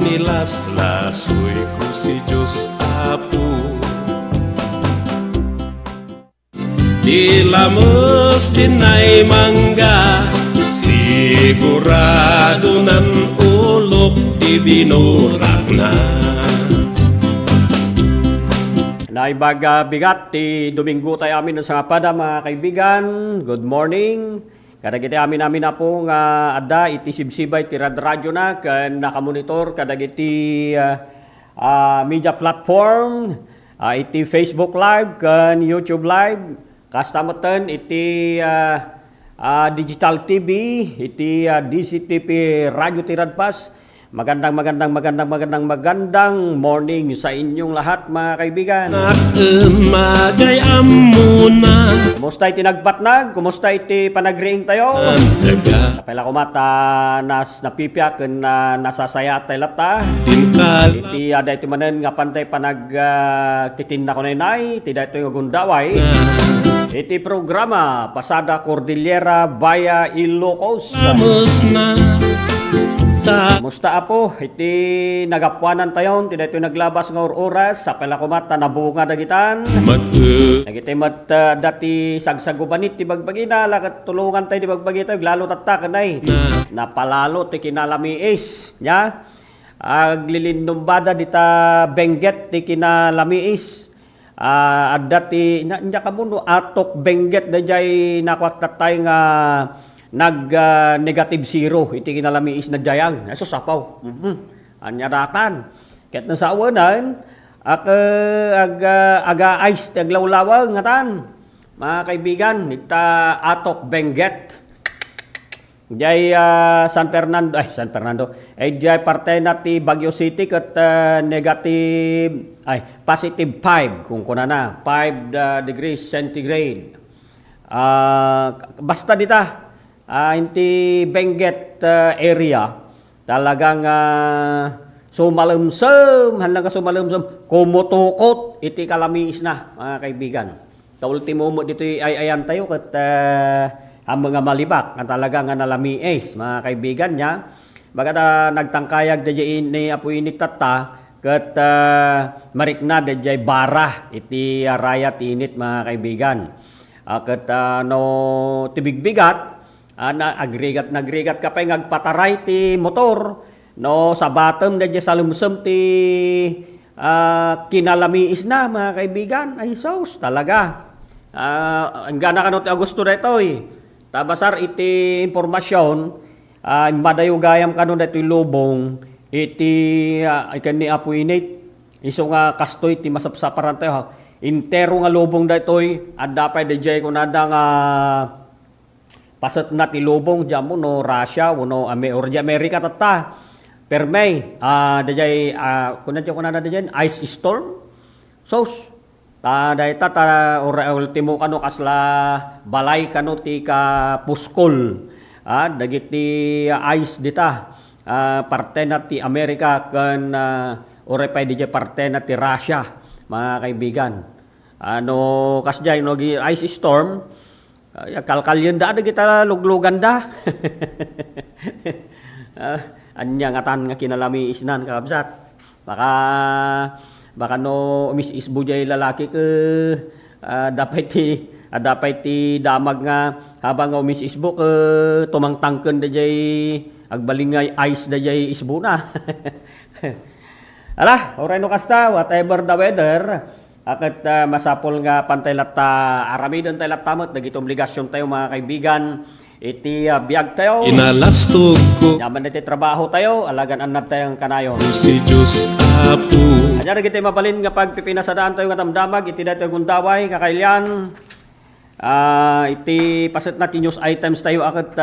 nilaslasoy ko si Diyos Apo. Di lamos dinay mangga, sigurado nan ulok di binurak na. Naibaga bigat ti Domingo tayo amin sa pada mga kaibigan. Good morning. Kadagiti amin na po nga adda iti sibsibay ti radyo na kan nakamonitor kadagiti media platform, iti Facebook Live kan YouTube Live. Kastamoten iti Digital TV, iti DCTV Radio Tiradpas. Magandang morning sa inyong lahat mga kaibigan. Magay amuna. Kumusta iti nagbatnag? Kumusta iti panagriing tayo? Kapela kumata nas napipiak na nasasaya tayo lata. Tinkal. Iti ada iti manen nga pantay panag titin na ko nay, ti dayto nga gundaway. Iti programa Pasada Cordillera via Ilocos. Amos na. Musta apo, iti nagapuanan tayon, ti dayto naglabas nga oras, sa palakumat na nabunga dagitan. Nagiti mat dati sagsagubanit ti bagbagina, lakat tulungan tayo ti bagbagita, lalo tattakan ay. Napalalo ti kinalamiis, nya. Aglilinumbada dita Benguet ti kinalamiis. Adda ti, nya kamuno, atok Benguet da jay nakwaktatay nga negative zero iti kinalamiis na jayang aso sapaw anyaratan ket na sa awanan aga ice taglawlawa ngatan mga kaibigan ita atok Benguet jay San Fernando ay jay parte na ti Baguio City ket negative positive 5 kung kunana 5 degrees centigrade basta dita inti Benguet area talagang sumalumsum halaga sumalumsum kumutukot iti kalamiis na mga kaibigan. Sa ultimo mo dito ay ayan tayo kat ang mga malibak nga talaga nga nalamiis mga kaibigan niya. Baga nagtangkayag dayay ni apo init tata kat marikna dayay bara iti rayat init mga kaibigan. Kat no tibigbigat nagrigat ka pa ngagpataray ti motor no sa bottom na sa lumsum ti kinalamiis na mga kaibigan ay sos talaga ang gana ka no ti Agosto na ito tabasar iti informasyon madayo gayam ka no na ito lubong iti ikan ni Apo Init iso nga kastoy ti masapsaparan tayo intero nga lubong da ito at dapat dajay ko nada nga pasat na ti lubong dyan mo no Russia no Amerika tata permay dajay kunan dyan ice storm sos dahi tata ultimo kano kasla balay kano ti ka puskol dagiti ice dita parte na ti Amerika kan orepay dajay parte na ti Russia mga kaibigan kasjay no ice storm kalkalyon da kita luglugan da. Anya ngatan nga kinalamiis nan kakabsat. Baka no umis-isbo jay lalaki ke dapat ti damag nga habang nga umis-isbo ke tumangtangken da jay agbalingay ice da jay isbo na. Ala, oray no kasta whatever the weather. Akat masapol nga pantay lata aramidon tayo latamot dagiti obligasyon tayo mga kaibigan iti biag tayo inalastog ko yaman iti trabaho tayo alagan anad tayong kanayon si Diyos Apo. Anya nagiti mabalin nga pagpipinasadaan tayo nga damdamag iti daytoy gundaway kakailyan iti paset na ti news items tayo akat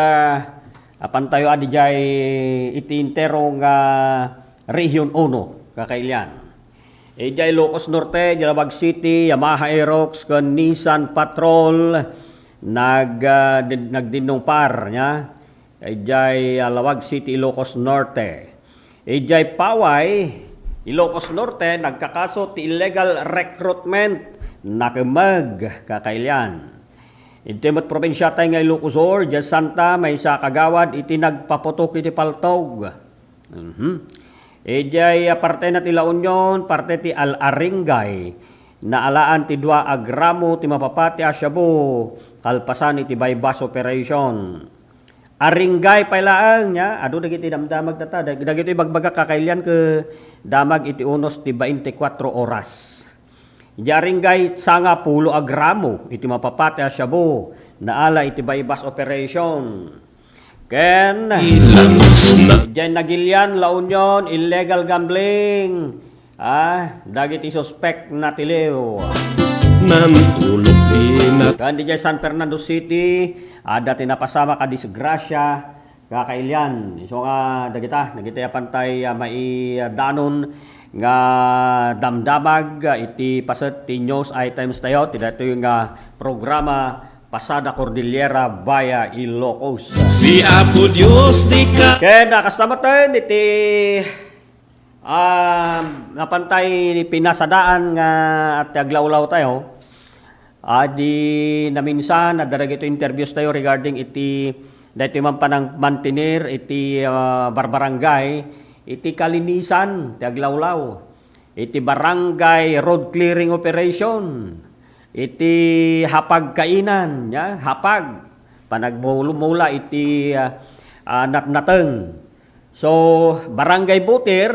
apan tayo adi jay iti interong Region 1 kakailyan. Ijay Ilocos Norte, Jalabag City, Yamaha Aerox, kan Nissan Patrol, nagdinong par niya. Ijay Alawag City, Ilocos Norte. Ijay Paway, Ilocos Norte, nagkakaso ti illegal recruitment, nakimag kakailyan. Intimot probinsya tayo nga Ilocos Sur, Santa, may sa kagawad, iti nagpaputok iti paltog. Ejay parte na ti La Union, parte ti Al-Aringay, na alaan ti 2 agramo ti mapapati a Shabu, kalpasan iti bypass operation. Aringay pailaang nya, adu dagiti damdamag tata, dagiti bagbaga kakailyan ke damag iti unos ti 24 oras. Iti Aringay sanga 10 agramo iti mapapati a Shabu, na ala iti bypass operation. Ken ilamos na diyan nagilian La Union illegal gambling. Dagiti suspect na tiliw. nan ulok pinat Kan diyan San Fernando City, dati napasama ka disgrasya kakailian. So nga dagiti pantay mai danon nga damdamag iti paset ti news items tayo ti dito yung programa Pasada Cordillera via Ilocos. si Apo Dios di ka Kaya nakastamatan iti napantay pinasadaan nga at aglawlaw tayo. Di naminsan na daragito interviews tayo regarding iti dito man panang mantinir iti barbarangay iti kalinisan ti aglawlaw. Iti barangay road clearing operation. Iti hapag kainan, ya, hapag panagmula iti natnateng. So, Barangay Butir,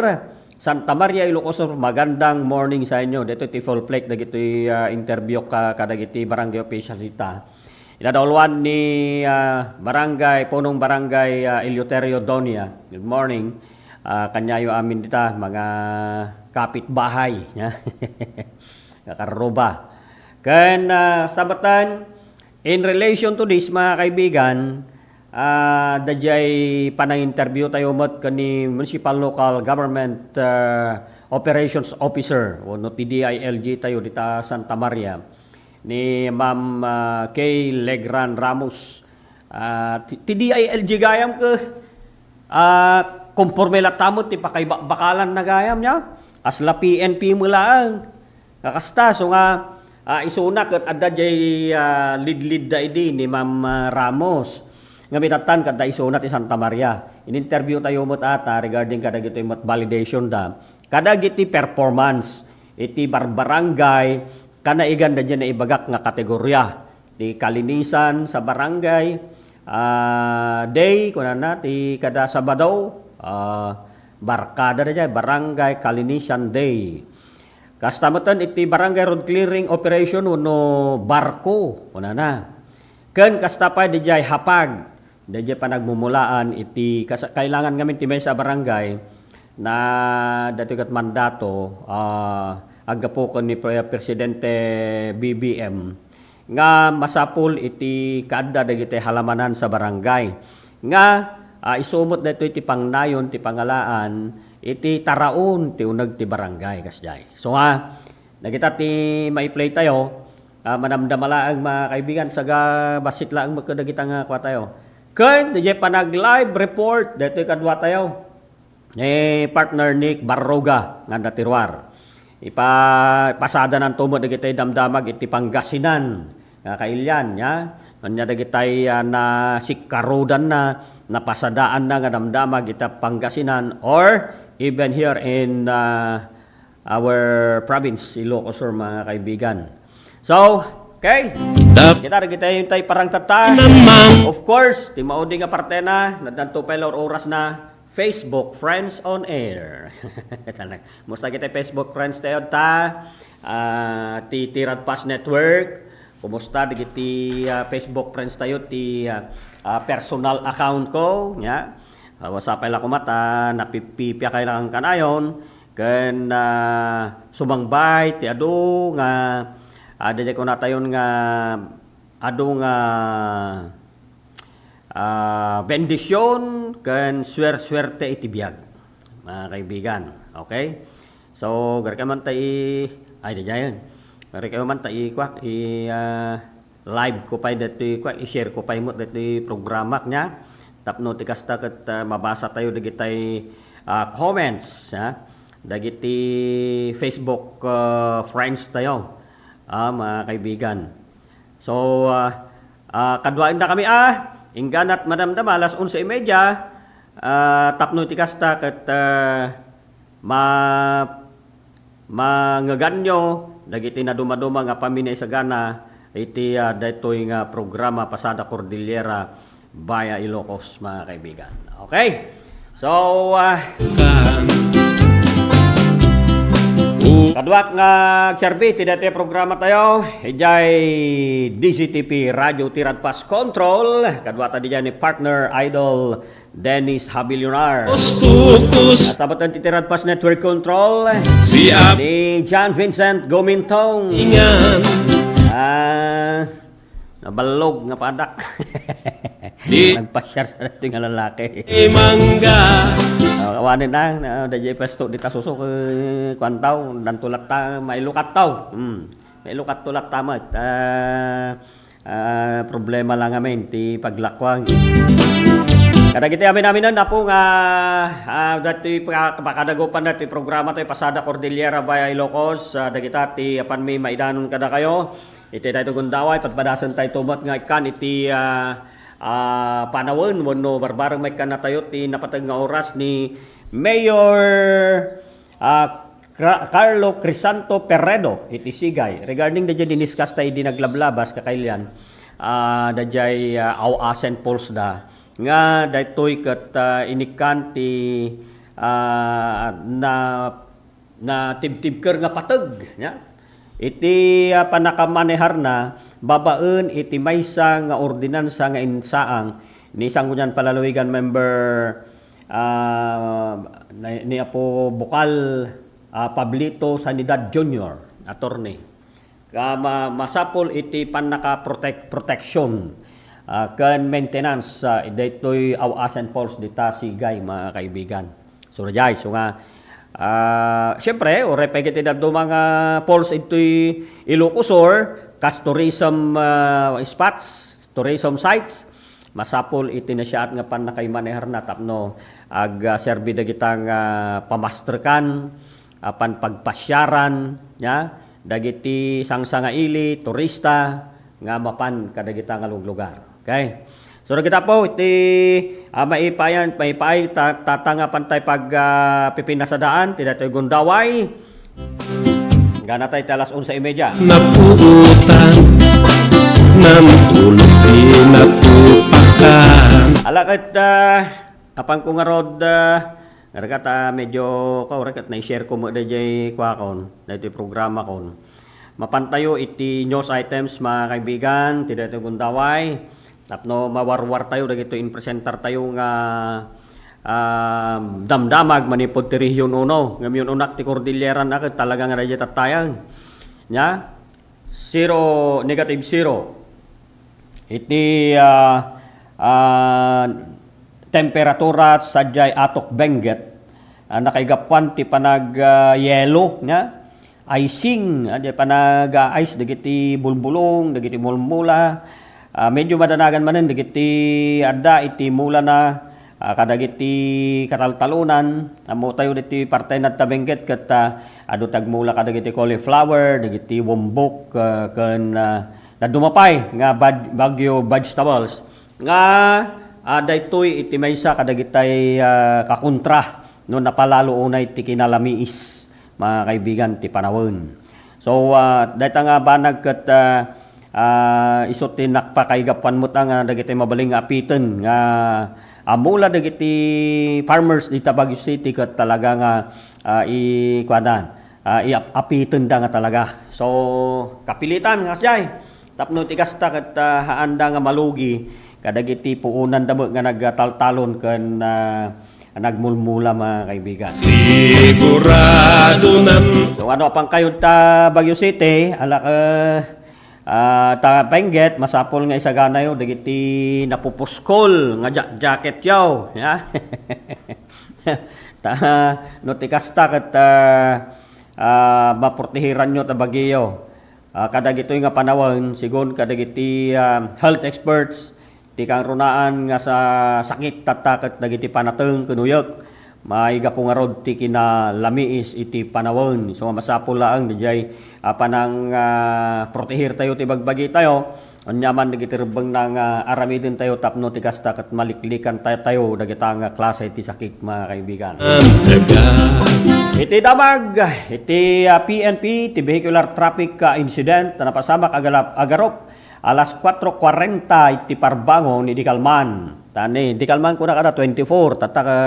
Santa Maria, Ilocos, magandang morning sa inyo. Dito iti full plate dagiti interview kadagiti barangay official ita. Inadawlan ni punong barangay Eleuterio Donia. Good morning. Kanyayo amin dita mga kapitbahay, ya. Kakaroba. Kan sabatan in relation to this mga kaibigan, dajay panang interview tayo mat kani Municipal Local Government Operations Officer o no TDILG tayo dita Santa Maria ni Ma'am Kay Legran Ramos. TDILG gayam ke konforme latamot ti bakalan na gayam nya asla PNP mulaang kakasta so nga isuna ket adda jay lead da idi ni Ma'am Ramos nga mitatan kada isuna ti Santa Maria. In-interview tayo met ata regarding kadagiti mat validation da. Kadagiti performance iti barbarangay kana igan da na ibagak nga kategorya ti kalinisan sa barangay day kunana ti kada Sabado barkada da barangay kalinisan day. Kastamatan iti barangay road clearing operation no barko una na. Ken kastapay dijay hapag. Dijay panagmumulaan iti kailangan ngamin ti may sa barangay na dati kat mandato agapo ko ni Presidente BBM nga masapul iti kaadda dagiti halamanan sa barangay. Nga isumot dito iti pangnayon ti pangalaan iti taraon ti uneg ti barangay kasjay. So nagita ti maiplay tayo manamdamala ang mga kaibigan saga basit laang magkadagita nga kwa tayo. Ken DJ panag live report dito kadwa tayo. Partner Nick Barroga nga natirwar. Pasada ng tumo dagiti damdamag iti Pangasinan nga kailyan nya. Anya dagiti na sikarudan na napasadaan na nga damdamag ita Pangasinan or even here in our province, Ilocos Sur, mga kaibigan. So, okay. Kita yung tayo parang tata. Of course, ti maudi nga parte na, nadanto pa oras na Facebook Friends on Air. Musta kita Facebook Friends tayo ta, ti Tirad Pass Network. Kumusta digiti Facebook Friends tayo, ti personal account ko, nya. Wasapay la kumata napipipya kailangan kanayon ken sumangbay ti adu nga adya ko natayon nga adu nga bendisyon ken swerte iti biag mga kaibigan. Okay? So gari ka man tay ay dayan. Gari ka man tay kwak live ko pay deti kwak i-share ko pay mo deti programa nya. Tapno ti kasta ket mabasa tayo dagiti comments dagiti Facebook friends tayo mga kaibigan. So kadwain na kami ingganat madamdam alas 11:30 tapno ti kasta ket mangaganyo dagiti na dumaduma nga paminay sa gana iti daytoy nga programa Pasada Cordillera via Ilocos, mga kaibigan. Okay? So, kadwak nga serbi ti daytoy programa tayo, ijay DCTP Radio Tiradpas Control, kadwa ta diyan ni partner idol Dennis Habilionar. Tukus At abot ng Tiradpas Network Control, si ni John Vincent Gomintong. Apingan Nabalog nga padak. Di Nagpasyar sa natin nga lalaki. mangga Kawanin na, dajay pesto di ta susok kwantaw, dan tulak ta, mailukat taw. Mailukat tulak tamat. Problema lang amin, ti paglakwang. Kada kita amin na po nga dati pakadagopan na ti programa tayo Pasada Cordillera via Ilocos. Dagita ti apan may maidanon kada kayo. Iti tayo gundaway, patpadasan tayo tumat nga ikan iti panawon wano barbarang may kan na tayo ti napatag nga oras ni Mayor Carlo Crisanto Perredo iti Sigay regarding dajay diniscuss tayo di naglablabas kakailan dajay awasen Pulse da nga daytoy ket inikan ti na tibtibker nga pateg nya iti panakamanehar na babaen iti maysa nga ordinansa nga insaang ni Sangguniang Palalawigan member ni Apo Bukal Pablito Sanidad Jr. attorney masapol iti protection ken maintenance daytoy awasen Pulse dita Sigay, mga kaibigan. So dayay so nga siyempre ore pagiti dadto mga Pulse ito'y Ilocosor kas tourism spots, tourism sites, masapol iti na siya at nga pan nakaimanehar na tapno ag serbi dagitang pamasterkan pan pagpasyaran nya dagiti sangsanga ili turista nga mapan kadagitang lugar. Okay? So kita po iti maipay tatangapan tayo pag pipinasadaan ti datoy gundaway. Gana tayo talas 11:30. napuutan ng tulog pinatupakan Alakit apan ko nga rod narakat medyo rakat na i-share ko mo dayjay kwakon daytoy programa kon. Mapantayo iti news items, mga kaibigan ti daytoy gundaway. Tapno mawarwar tayo dagito in presenter tayo nga damdamag manipod ti Region 1 ngam unak ti Cordillera na talaga nga radya tatayang nya -0 iti temperatura sadyay atok benget nakaigapuan ti panag yelo nya icing adya panag ice dagiti bulbulong dagiti mulmula. Medyo madanagan manen dagiti adda iti mula na kadagiti kataltalunan amo tayo diti partay na tabengket ket adu tagmula kadagiti cauliflower dagiti wombok ken nadumapay nga bagyo vegetables nga daytoy iti maysa kadagitay kakontra no napalalo unay ti kinalamiis, mga kaibigan ti panawon. So dayta nga banag ket isot ti nakpakaigapan mo nga dagiti mabaling nga apiten nga amula dagiti farmers dita Baguio City ket talaga nga iapiten da nga talaga. So kapilitan nga syay tapno ti kasta ket haanda nga malugi kadagiti puunan damo nga nagtaltalon ken nagmulmula, mga kaibigan. sigurado nan So ano pang kayod ta Baguio City alak ta pengget masapol nga isagana yo dagiti napupuskol nga jacket yaw ya. Ta no ti kasta ket maportihiran nyo ta Baguio kadagitoy nga panawon sigon kadagiti health experts ti kang runaan nga sa sakit tatakot dagiti panateng kunuyok maiga po nga rod ti kinalamiis iti panawon. So masapol laang dijay panang protehir tayo ti bagbagi tayo Anyaman nagitirbang ng aramidin tayo tapno ti kasta kat maliklikan tayo dagitang klase ti sakit mga kaibigan. Iti damag, iti PNP, ti Vehicular Traffic Incident na napasamak agarop alas 4:40 iti Parbango ni Dikalman. Tani Dikalman ko na kada 24 tataka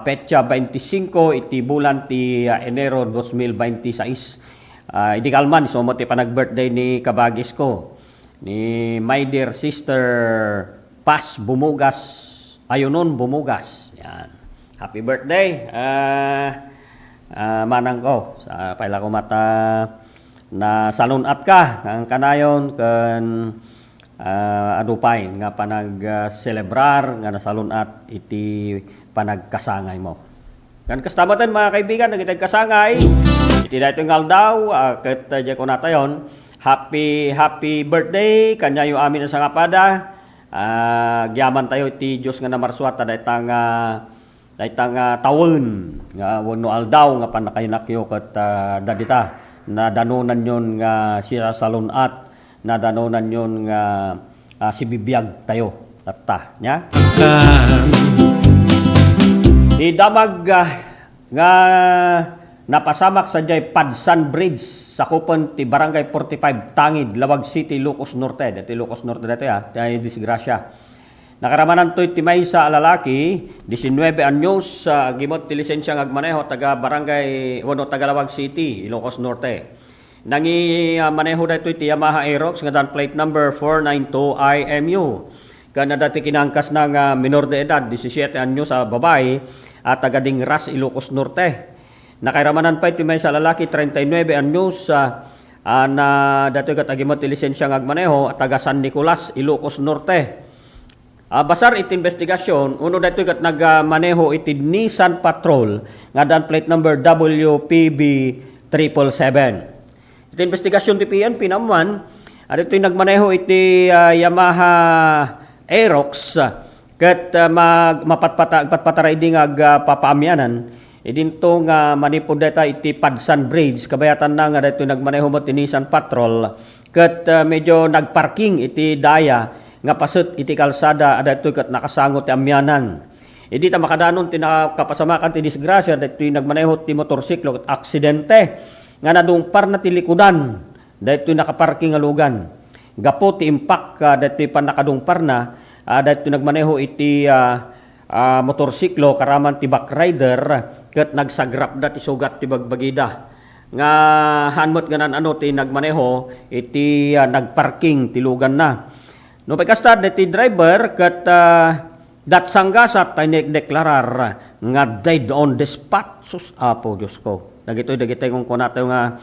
petsa 25 iti bulan ti Enero 2026. Dikalman so mo ti panag-birthday ni kabagis ko ni my dear sister Pas Bumugas, Ayunon Bumugas. Yan. Happy birthday. Manang ko sa paila ko mata na salunat ka ang kanayon ken adupay nga panag celebrar nga nasalunat iti panagkasangay mo. Kan kastamatan mga kaibigan nagitag kasangay iti daytoy nga aldaw ket ko natayon happy birthday kanyayo amin sa ngapada. Gyaman tayo iti Dios nga namarsuat daytang tawon nga wano aldaw nga panakainakyo ket dadita na danunan yon nga siya salunat na danunan yon nga sibibiyag tayo tatta nya idamag nga napasamak sa jay Padsan Bridge sa kupon ti Barangay 45 Tangid, Lawag City, Ilocos Norte. Dito Ilocos Norte dito tayo disgrasya. Nakaramanan to iti may sa alalaki, 19 anyos, gimot ti lisensya ng agmaneho taga Barangay taga Lawag City, Ilocos Norte. Nangi maneho dito iti Yamaha Aerox nga dan plate number 492 IMU. Kana dati kinangkas ng minor de edad, 17 anyos sa babae at taga Dingras, Ilocos Norte. Nakairamanan pa iti may sa lalaki 39 anyos na dato kat agimot ti lisensya ng agmaneho at taga San Nicolas, Ilocos Norte. Basar iti investigasyon, uno dato kat nagmaneho iti Nissan Patrol nga dan plate number WPB 777. Iti investigasyon ti PNP naman, dito nagmaneho iti Yamaha Aerox ket mapatpataray di nga papaamyanan. Idinto nga manipod data iti Padsan Bridge kabayatan na nga dito nagmaneho mo ti Nissan Patrol ket medyo nagparking iti daya nga pasut iti kalsada dito ket nakasangot ti amyanan. Idi ta makadanon ti nakapasamakan ti disgrasya dito nagmaneho ti motorsiklo ket aksidente nga nadungpar na ti likudan dito nakaparking nga lugan. Gapo ti impact dito pa nakadungpar na dito nagmaneho iti motorsiklo karaman ti backrider ket nagsagrap da ti sugat ti bagbagida nga hanmot ganan ti nagmaneho iti nagparking ti lugan na no pagkasta ti driver ket dat sanggasat tay deklarar nga dead on the spot sus apo Dios ko dagitoy kung kunatayo nga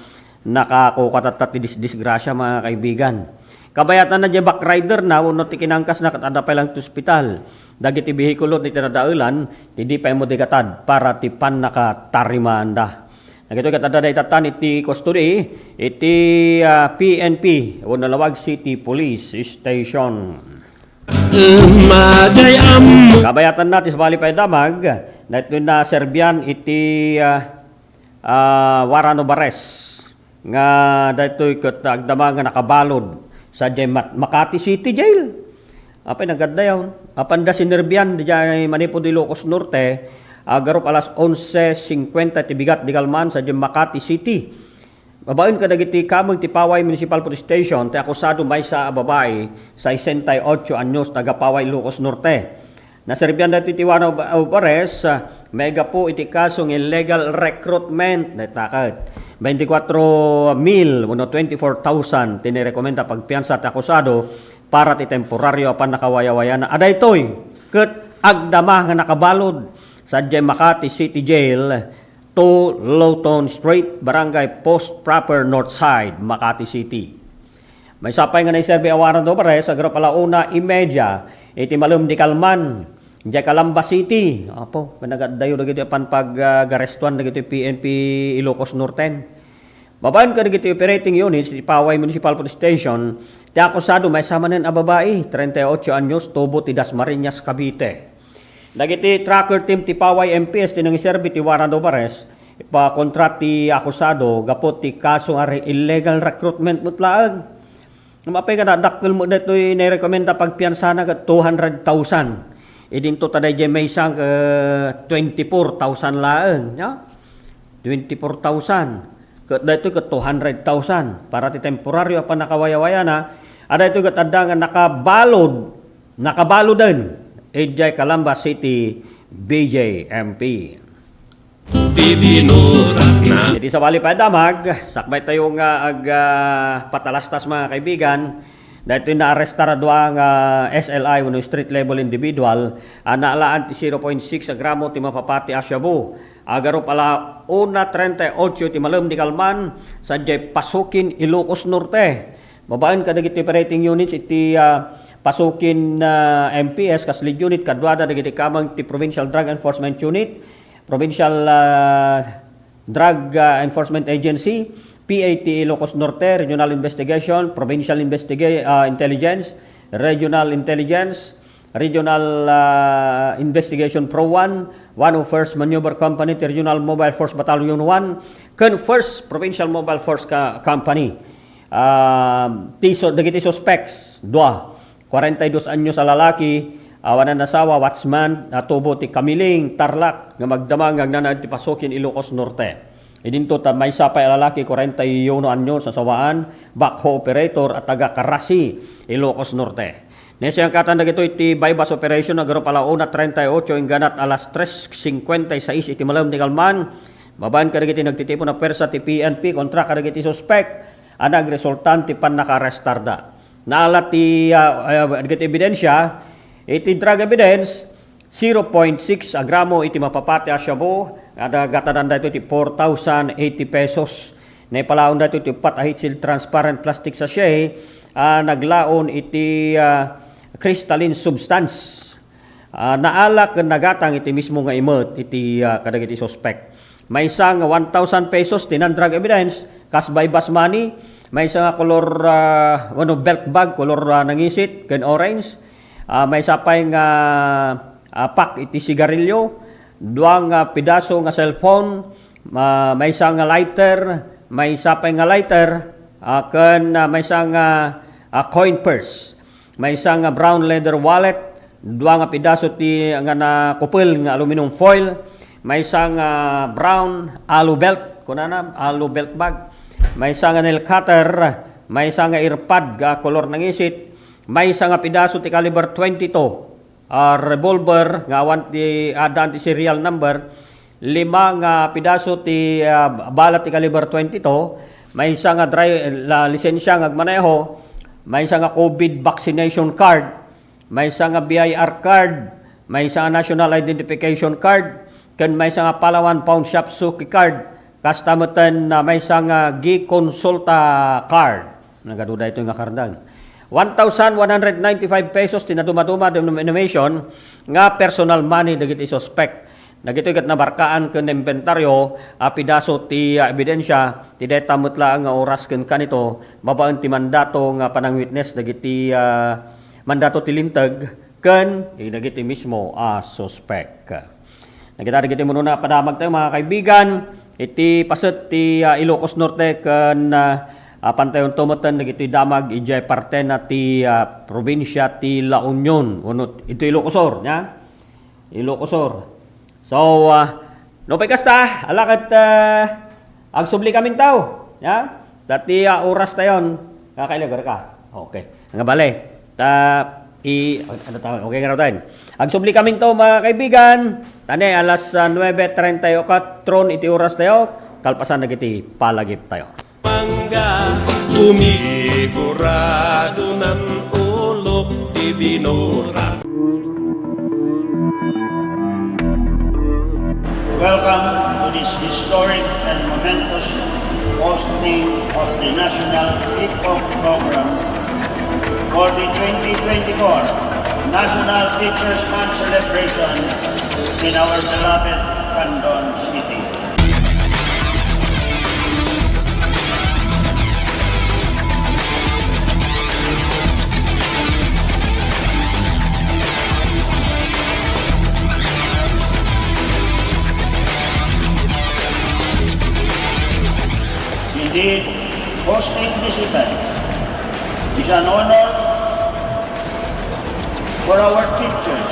nakakukatatat ti disgrasya mga kaibigan. Kabayatan na di backrider na uno ti kinangkas na katadapay lang ti ospital. Dagiti behikulo ti tinadaulan, hindi pa mo degatad para ti pan nakatarimanda. Nagito katadaday tatan iti custody iti PNP uno Lawag City Police Station. Kabayatan natin sa Balipay Damag na ito na Serbian iti Warano Bares nga daytoy ket agdama nga nakabalod sa Makati City Jail. Apay naganda yawn. Apan da sinerbian di manipod Ilocos Norte garop alas 11:50 ti bigat di Galman sa Makati City. Babaen ka dagiti kamong ti Paway Municipal Police Station ti akusado may sa babae sa 68 anyos taga Paway Ilocos Norte. Naserbian dati ti Warano Bares mega po iti kasong illegal recruitment natakat. 24,000 24,000 tinirekomenda pagpiansa ti akusado para ti temporaryo apan nakawayawaya na adaytoy ket agdama nga nakabalod sa Makati City Jail 2 Lawton Street, Barangay Post Proper North Side, Makati City. May sapay nga naiserbi awaran do pare sa grupo alauna imedya iti malum di Kalman Diya Calamba City. Apo, managadayo dagiti pan pag-garestuan dagiti PNP Ilocos Norten. Babaen ka dagiti operating units ti Paway Municipal Police Station. Ti akusado may sama nen a babae, 38 anyos, tubo ti Dasmariñas, Cavite. Dagiti tracker team ti Paway MPS ti nangiserbi ti Warren Dovares pa kontrat ti akusado gapot ti kaso nga illegal recruitment mutlaag. Mapay ka na, dakil mo dito ni-recommenda pagpiyansa na 200,000. Idinto taday dyan may isang 24,000 laeng. Ya? 24,000. Dito ka 200,000. Para ti temporaryo pa nakawaya-waya na. Ada ito katanda nga nakabalo din. Ejay Calamba City, BJMP. Ti dinurat na Iti sa bali pa damag, sakbay tayo nga patalastas mga kaibigan. Dahil na-arrestara doang SLI, uno street level individual, naalaan ti 0.6 gramo ti mapapati asyabu. Agaro pala 1.38 ti malam di Kalman, sadya pasukin Ilocos Norte. Babaan ka dagiti operating units iti pasukin MPS, kas lead unit, kadwada dagiti kamang ti Provincial Drug Enforcement Unit, Provincial Drug Enforcement Agency, PAT Ilocos Norte, Regional Investigation, Provincial Intelligence, Regional Intelligence, Regional Investigation Pro 1, 101st Maneuver Company, Regional Mobile Force Battalion 1, ken 1st Provincial Mobile Force Company. Dagiti suspects, 42 anyo sa lalaki, wanan nasawa, watchman, tubo ti Kamiling, Tarlac, nga magdamang ang nanay ti pasukin Ilocos Norte. Idinto ta may sapay lalaki 41 anyo sa sawaan, backhoe operator at taga Karasi, Ilocos Norte. Nesa ang katanda ito iti bypass operation nagaro pala 1.38 yung ganat alas 3.56 iti malam ni Kalman. Babaan ka iti nagtitipo na persa ti PNP kontra ka iti suspect anag resultante pan nakarestarda. Naalat ti ebidensya iti drug evidence 0.6 gramo iti mapapati asyabu. Ada gatadanda ito iti 4,080 pesos. Naipalaon dito iti patahitsil transparent plastic sachet. Naglaon iti crystalline substance. Naalak nagatang iti mismo nga imot iti kadagiti suspect. May isang 1,000 pesos tinan drug evidence kas bypass money. May isang kolor belt bag kolor nangisit ken orange. May sapay nga pack iti sigarilyo. Duang pidaso nga cellphone, may isang lighter, may sapay nga lighter, ken may isang coin purse, may isang brown leather wallet, duang pidaso ti nga na kupel nga aluminum foil, may isang brown alu belt, kunana alu belt bag, may isang nail cutter, may isang earpad kolor nangisit, may isang pidaso ti caliber 22. Revolver nga awan ti adan ti serial number, 5 pidaso ti balat ti caliber 22, may isang lisensya nga agmaneho, may isang COVID vaccination card, may isang BIR card, may isang national identification card, ken may isang Palawan Pawn Shop Suki card, kastamutan may isang gi-consulta card. Nagaduda ito nga kardan. 1,195 pesos tinaduma-duma denomination nga personal money dagiti suspect. Dagiti ket nabarkaan ken inventaryo pidaso ti ebidensya ti deta mutla nga oras ken kanito babaan ti mandato nga panang witness dagiti mandato ti linteg ken dagiti mismo suspect. Nagita dagiti mununa padamag tayo mga kaibigan iti paset ti Ilocos Norte ken pantayon tumoten dagiti damag ijay parte na ti probinsya ti La Union unot ito Ilocosor nya Ilocosor. So no pay kasta alakat agsubli kamin tao nya dati oras tayon kakailagar ka okay nga bale ano tawag okay nga tayo agsubli kamin to mga kaibigan tani alas 9:34 iti oras tayo kalpasan dagiti palagip tayo. Mangga umigurado ng ulok ti dinurat. Welcome to this historic and momentous hosting of the National Hip-Hop Program for the 2024 National Teachers Month celebration in our beloved Candon City. Indeed, hosting this event It's an honor for our teachers.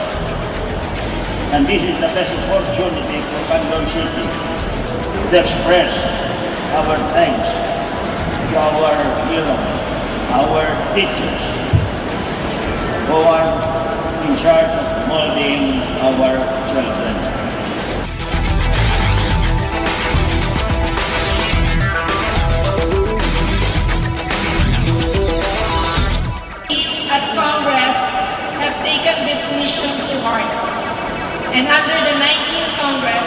And this is the best opportunity for Bandar City to express our thanks to our heroes, our teachers, who are in charge of molding our children. At Congress have taken this mission to heart. And under the 19th Congress,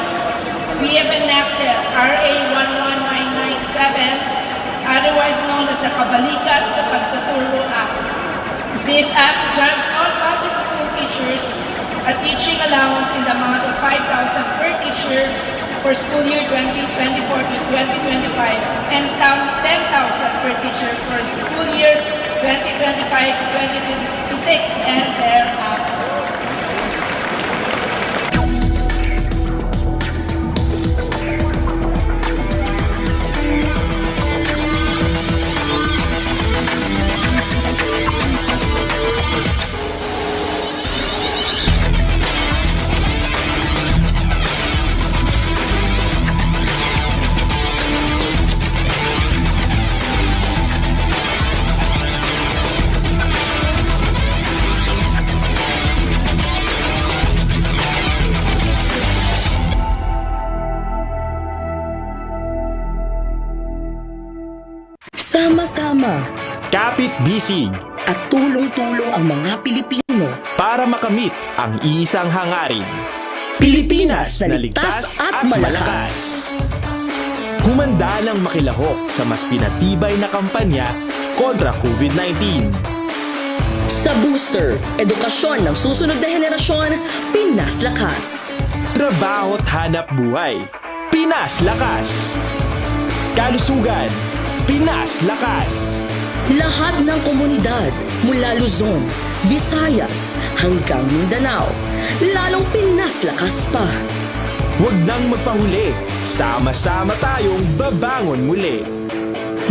we have enacted RA 11997, otherwise known as the Kabalikat sa Pagtuturo Act. This act grants all public school teachers a teaching allowance in the amount of 5,000 per teacher for school year 2024 to 2025 and 10,000 per teacher for school year 2025 to 2026 and thereafter. Sama-sama Kapit-bisig at tulong-tulong ang mga Pilipino. para makamit ang iisang hangarin. Pilipinas na ligtas at malakas. Humanda ng makilahok sa mas pinatibay na kampanya kontra COVID-19. Sa booster, edukasyon ng susunod na henerasyon, Pinas Lakas. Trabaho't hanap buhay, Pinas Lakas. Kalusugan, Pinas Lakas. Lahat ng komunidad mula Luzon, Visayas hanggang Mindanao, lalong Pinas Lakas pa. Huwag nang magpahuli, sama-sama tayong babangon muli.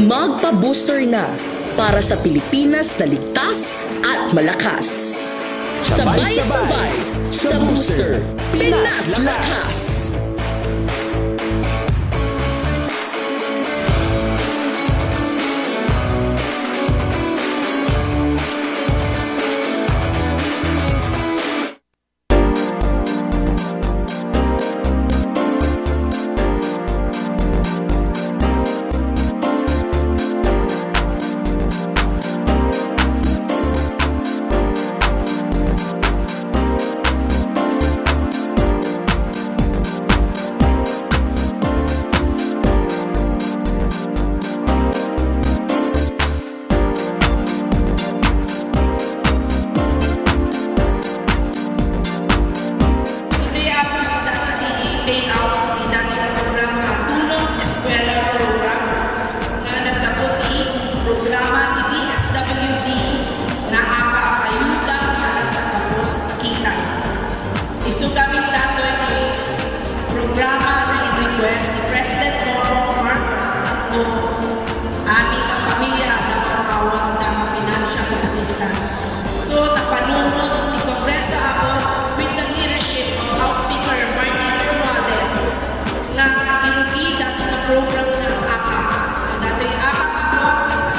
Magpa-booster na para sa Pilipinas na ligtas at malakas. Sabay-sabay sa booster, Pinas Lakas. Today ako sa dating payout ni dating programa Tulong Eskwela Program na nagdaputi programa ni DSWD na aka-ayuda para sa kapos kita. Isugamit nato ni programa na in-request ni President Bongbong Marcos tatlo amin ang pamilya na makawag ng financial assistance. So, napanunod ni Kongresa ako with the leadership of House Speaker Martin Romualdez nga inugi dato ng program ng AKAP. So, dato yung AKAP ako ay sa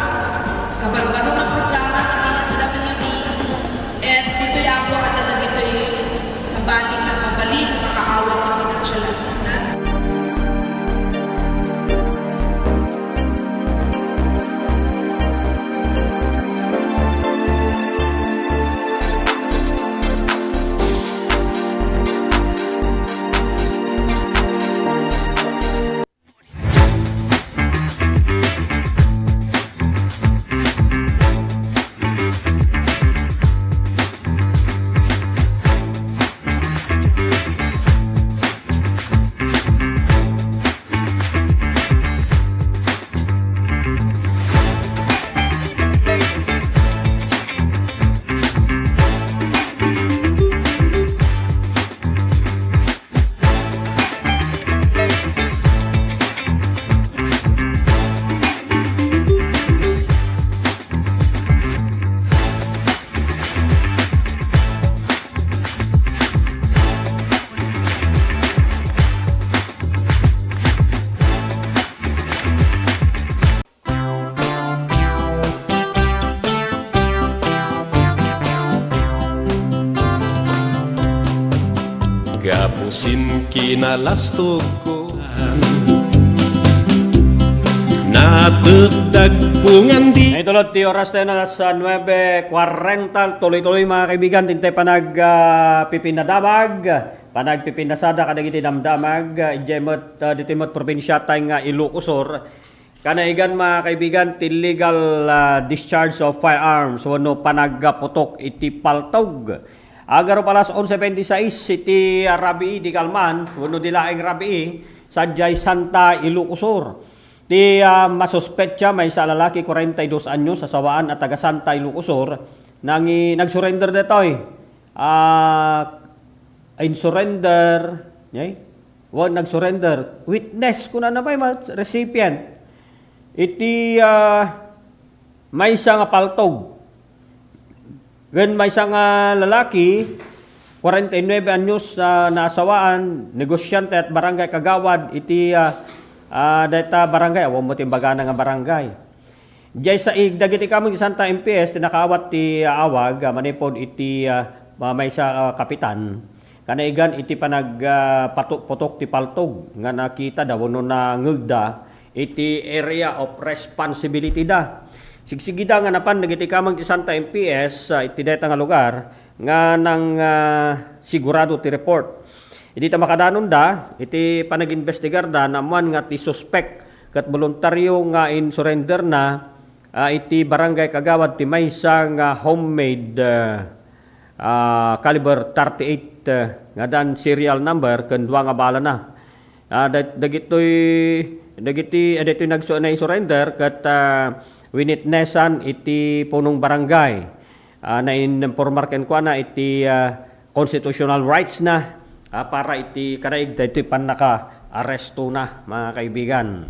kabarbaro ng programa ng DSWD at dito yung ako at dito yung sa bali na mabalik makaawat ng financial assistance. sin kinalastog ko natagdag pungan di Ngayon tulad, di oras tayo na sa 9:40. Tuloy-tuloy mga kaibigan, tintay panagpipinadamag, panagpipinasada kadagiti damdamag, ijemot ditimot probinsya tayo nga Ilocosur. Kanaigan mga kaibigan, illegal discharge of firearms, wano panagputok iti paltog. Agaro palas 11:26, iti Rabii di Kalman, wano dilaing Rabii, sadyay Santa Ilocosur. Ti masuspetya may isa lalaki 42 anyos sa sawaan at taga Santa Ilocosur nag-surrender detoy. In-surrender, nag-surrender. Witness kuna na ba recipient. Iti may isa nga paltog. Gan may isa nga lalaki 49 anyos na asawaan, negosyante at barangay kagawad iti data barangay, awang mo timbagana nga barangay. Diyay sa dagiti kamong Santa MPS, tinakaawat ti awag, manipod iti may sa kapitan. Kanaigan iti panagputok ti paltog, nga nakita daw no na ngugda, iti area of responsibility da. Sigsigida nga napan dagiti kamong ti Santa MPS, iti data nga lugar, nga nang sigurado ti report. Iti ta makadanon da, iti panag-investigar da naman nga ti suspect kat voluntaryo nga in surrender na iti barangay kagawad ti maysa nga homemade caliber 38 nga dan serial number ken duwa nga bala na. Dagiti na surrender kat winitnessan iti punong barangay na informer ken kuana iti constitutional rights na para iti kanaig iti panaka-aresto na mga kaibigan.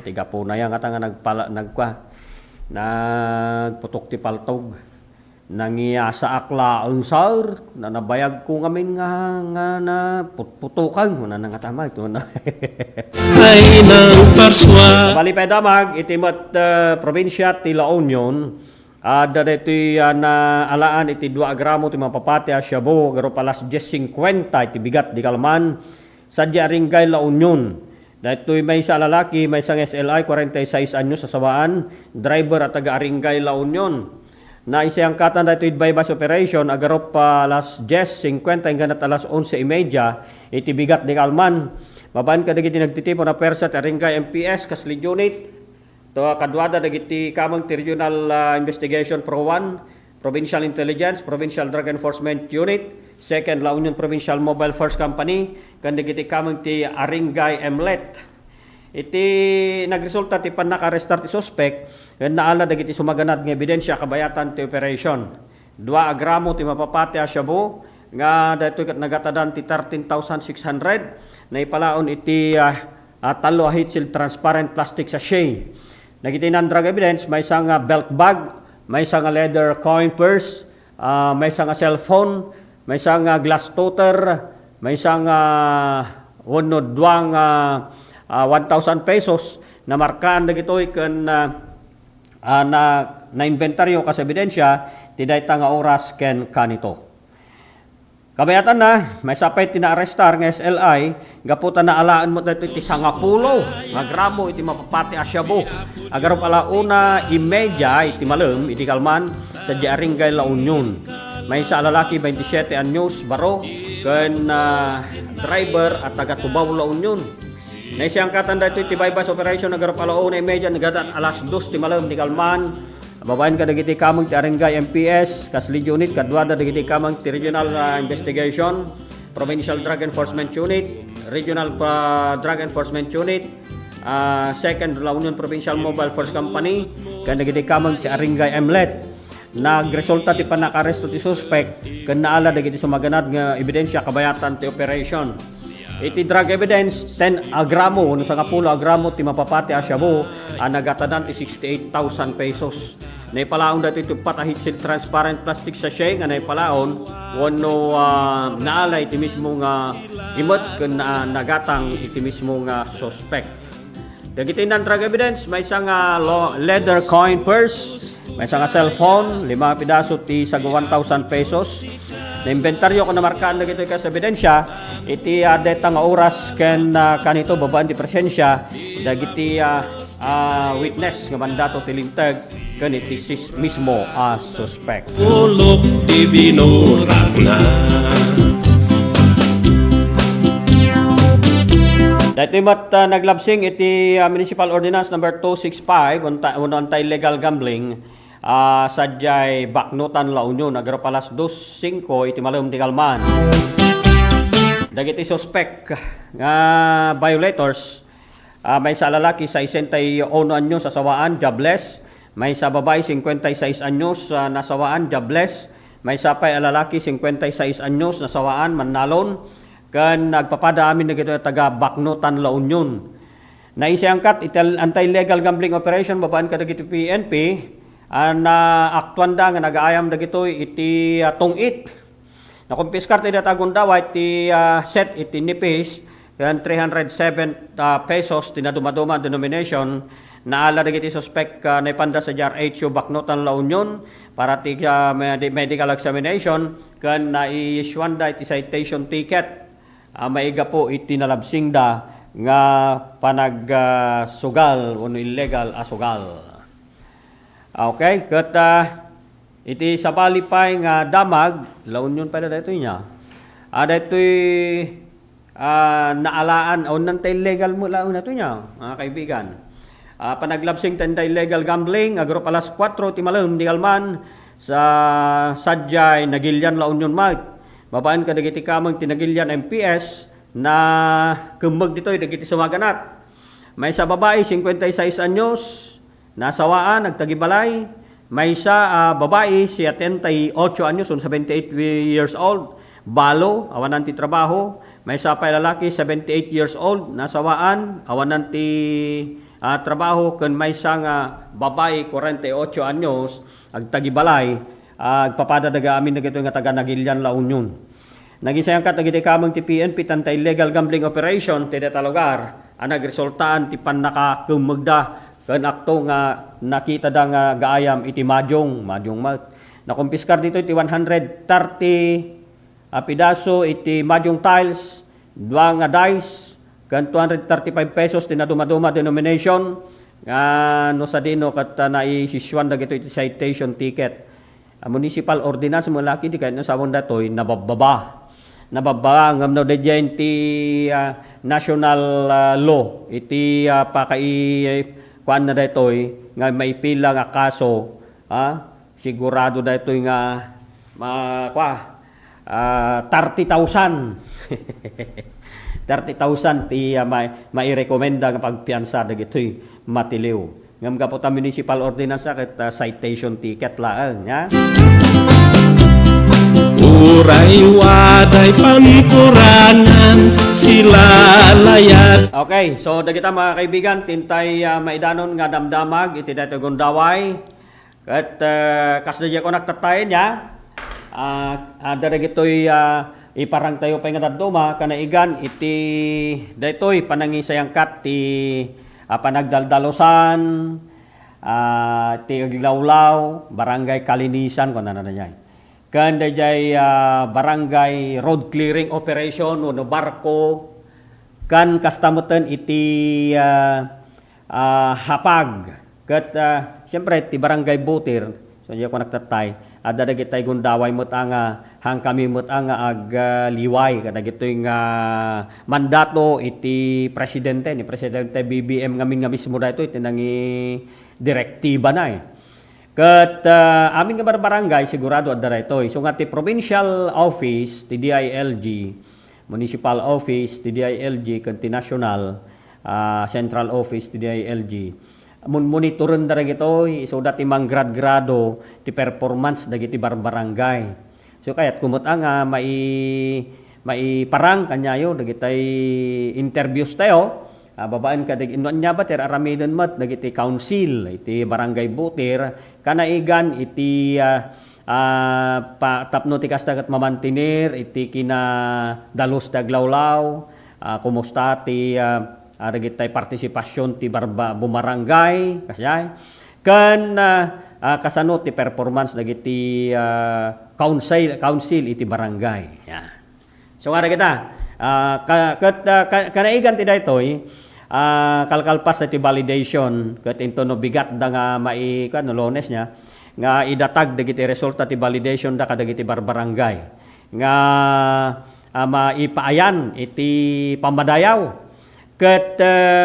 Tiga po na yan nga nagputok ti paltog. Nangiya sa akla ang sir na nabayag ko ngamin nga na putukan mo na nga ito na. ay ng parswa Malipay damag itimot probinsya ti La Union. Dati na alaan iti 2 gramo ti mapapati a Shabu, garo palas 10.50 iti bigat di Kalman, sadya Ringay La Union. Dati may isa lalaki, may isang SLI, 46 anyos sa sawaan, driver at taga Ringay La Union. Na isang katan dati bypass operation, agaro palas 10.50 hanggang alas 11.30 iti bigat di Kalman. Babaan ka dagiti nagtitipo na persa ti Ringay MPS, Kasli Unit, kadwada dagiti kamang ti Regional Investigation Pro 1, Provincial Intelligence, Provincial Drug Enforcement Unit, 2nd La Union Provincial Mobile First Company, kan dagiti kamang ti Aringay MLET. Iti nagresulta ti panaka-arrestar ti suspect, naala dagiti sumaganad nga ebidensya kabayatan ti operation. 2 gramo ti mapapati a Shabu, nga daytoy kat nagatadan ti 13,600, na ipalaon iti talo ahit sil transparent plastic sachet. Nagitinan drug evidence, may isang belt bag, may isang leather coin purse, may isang cellphone, may isang glass toter, may isang 1,000 pesos na markaan dagitoy ken na inventaryo kas ebidensya ti dayta nga oras ken kanito. Kabayatan na, may sapay tina-arrestar nga SLI, gaputan na alaan mo dito iti 10 nga gramo iti mapapati a Shabu. Agaro pala 1:30 iti malem iti Kalman sa Ringay La Union. May isa lalaki 27 anyos baro ken driver at taga Tubaw La Union. Na isang katan dito iti bypass operation agaro pala 1:30 nagadan alas 2 iti malem iti Kalman. Babayan ka dagiti kamang ti Ringay MPS, Kasli Unit, kadwada dagiti kamang ti Regional Investigation, Provincial Drug Enforcement Unit, Regional Drug Enforcement Unit, 2nd La Union Provincial Mobile First Company, kan dagiti kamang ti Ringay MLET. Nagresulta ti panakaresto ti suspect, ken naala dagiti sumaganad nga ebidensya kabayatan ti operation. Iti drug evidence 10 gramo, no sa 10 gramo ti mapapati a Shabu, nagatadan ti 68,000 pesos. Naipalaon dati ito patahit sil transparent plastic sachet nga naipalaon wano naalay iti mismo nga imot ken nagatang iti mismo nga suspect. Dagiti nan drug evidence may isang leather coin purse, may isang cellphone, 5 pidaso ti 1,000 pesos. na inventaryo ko na markaan na gito ka sa ebidensya, iti deta nga oras ken kanito babaan ti presensya, dagiti witness nga mandato tilintag ken iti mismo suspect. Ulok ti binurak na. Dahito mat naglabsing iti Municipal Ordinance number 265 on anti-illegal gambling sadyay baknutan La Union agropalas 2.5 iti malum ti Kalman. Dagiti suspect nga violators may sa lalaki 61 anyo sa sawaan jobless, may sa babae 56 anyos nasawaan jobless, may sa pay lalaki 56 anyos nasawaan manalon kan nagpapada amin na gito taga Baknutan La Union. Naisiangkat anti-illegal gambling operation babaan ka dagiti PNP na aktuanda nga nagaayam dagito iti tungit. Nakumpiskar ti datagunda iti set iti nipis kan 307 pesos tinaduma-duma denomination naala dagiti suspect na ipanda sa JRHU Baknutan La Union para ti medical examination kan naiiswanda iti citation ticket. Maiga po itinalabsing da nga panagsugal o illegal asugal. Okay, kat iti sabalipay nga damag, La Union pa dito niya. Dito'y naalaan o nantay illegal mo laon na ito niya, mga kaibigan. Panaglabsing tanda illegal gambling, agro alas 4, timalum, di Kalman, sa sadyay, nagilyan La Union Mag. Babaan ka dagiti kamang tinagilyan MPS na kumbag dito'y dagiti sumaganat. May sa babae 56 anyos nasawaan nagtagibalay. May sa babae 78 anyos 78 years old balo awan ti trabaho. May sa pay lalaki 78 years old nasawaan awan ti trabaho ken may sa nga babae 48 anyos agtagibalay agpapada daga amin dagito nga taga Nagilian La Union. Nagisayang kat dagiti kamang ti PNP tanta illegal gambling operation ti deta lugar nagresultaan ti pannakakumagda ken akto nga nakita da nga gaayam iti majong mat. Nakumpiskar dito iti 130 pidaso iti majong tiles, dua nga dice ken 235 pesos tinaduma-duma denomination no sa dino kat naisiswan dagito iti citation ticket. Municipal ordinance mo laki di kahit nasawon datoy nabababa ngam no dayjay ti national law iti pakai kuan na datoy nga may pila nga kaso sigurado datoy nga 30,000 30,000 ti mairekomenda nga pagpiansa dagitoy matiliw. Ngam ka po ta municipal ordinance ket citation ticket laeng nya. Uray waday pankurangan sila layat. Okay, so dagita mga kaibigan tintay maidanon nga damdamag iti daytoy Gundaway. Ket kasdaya ko nagtatay nya. Dagitoy iparang tayo pa nga daduma kanaigan iti daytoy panangisayangkat ti panagdaldalosan, ti Aglawlaw, Barangay Kalinisan, kung ano na niya. Kan dayjay barangay road clearing operation, no barko, kan kastamutan iti hapag. Kat siyempre, ti barangay Butir, so diya ko nagtatay, adadagitay Gundaway mo't hang kami mo't liway kadagitoy nga mandato iti presidente ni presidente BBM nga mismo dayto iti nangi direktiba na ket amin nga barangay sigurado adda daytoy so nga ti provincial office ti DILG municipal office ti DILG ken ti national central office ti DILG monitoren da gitoy so dati manggrad-grado ti performance dagiti barangay. So kayat kumot nga mai parang kanyayo dagitay interviews tayo babaan ka inon nya ba ter aramiden mat dagiti council iti barangay Butir kanaigan iti tapno ti kasta ket mamantinir iti kina dalos daglawlaw kumusta ti dagitay partisipasyon ti bumarangay kasay kan kasano ti performance dagiti council iti barangay. Yan. So nga kita, kanaigan ti daytoy, kalkalpas iti validation ket into no bigat da nga no Lunes nya nga idatag dagiti resulta ti validation da kadagiti barbarangay nga maipaayan iti pamadayaw ket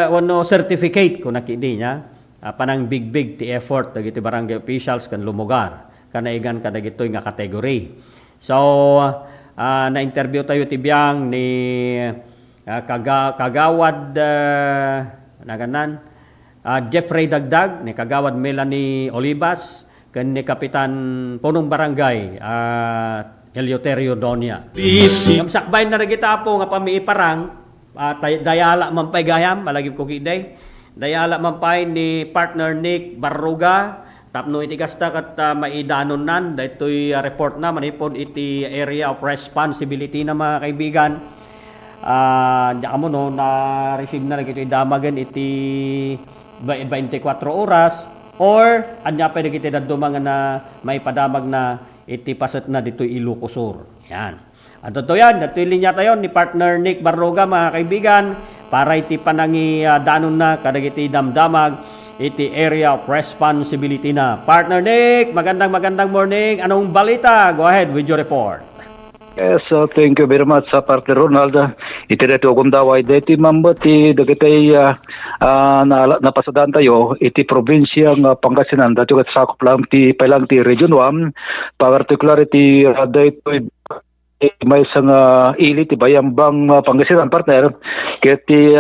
wano certificate kun nakidi nya panang big ti effort dagiti barangay officials kan lumugar kanaigan kadagitoy nga category. So na-interview tayo ti biyang ni Kagawad Jeffrey Dagdag, ni Kagawad Melanie Olivas, ken ni Kapitan Punong Barangay Eleuterio Donia. Kamsakbay na kita po nga pamiiparang dayala man pay gayam malagip ko kiday. Dayala man pay ni partner Nick Barruga tapno iti kasta kat maidanon nan daytoy report na manipod iti area of responsibility na mga kaibigan. Diyan mo no na-receive na ito damagan iti 24 oras or anya pa iti dadumang na may padamag na iti pasat na dito Ilocosur. Yan. At ito yan, dito linya tayo ni partner Nick Barroga mga kaibigan para iti panangi danon na kadagiti damdamag iti area of responsibility na. Partner Nick, magandang morning. Anong balita? Go ahead with your report. Yes, thank you very much sa partner Ronald. Iti dito kung daway dito mamba ti dagitay napasadaan tayo iti probinsya ng Pangasinan dito kat sakop lang ti pailang ti Region 1 particular ti dito may isang ili ti Bayambang Pangasinan partner ket ti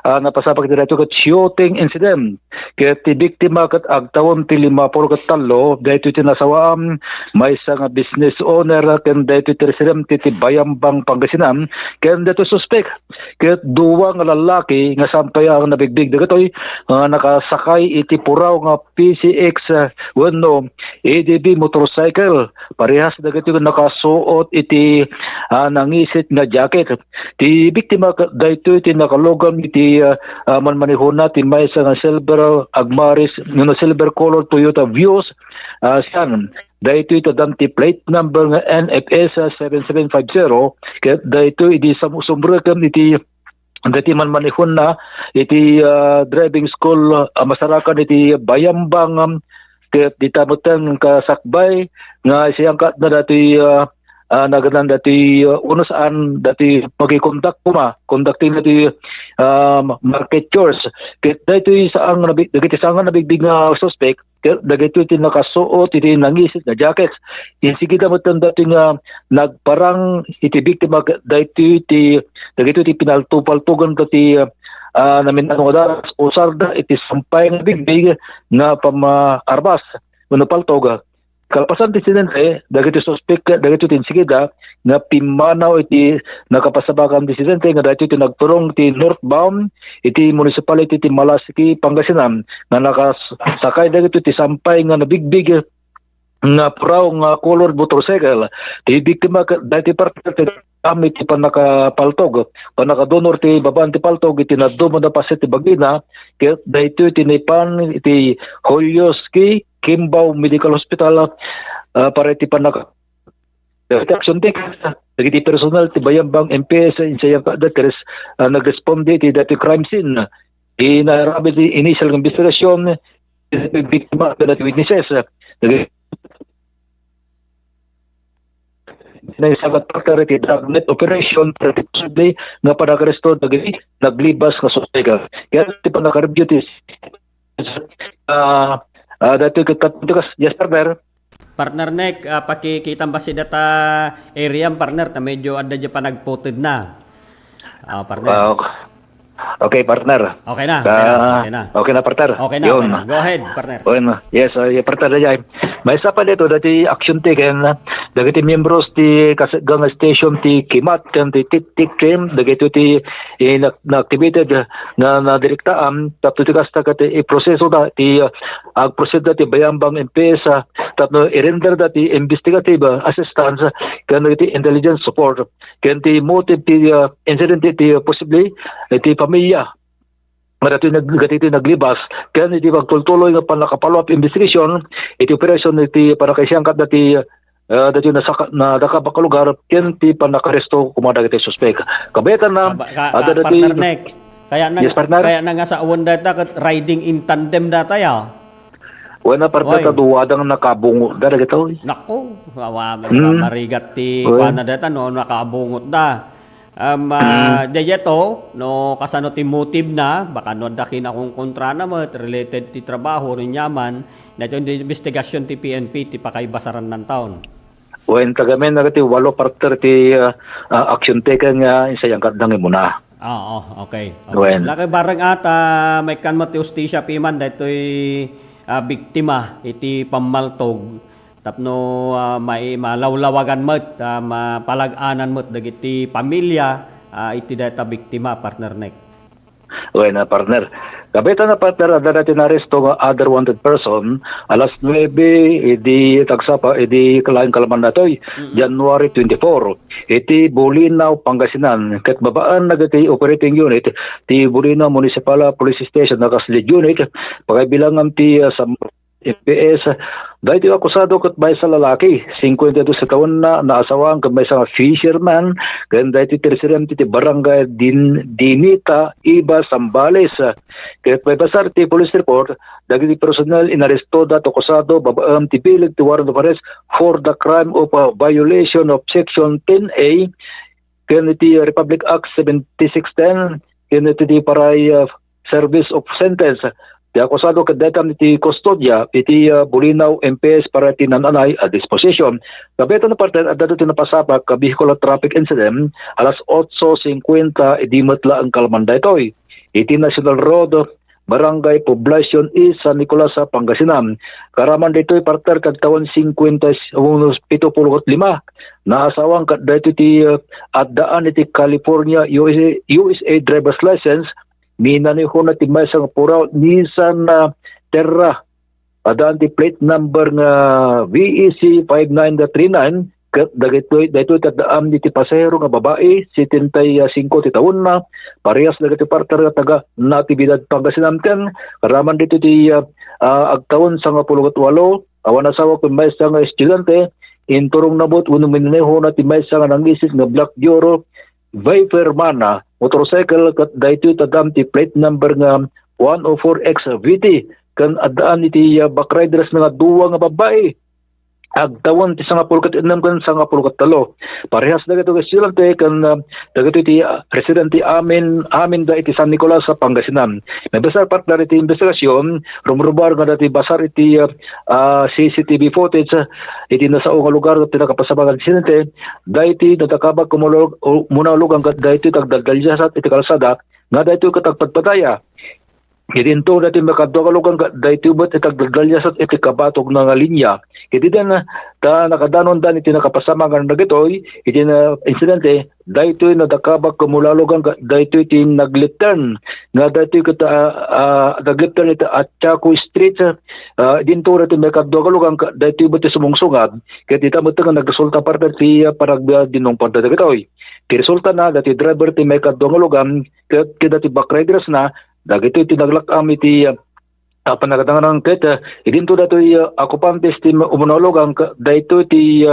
napasabak ti dito kat shooting incident ket ti biktima kat agtawon ti 53 dito ti nasawam may isang business owner ken dito ti resident ti Bayambang Pangasinan ken dito suspect ket duwa nga lalaki nga sampay ang nabigbig dagitoy nakasakay iti puraw nga PCX wenno ADB motorcycle parehas dagitoy nakasuot iti nangisit nga jacket ti biktima daytoy ti nakalogam iti manmanihona ti may nga silver Agmaris no silver color Toyota Vios siyan daytoy tadam ti plate number nga NFS 7750 ket daytoy idi sumrekam iti dati manmanihon na iti driving school masarakan iti Bayambang ket ditamutan kasakbay nga siyang kat na dati naganan dati unusaan dati magikontak conducting dati market chores ket dati saang nabigbig nga suspect dagito iti nakasuot iti nangisit nga jackets insigida mo dati nga nagparang iti biktima dati dagito iti pinaltupaltugan dati namin ano daras usarda iti sampay nga bigbig nga pamaarbas wenno paltog kalpasan ti insidente dagiti suspect dagiti tinsigida nga pimanaw iti nakapasabakan ti insidente nga dagiti nagturong ti northbound iti municipality ti Malasiki Pangasinan nga nakasakay dagiti ti sampay nga nabigbig nga puraw nga colored motorcycle ti biktima dagiti partner ti kami ti panakapaltog panakadonor ti babaan ti paltog iti naduma na paset ti bagina ket dagiti tinipan iti Holyoski Kimbaw Medical Hospital para iti panaka action take dagiti personal ti Bayambang MPS insayang kadakres nagresponde ti dati crime scene inarabi ti initial investigation biktima dati witnesses sinaysagat partner dragnet operation particularly nga panakaresto dagiti naglibas nga suspect kaya ti panaka-review ti dati katukas yes partner Nick pakikitang ba si data area partner na medyo adda dya pa nagputid na partner okay partner okay na okay na partner okay na go ahead partner yes partner dyan may isa pa dito dati action taken dagiti membros ti gang station ti Kimat kan ti tik team dagiti ti na-activated na direktaan tapos ti kasta kati proseso da ti ag-proceed da ti Bayambang MPS tapos i-render da ti investigative assistance kan ti intelligence support kan ti motive ti incident ti possibly ti pamilya Marati naglibas kaya iti pagtultuloy nga panaka-follow up investigation iti operation iti para kay siyang kat dati dati na nakabakalugar ken ti panakaresto kumada dagiti suspek. Kabetan na ada dati partner Nick. Yes, partner. Kaya na nga sa uwan data kat riding in tandem data ya. wala partner Oy. kaduwadang nakabungo dagiti oy. Nako, Mm. marigat ti Oy. kuana data no nakabungot da. Deyeto no kasano ti motive na baka no dakin akong kontra na mo related ti trabaho rin yaman na yung investigasyon ti PNP ti pakaibasaran ng taon. Wen tagamen na ti walo partner ti action taken nga isayang kadang muna. Oo, okay. Gwen. Laki barang ata may kanmo ti ustisya piman daytoy biktima iti pamaltog tapno may malawlawagan met mapalag-anan met dagiti pamilya iti data biktima partner nek. Wen partner. Kabeta na partner ada natin aresto nga other wanted person alas 9 edi tagsapa edi kalain kalaman natoy January 24 iti Bulinaw Pangasinan ket babaan nagati operating unit ti Bulinaw Municipal Police Station nakaslead unit pagbilangan ti sa FPS dahil ti akusado ket bay sa lalaki 52 sa taon na naasawang ket bay sa fisherman ken dahil ti residente ti barangay Dinita Iba Sambales ket bay basar ti police report dagiti personnel inaresto dato akusado babaam ti bilag ti warrant of arrest for the crime of violation of section 10A ken ti Republic Act 7610 ken ti paray service of sentence. Ti akusado kadetang iti kustodya iti Bulinaw MPS para tinananay a disposition. Kabeto na partner at dato tinapasabak ka vehicular traffic incident alas 8:50 idimatla ang kalmanda itoy. Iti National Road Barangay Poblacion E San Nicolas sa Pangasinan. Karaman dito'y partner kadtawan 75 naasawang kadto iti at daan iti California USA driver's license minaniho na timay sa puraw Nissan Terra adaan ti plate number nga VEC 5939 ket dagitoy tadaan ti pasahero nga babae 75 ti taon na parehas dagiti partner nga taga Natividad Pangasinan ken karaman dito ti agtaon sa 18 awan asawa ken may sa nga estudyante inturong nabot unong minaniho na timay sa nga nangisis nga Black Dioro Viper Mana motorcycle kat daytoy tadam ti plate number nga 104X VT kan adaan iti backriders nga duwa nga babae agtawan ti 96 kan 93 parehas dagito estudyante kan dagito iti residente amin da iti San Nicolas sa Pangasinan. May basar partner iti investigasyon rumrubar nga dati basar iti CCTV footage iti nasao nga lugar iti nakapasabagan residente dayti natakabag munalog ang dayti tagdaldalyasat iti kalsada nga dayti katagpadpadaya. Kidinto dati makadwakalugan dayti ubot itagdaldalyasat iti kabatog nga linya. Iti din ta nakadanon dan iti nakapasama nga nagitoy iti na insidente daytoy nadakabag kumulalogan daytoy iti nagliptan nga daytoy kita nagliptan iti Atchaco Street dinto iti makadwakalugan daytoy ubot iti sumungsungad ket ita mo nga nagresulta parte ti paragbiya dinong parte dagitoy. Ti resulta na dati driver ti makadwakalugan ket dati backriders na dagito iti naglakam iti panagatangan ket idinto datoy okupantes ti umunolog ang dayto ti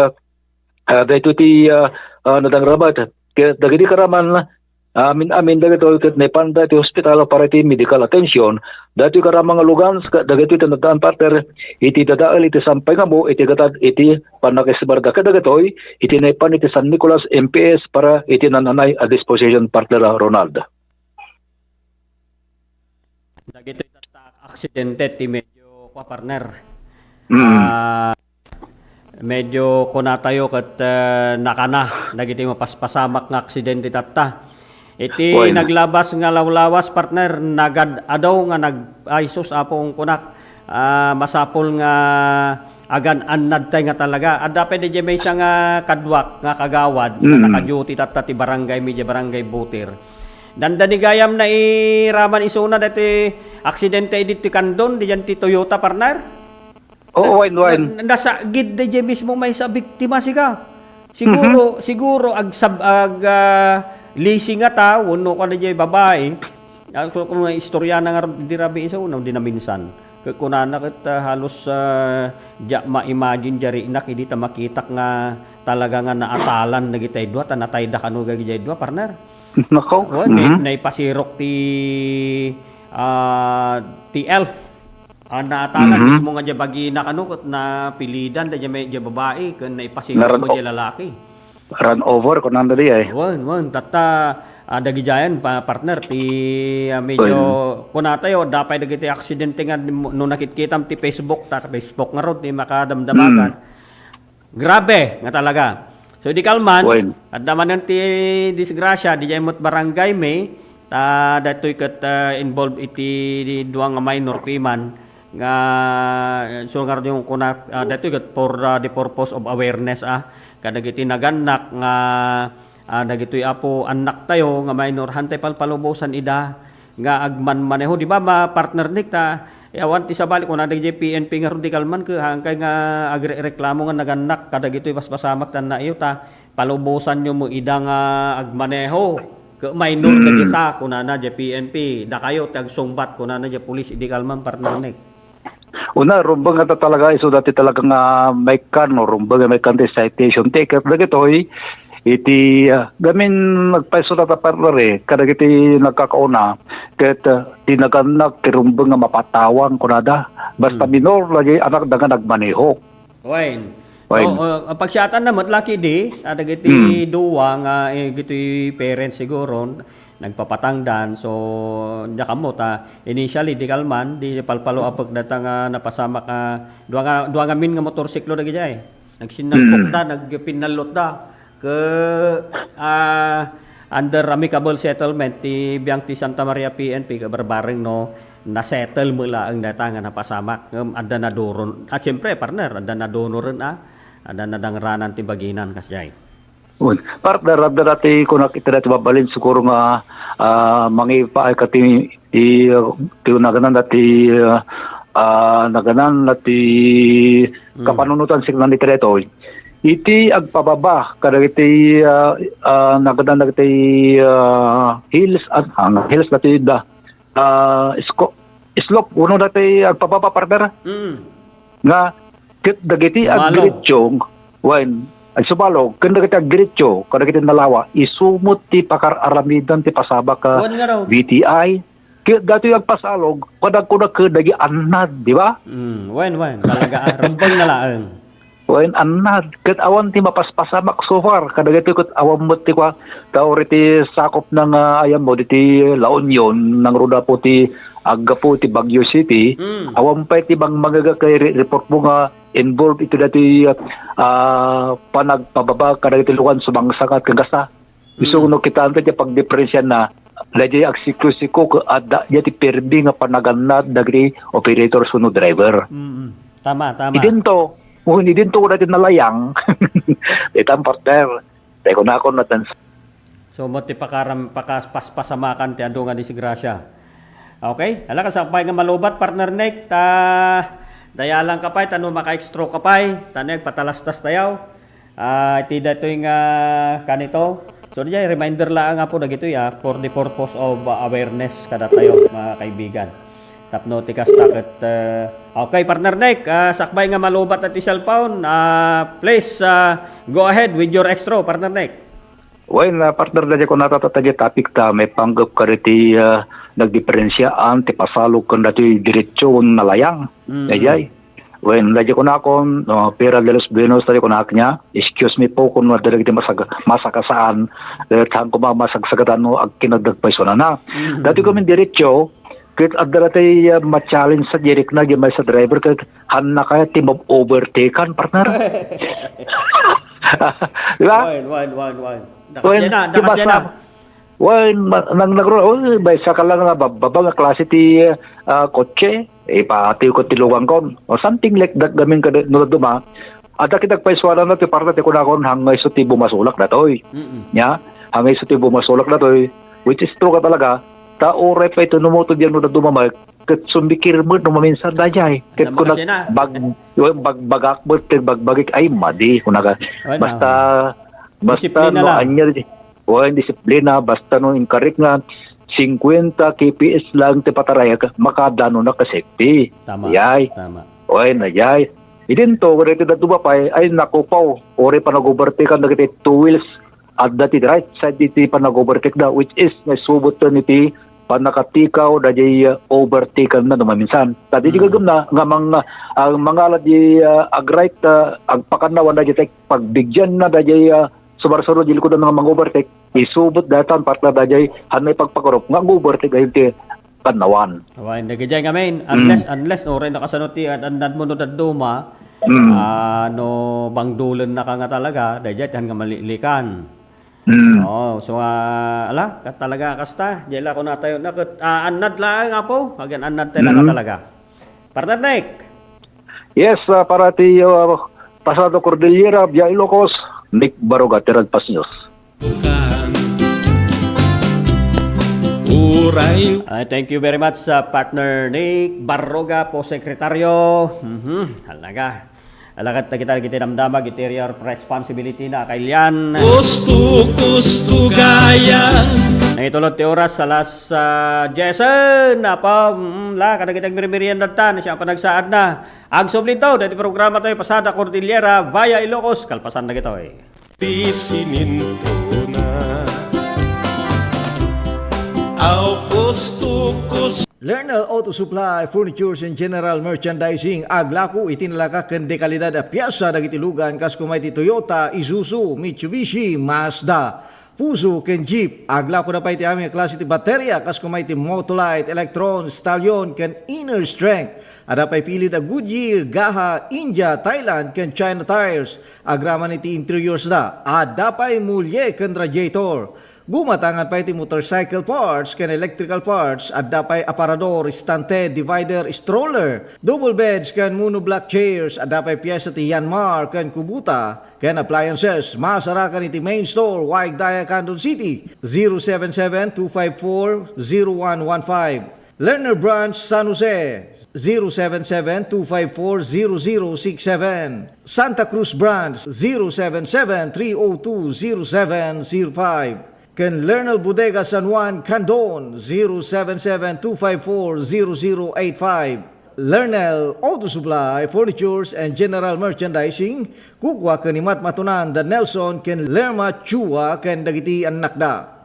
nadangrabat ket dagiti karaman amin dagito ket nepanda ti hospital para ti medical attention datoy karamang lugan dagito ti nadaan partner iti dadael iti sampay nga mo iti gatad iti panakisbarda kadagitoy iti nepan iti San Nicolas MPS para iti nananay a disposition partner Ronald. Dagitoy aksidente ti medyo partner. Medyo kunatayo ket nakana dagiti mapaspasamak nga aksidente tatta. Iti naglabas nga lawlawas partner nagad adaw nga nag-isos apong kunak masapol nga agan annad tay nga talaga. Adda pwede di may siya nga kadwak nga kagawad na naka-duty tatta ti barangay media barangay Butir. Dandanigayam na iraman isuna dati aksidente edit ti kandon diyan ti Toyota partner. Oo, wine. Nasa gid di mismo may sa biktima siga. Siguro leasing ata uno ka na babae. Kung istorya na nga dirabi isa uno di na minsan. kunana ket halos ja ma-imagine jari nak hindi ta makita nga talaga nga naatalan na gitay dua ta natay da kanu gagijay dua partner. Nako. Oh, naipasirok ti elf. Naatalan mismo nga dya bagi na kanukot na pilidan da dya may dya babae kun naipasirok mo dya lalaki. Run over ko nanda di ay. Wan tata dagi jayan partner ti medyo kunatayo dapay dagiti aksidente nga no nakitkitam ti Facebook nga rod ti makadamdamagan. Grabe nga talaga. So di kalman at naman ti disgrasya di jay mot barangay may datoy ket involved iti duang nga minor piman nga so nga yung kuna datoy ket for the purpose of awareness kadagiti naganak nga dagitoy apo anak tayo nga minor hantay palpalubosan ida nga agman maneho di ba partner nik awan ti sabali ko na dagiti PNP nga rudi kalman ke hangkay nga reklamo nga naganak kadagitoy basbasamak tan na iyo palubosan nyo mo ida nga agmaneho ke minor dagita kunana di PNP da kayo tag sungbat kunana di pulis idi kalman partner nik. Una, rumbang nga talaga iso dati talaga nga may kan, rumbang nga may kan citation taker dagitoy iti gamin nagpaiso na partner kadagiti nagkakauna ket dinaganak tirumbang nga mapatawang kunada basta minor lagi anak daga nagmaneho. Wain. So, pagsyatan na matlaki di dagiti duwa nga gitoy parents siguro nagpapatangdan so nya kamo initially di kalman di palpalo apag data nga napasama ka duwa nga min nga motorsiklo dagi jay nagsinalpok nagpinalot ke under amicable settlement ti biang ti Santa Maria PNP kabarbareng na-settle mula ang data nga napasamak anda na doron at siyempre partner anda na donoren anda na dangranan ti baginan kasjay. Partner dati ko nakita dati babalin siguro nga mangipa ay kati naganan dati naganan dati kapanunutan signan ni Treto iti agpababa kadagiti nagadan dagiti hills hills dati slope uno dati agpababa partner nga kit dagiti agdiretso wen ay subalog kanda kita agdiretso kada kita nalawa isumot ti pakar-aramidan ti pasaba ka VTI kit dati agpasalog kadag dagi annad di ba wen talaga rumbang na laeng. Wen annad ket awan ti mapaspasamak so far kadagiti ket awan mo ti kwa taoriti sakop ng ayam mo diti La Union nang ruda po ti agapo ti Baguio City awan pa ti bang magaga kay report mo nga involved ito dati panagpababa kadagiti luwan sumangsakat kagasa iso no kita ante ti pagdiferensyan na lagi aksikusi-ko ko adda ti perdi nga panaganad dagiti operator suno driver tama idinto ko natin nalayang itang partner tayo na ako natan so mo ti paspasamakan ti ando nga disgrasya. Okay ala ka sakpay nga malubat partner nek dayalang kapay tano maka-extro kapay taneg patalastas tayaw iti datoy nga kanito so diya reminder lang nga po dagito for the purpose of awareness kada tayo mga kaibigan tapno ti kastakit okay partner Nick sakbay nga malubat at cellphone please go ahead with your extra partner Nick. Well, partner na ko natatagay topic may panggap ka riti nagdiferensyaan ti pasalog kan dati diretsyo nalayang. Ayay. When lagi ko na akong Pera de los Buenos tadi ko na kanya, excuse me po kung madalagi masakasaan saan ko masagsagatan no ag kinagdagpaiso na. Dati ko min diretsyo kit adara tay ma-challenge sa direct na gamay sa driver kit han na kaya team of overtaken partner. Diba? One. Wen, nagro bay sa kalang nga babang klase ti kotse pati ko tilugan kon or something like that gamin ka no duma ada kita paiswara na ti parta ti kunakon hangay so ti bumasulak na toy nya hangay so ti bumasulak na toy which is true ka talaga ta oray pa ito numoto diyan no dumamay ket sumbikir mo no maminsan dayay ket kun bagbagak mo bagbagik ay madi kunaga basta no anya disiplina basta no incorrect nga 50 kps lang ti patarayag makadano na ka safety. Tama. Yay. Tama. Oy na yay. Idin to wala ti daduma pa ay nakupaw. Ore pa nag-overtake ang dagiti two wheels at dati right side iti pa nag-overtake da which is nasubot to niti panakatikaw da jay overtake na dumaminsan. Tadi di gagam na nga ang mga di ag-right agpakanawan da jay pagbigyan na da jay subar-suro jil ko da nga mga overtake isubot datan patla da jay hanay pagpakorop nga overtake ay ti panawan. Awa, hindi ka dyan kami. Unless, oray nakasanuti at andan mo no daduma, no bangdulan na ka nga talaga, dahil dyan nga malilikan. Oh, so, ala, talaga kasta, dyan ko na tayo, anad lang nga po, agyan anad tayo lang talaga. Partner Nick. Yes, para ti Pasado Cordillera, Via Ilocos, Nick Baroga, Tiragpas News. Uray Thank you very much sa partner Nick Barroga po sekretaryo. Halaga. Alagat na kita damdama interior responsibility na kailan. Gusto gaya Naitulot ti oras salas Jason na pa la kada kitang merienda tan siya pa nagsaad na. Ag sublito dati programa tayo Pasada Cordillera via Ilocos kalpasan na kito eh. Pisininto na Au gusto Lernal Auto Supply, Furnitures and General Merchandising, aglaku itinalaka ken de kalidad a piyasa dagiti lugan kas kumay ti Toyota, Isuzu, Mitsubishi, Mazda, Fuso ken Jeep, aglaku na pay ti aming klase ti baterya kas kumay ti Motolite, Electron, Stallion ken Inner Strength. Ada pay pilit a Goodyear, Gaha, India, Thailand ken China tires. Agraman iti interiors da. Ada pay mulye ken radiator. Gumatangan pa iti motorcycle parts ken electrical parts at dapay aparador, stante, divider, stroller, double beds ken monoblock chairs at dapay piyesa ti Yanmar ken Kubuta ken appliances. Masarakan iti main store Waig Daya, Candon City 077-254-0115. Lerner Branch, San Jose 077-254-0067. Santa Cruz Branch 077-302-0705. Ken Lernal Bodega San Juan, Candon 077-254-0085. Lernal Auto Supply, Furnitures and General Merchandising, kukwa kanimat matunan da Nelson ken Lerma Chua ken dagiti annakda.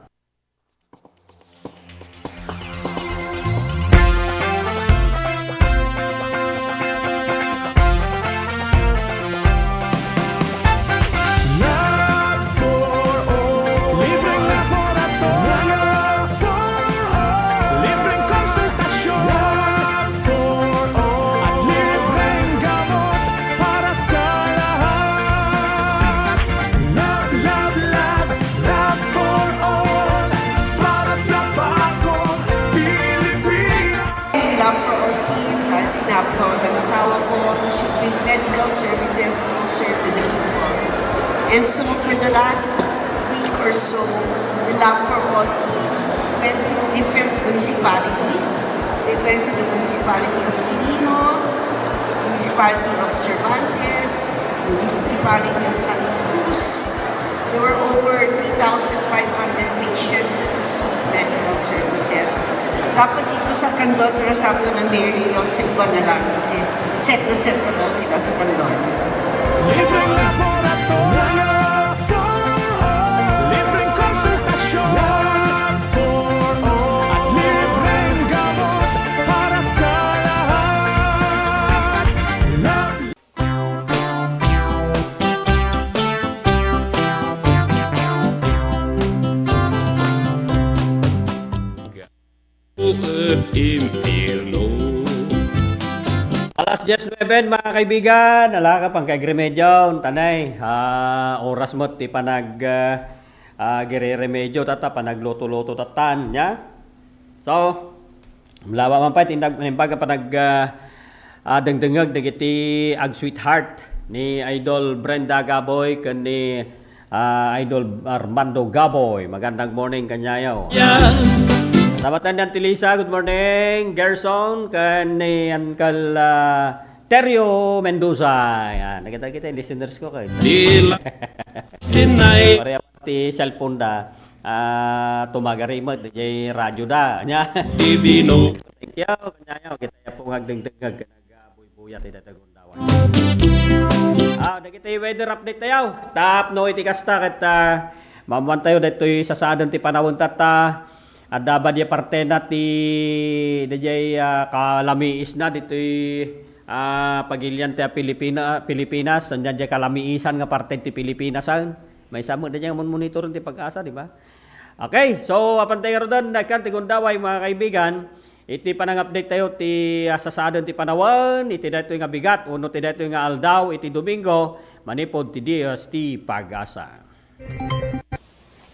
Sinabi ko, nag-asawa ko, we should bring medical services closer to the people. And so for the last week or so, the Lab for All team went to different municipalities. They went to the municipality of Quirino, municipality of Cervantes, the municipality of Santa Cruz. There were over 3,500 patients that received medical services. Dapat dito sa Candon, pero sabi ko ng Mary yung sa iba na lang kasi set na daw sila sa Candon. Libreng laboratorio libreng konsultasyon for all at libreng gamot para sa lahat. Impierno Alas 10:09 mga kaibigan, ala ka pang kagremedyo, tanay, oras mo ti panag gireremedyo tata panagluto-luto tatan nya. So, mlawa man pa tindag nimbaga panag dengdengeg dagiti ag sweetheart ni Idol Brenda Gaboy ken ni Idol Armando Gaboy. Magandang morning kanyayo. Selamat dan Tilisa, good morning. Gerson kan ni Uncle Terio Mendoza. Yan, nakita kita listeners ko kayo. Dila Sinay Pare ti cellphone da. tumagari mo DJ radyo da nya. Divino. Thank you kanyayo kita po hagdeng-dengag nagabuy-buyat iti Tagundawan. Dagiti weather update tayo. Tap no iti kasta ket mamuan tayo ditoy sa saadan ti panahon tata. Adda dia parte na ti DJ kalamiis na ditoy pagilian ti Pilipinas sandiyan di kalamiisan nga parte ti Pilipinasan. May samo na niya monitor ti Pag-asa, di ba? Okay, so apantay karon nagkan ti Gundaway mga kaibigan. Iti panang-update tayo ti sasadon ti panawan, iti daytoy nga bigat, uno ti daytoy nga aldaw, iti Domingo, manipod ti Dios ti Pag-asa.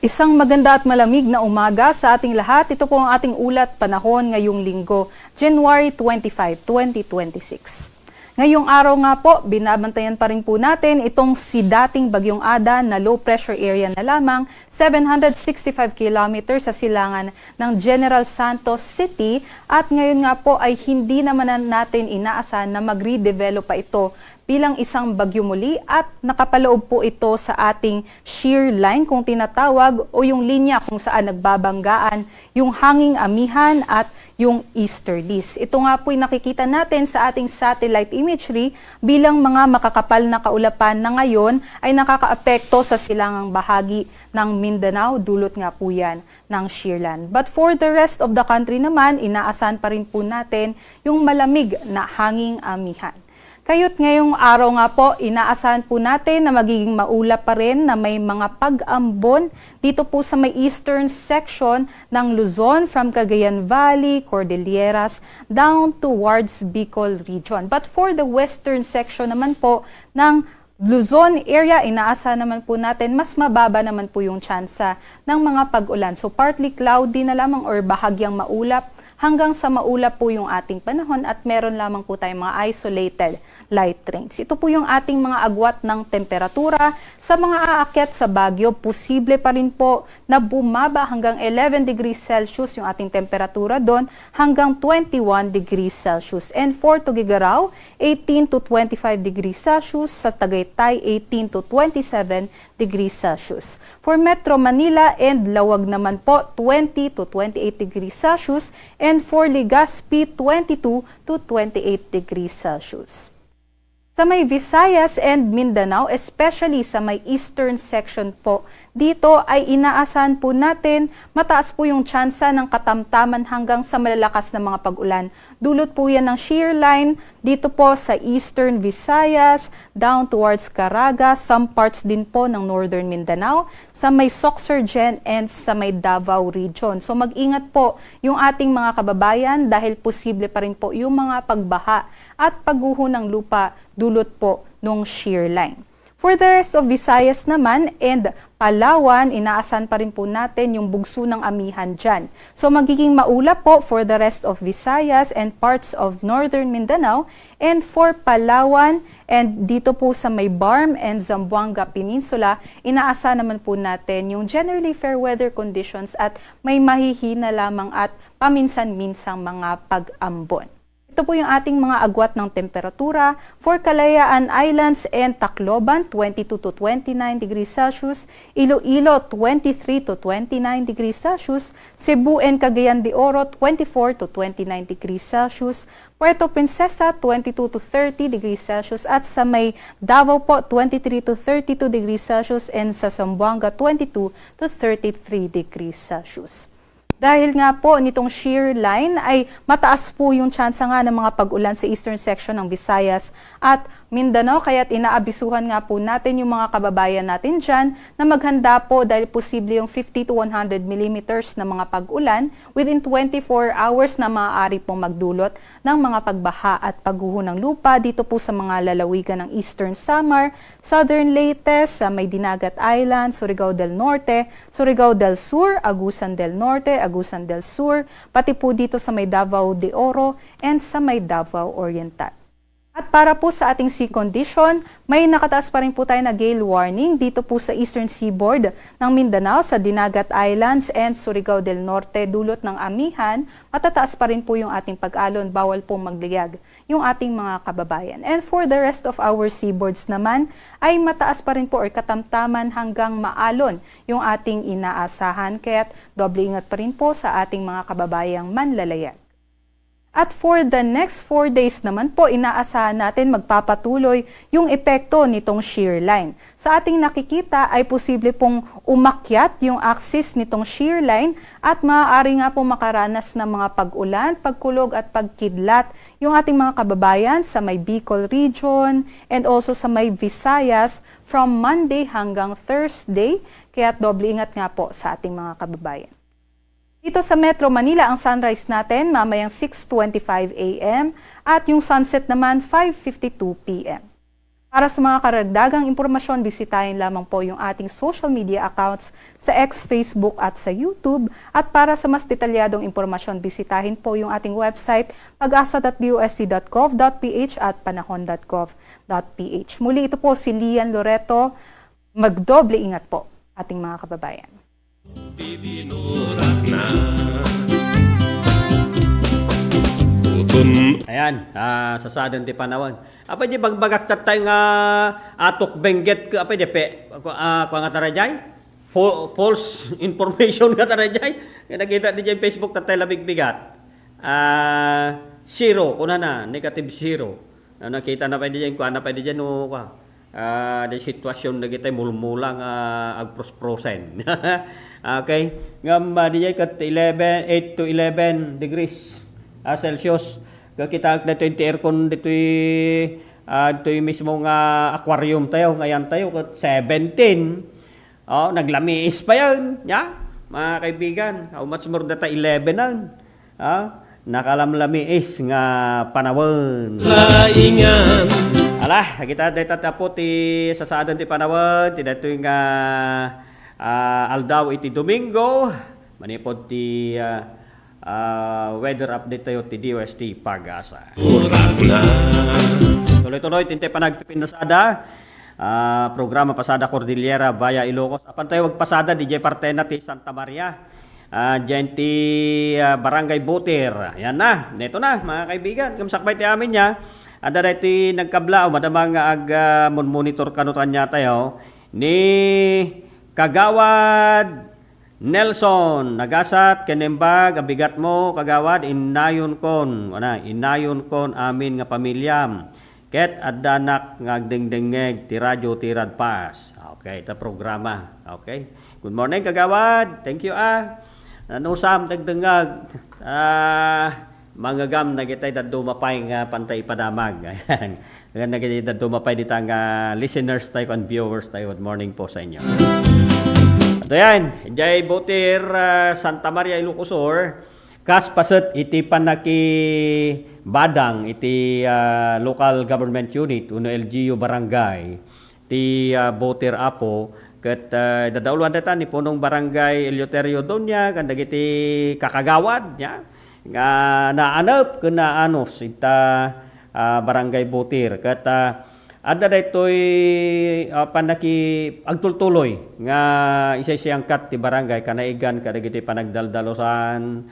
Isang maganda at malamig na umaga sa ating lahat. Ito po ang ating ulat panahon ngayong linggo, January 25, 2026. Ngayong araw nga po, binabantayan pa rin po natin itong si dating Bagyong Ada na low pressure area na lamang 765 kilometers sa silangan ng General Santos City at ngayon nga po ay hindi naman natin inaasahan na mag-redevelop pa ito bilang isang bagyo muli at nakapaloob po ito sa ating shear line kung tinatawag o yung linya kung saan nagbabanggaan yung hanging amihan at yung easterlies. Ito nga po ay nakikita natin sa ating satellite imagery bilang mga makakapal na kaulapan na ngayon ay nakakaapekto sa silangang bahagi ng Mindanao, dulot nga po yan ng shearland. But for the rest of the country naman, inaasahan pa rin po natin yung malamig na hanging amihan. Kayo't ngayong araw nga po, inaasahan po natin na magiging maulap pa rin na may mga pag-ambon dito po sa may eastern section ng Luzon from Cagayan Valley, Cordilleras, down towards Bicol region. But for the western section naman po ng Luzon area, inaasahan naman po natin mas mababa naman po yung tsansa ng mga pag-ulan. So partly cloudy na lamang or bahagyang maulap hanggang sa maulap po yung ating panahon at meron lamang po tayong mga isolated light rains. Ito po yung ating mga agwat ng temperatura. Sa mga aakyat sa Baguio, posible pa rin po na bumaba hanggang 11 degrees Celsius yung ating temperatura doon hanggang 21 degrees Celsius. And for Tuguegarao, 18 to 25 degrees Celsius. Sa Tagaytay, 18 to 27 degrees Celsius. For Metro Manila and Lawag naman po, 20 to 28 degrees Celsius. And for Legazpi, 22 to 28 degrees Celsius. Sa may Visayas and Mindanao, especially sa may eastern section po, dito ay inaasahan po natin mataas po yung tsansa ng katamtaman hanggang sa malalakas na mga pag-ulan. Dulot po yan ng shear line dito po sa eastern Visayas, down towards Caraga, some parts din po ng northern Mindanao, sa may Sorsogon and sa may Davao region. So mag-ingat po yung ating mga kababayan dahil posible pa rin po yung mga pagbaha at pagguho ng lupa dulot po nung shear line. For the rest of Visayas naman and Palawan, inaasahan pa rin po natin yung bugso ng amihan dyan. So magiging maulap po for the rest of Visayas and parts of northern Mindanao. And for Palawan and dito po sa may Barm and Zamboanga Peninsula, inaasahan naman po natin yung generally fair weather conditions at may mahihina lamang at paminsan-minsang mga pag-ambon. Ito po yung ating mga agwat ng temperatura. For Kalayaan Islands and Tacloban, 22 to 29 degrees Celsius. Iloilo, 23 to 29 degrees Celsius. Cebu and Cagayan de Oro, 24 to 29 degrees Celsius. Puerto Princesa, 22 to 30 degrees Celsius. At sa may Davao po, 23 to 32 degrees Celsius. And sa Zamboanga, 22 to 33 degrees Celsius. Dahil nga po nitong shear line ay mataas po yung tsansa nga ng mga pag-ulan sa eastern section ng Visayas at Mindanao, kaya't inaabisuhan nga po natin yung mga kababayan natin dyan na maghanda po dahil posible yung 50 to 100 millimeters na mga pag-ulan within 24 hours na maaari pong magdulot ng mga pagbaha at pagguho ng lupa dito po sa mga lalawigan ng Eastern Samar, Southern Leyte, sa may Dinagat Island, Surigao del Norte, Surigao del Sur, Agusan del Norte, Agusan del Sur, pati po dito sa may Davao de Oro and sa may Davao Oriental. At para po sa ating sea condition, may nakataas pa rin po tayo na gale warning dito po sa eastern seaboard ng Mindanao, sa Dinagat Islands and Surigao del Norte, dulot ng amihan. Matataas pa rin po yung ating pag-alon, bawal pong magliyag yung ating mga kababayan. And for the rest of our seaboards naman, ay mataas pa rin po or katamtaman hanggang maalon yung ating inaasahan. Kaya't doble ingat pa rin po sa ating mga kababayang manlalayag. At for the next 4 days naman po, inaasahan natin magpapatuloy yung epekto nitong shear line. Sa ating nakikita ay posible pong umakyat yung axis nitong shear line at maaari nga po makaranas ng mga pag-ulan, pagkulog at pagkidlat yung ating mga kababayan sa may Bicol region and also sa may Visayas from Monday hanggang Thursday. Kaya doble ingat nga po sa ating mga kababayan. Dito sa Metro Manila, ang sunrise natin mamayang 6:25 a.m. at yung sunset naman 5:52 p.m. Para sa mga karagdagang impormasyon, bisitahin lamang po yung ating social media accounts sa X, Facebook at sa YouTube. At para sa mas detalyadong impormasyon, bisitahin po yung ating website pag-asa.dosc.gov.ph at panahon.gov.ph. Muli ito po si Lian Loreto. Magdoble ingat po ating mga kababayan. Bibinurak na Utun Ayan, sa sadang ti panahon. Apa di bagbagak tatay nga atok bengget ka apa di pe ko nga tarajay? False information nga tarajay. Nakita di jay Facebook tatay labig bigat. Zero kuna na, negative zero. Nakita na pa di jay ko ana pa di jay no ka. Di sitwasyon na kita mulmulang agpros-prosen. Okay, ngam di jay kat 8 to 11 degrees Celsius. Kita na 20 aircon dito'y mismo nga aquarium tayo. Ngayon tayo kat 17. Oh, naglamiis pa yan. Ya, mga kaibigan. How much more data 11 nang. Nakalamlamiis nga panawon. laingan Alah, kita data tapo ti sa saadan ti panawon. Ti dato'y nga aldaw iti Domingo. Manipod ti weather update tayo ti DOST Pag-asa. Urak na Tuloy-tuloy tinte panagpipindasada. Programa Pasada Cordillera via Ilocos. Apan tayo wagpasada DJ Partena ti Santa Maria. Diyan ti Barangay Butir. Yan na. Neto na mga kaibigan. Kamsakbay ti amin niya. Ada na iti nagkablao. Madamang monitor kanutan niya tayo. Ni Kagawad Nelson, nagasat kenembag abigat mo kagawad inayon kon amin nga pamilyam. Ket addanak ngagdengdengeg ti radyo ti Radpas. Okay, ita programa. Okay. Good morning kagawad. Thank you nanusam dagdengag manggagam na kitay daddo mapay nga pantay padamag. Ayan. Na kitay daddo mapay ditang listeners tayo and viewers tayo. Good morning po sa inyo. Ito yan, Jay Butir, Santa Maria, Ilocosur, kas paset iti panaki badang iti local government unit, uno LGU barangay, ti Butir Apo, ket dadauluan data ni punong barangay Eleuterio Donya, kandag iti kakagawad, ya, nga naanap kena anos ita barangay Butir, ket ada daytoy panaki agtultuloy nga isayangkat ti barangay kanaigan kadagiti panagdaldalosan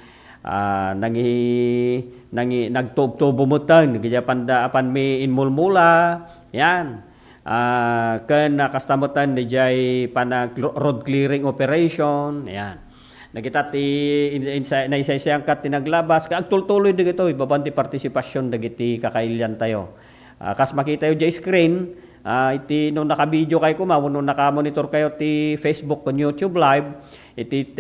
nagtubtubumutan gaya panda apan mi inmulmula yan ken nakastamutan ni jay panag road clearing operation yan nakita ti naisayangkat ti naglabas agtultuloy dagito ibabanti partisipasyon dagiti kakailyan tayo. Kas makita yung screen, iti nung naka-video kayo nung naka-monitor kayo ti Facebook kung YouTube Live, iti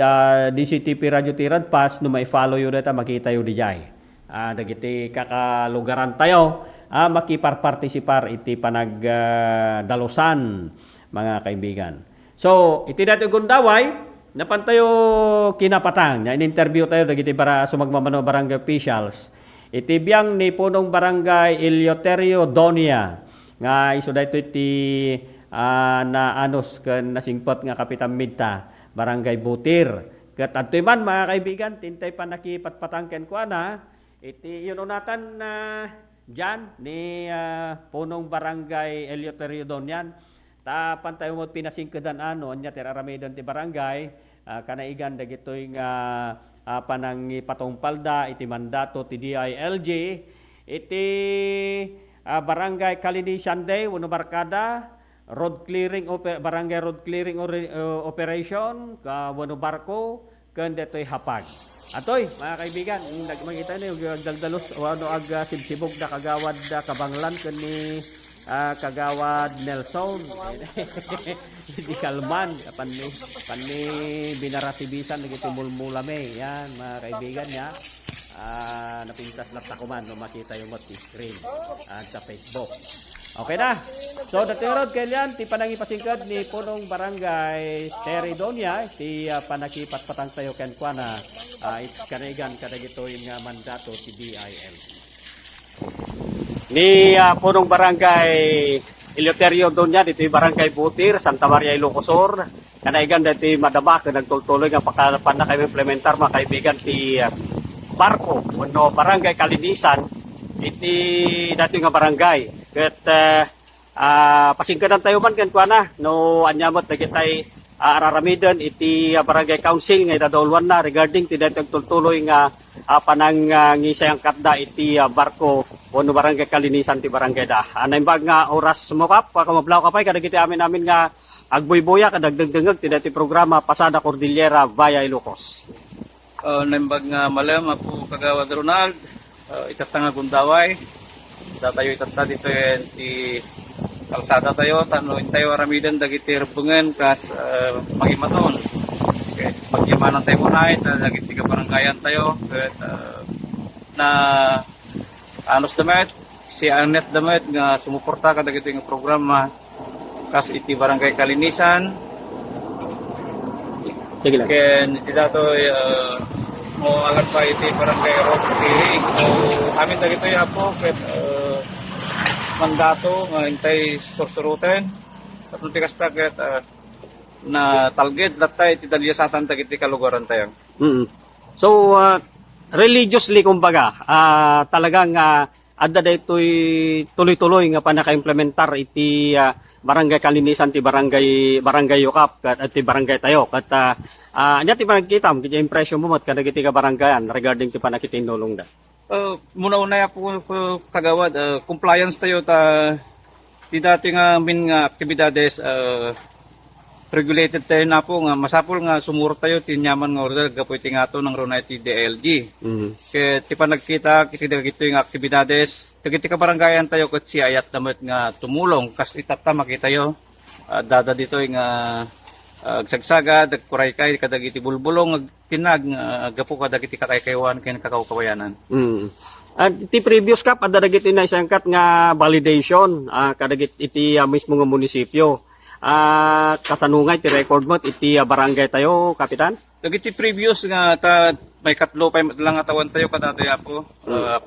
DCTP Radio Tirad Pass, nung may follow yun dito, makita yung dijay. Dagiti kakalugaran tayo, makiparpartisipar iti panagdalusan, mga kaibigan. So, iti dati gundaway, napantayo kinapatang, in-interview tayo, dagiti para sumagmamano barangay officials, iti biyang ni punong barangay Eleuterio Donya nga iso dayto iti na anos ken nasingpot nga Kapitan Midta barangay Butir. Ket adtoy man mga kaibigan tintay pa nakipatpatangken ko ana iti yun natan na Diyan ni punong barangay Eleuterio Don yan. Ta pantay mo pinasingkedan nya tiraramedon ti barangay kanaigan dagitoy nga panang patungpalda iti mandato ti DILG iti barangay Kalinisan Day wano barkada road clearing barangay road clearing operation wano barko ken detoy hapag. Atoy, mga kaibigan, makita niyo agdaldalos wano ag sibsibog na kagawad kabanglan ken ni kagawad Nelson. Di kalman panni binarasibisan nagiti mulmulame. Yan, mga kaibigan niya. Napintas na takuman no makita yung screen sa Facebook. Okay na. So datirod kailan ti panangipasingkad ni punong barangay Terry Donya ti panakipat patang tayo ken kuana it's kanigan kadagito yung mandato ti DIL. Ni punong barangay Eleuterio Donya dito barangay Butir, Santa Maria Ilocosur. Kanaigan dati madaba ken nagtultuloy nga pakalapan na kayo implementar mga kaibigan ti barko no barangay Kalinisan iti dati nga barangay. Ket pasingkadan tayo man ken kuana no anyamot dagitay araramiden iti barangay council nga idadolwan na regarding ti dati tultuloy nga panang ngisayang katda iti barko wano barangay Kalinisan ti barangay da. Anaimbag nga oras sumukap kamablaw kapay kadagiti amin nga agbuybuya kadagdengdengeg ti dati programa Pasada Cordillera via Ilocos. Naimbag nga malam ako kagawad Ronald itatanga gundaway tayo itata dito ti kalsada tayo tanuin tayo aramidan dagiti rebungan kas magimaton okay pagyaman tayo unay dagiti kabaranggayan tayo ket na anos damet si Anet damet nga sumuporta kada dagiti nga programa kas iti barangay Kalinisan. Sige lang ken iti datoy mo alat pa iti barangay road clearing so amin dagito yapo ket mandato nga intay sursuruten tapos tikasta ket na talged latay iti dalyasatan dagiti kalugaran tayo. So religiously kumbaga talagang adda daytoy tuloy-tuloy nga panaka-implementar iti barangay Kalinisan ti barangay Yukap at ti barangay tayo kat anya ti panagkita kiti impression mo mat kadagiti ka barangayan regarding ti panakitinulong da. Muna-una po kagawad compliance tayo ti dati nga min nga aktibidades regulated tayo na po nga masapol nga sumuro tayo ti nyaman nga order gapoy ti ngato ng runay ti DLG. Kaya ti panagkita kiti dagito yung aktibidades dagiti ka barangayan tayo ket si ayat damet nga tumulong kas itata makita yo dada dito yung agsagsaga dagkuray kay kadagiti bulbulong tinag gapo kadagiti kakaykaywan ken kakawkawayanan. Ti previous kap adda dagiti na isangkat nga validation kadagiti iti mismo nga munisipyo. Kasanungay ti record mo iti barangay tayo kapitan. Dagiti previous nga may katlo pa lang atawan tayo kadatoy ako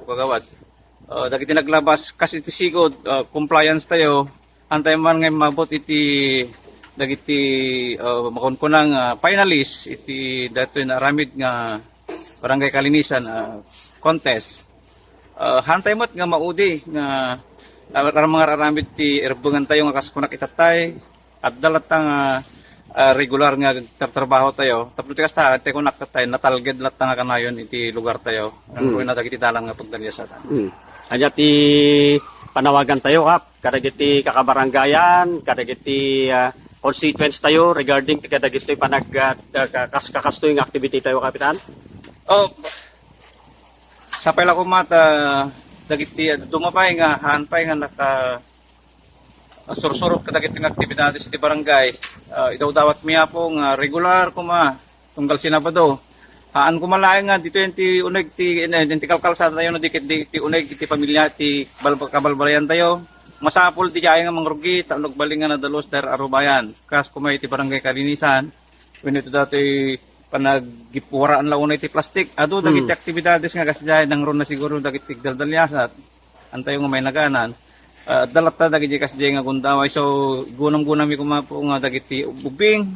kagawad. Dagiti naglabas kas iti sigod compliance tayo antay man nga mabot iti dagiti makunkunang finalist iti datoy na aramid nga barangay Kalinisan contest. Hantay mo't nga maudi nga mga aramid ti erbungan tayo nga kaskunak itatay at dalatang regular nga trabaho tayo. Tapos kasta ate ko nakatay natalged latang kanayon iti lugar tayo. Ang na dagiti dalan nga pagdalyasatan. Anya ti panawagan tayo kap kadagiti kakabarangayan kadagiti constituents tayo regarding kadagiti panagkakastoy nga activity tayo kapitan. Sa pala ko mata dagiti dumapay nga hanpay nga naka sursurot kadagiti nga aktibidades ti barangay idaw-dawat miya po nga regular kuma tunggal Sinabado haan kumalaay nga dito yung ti uneg ti kalkalsada tayo no dikit ti uneg ti pamilya ti kabalbalayan tayo masapol ti kaya nga mangrugi tanog baling nga nadalos der arubayan kas kumay ti barangay Kalinisan when ito dati panaggipuwaraan launay ti plastic ado dagiti aktibidades nga kasjay nang ron na siguro dagiti daldalyasat antayo nga may naganan dalata dagiti kasjay nga gundaway so gunam-gunam mi kumapo nga dagiti ubing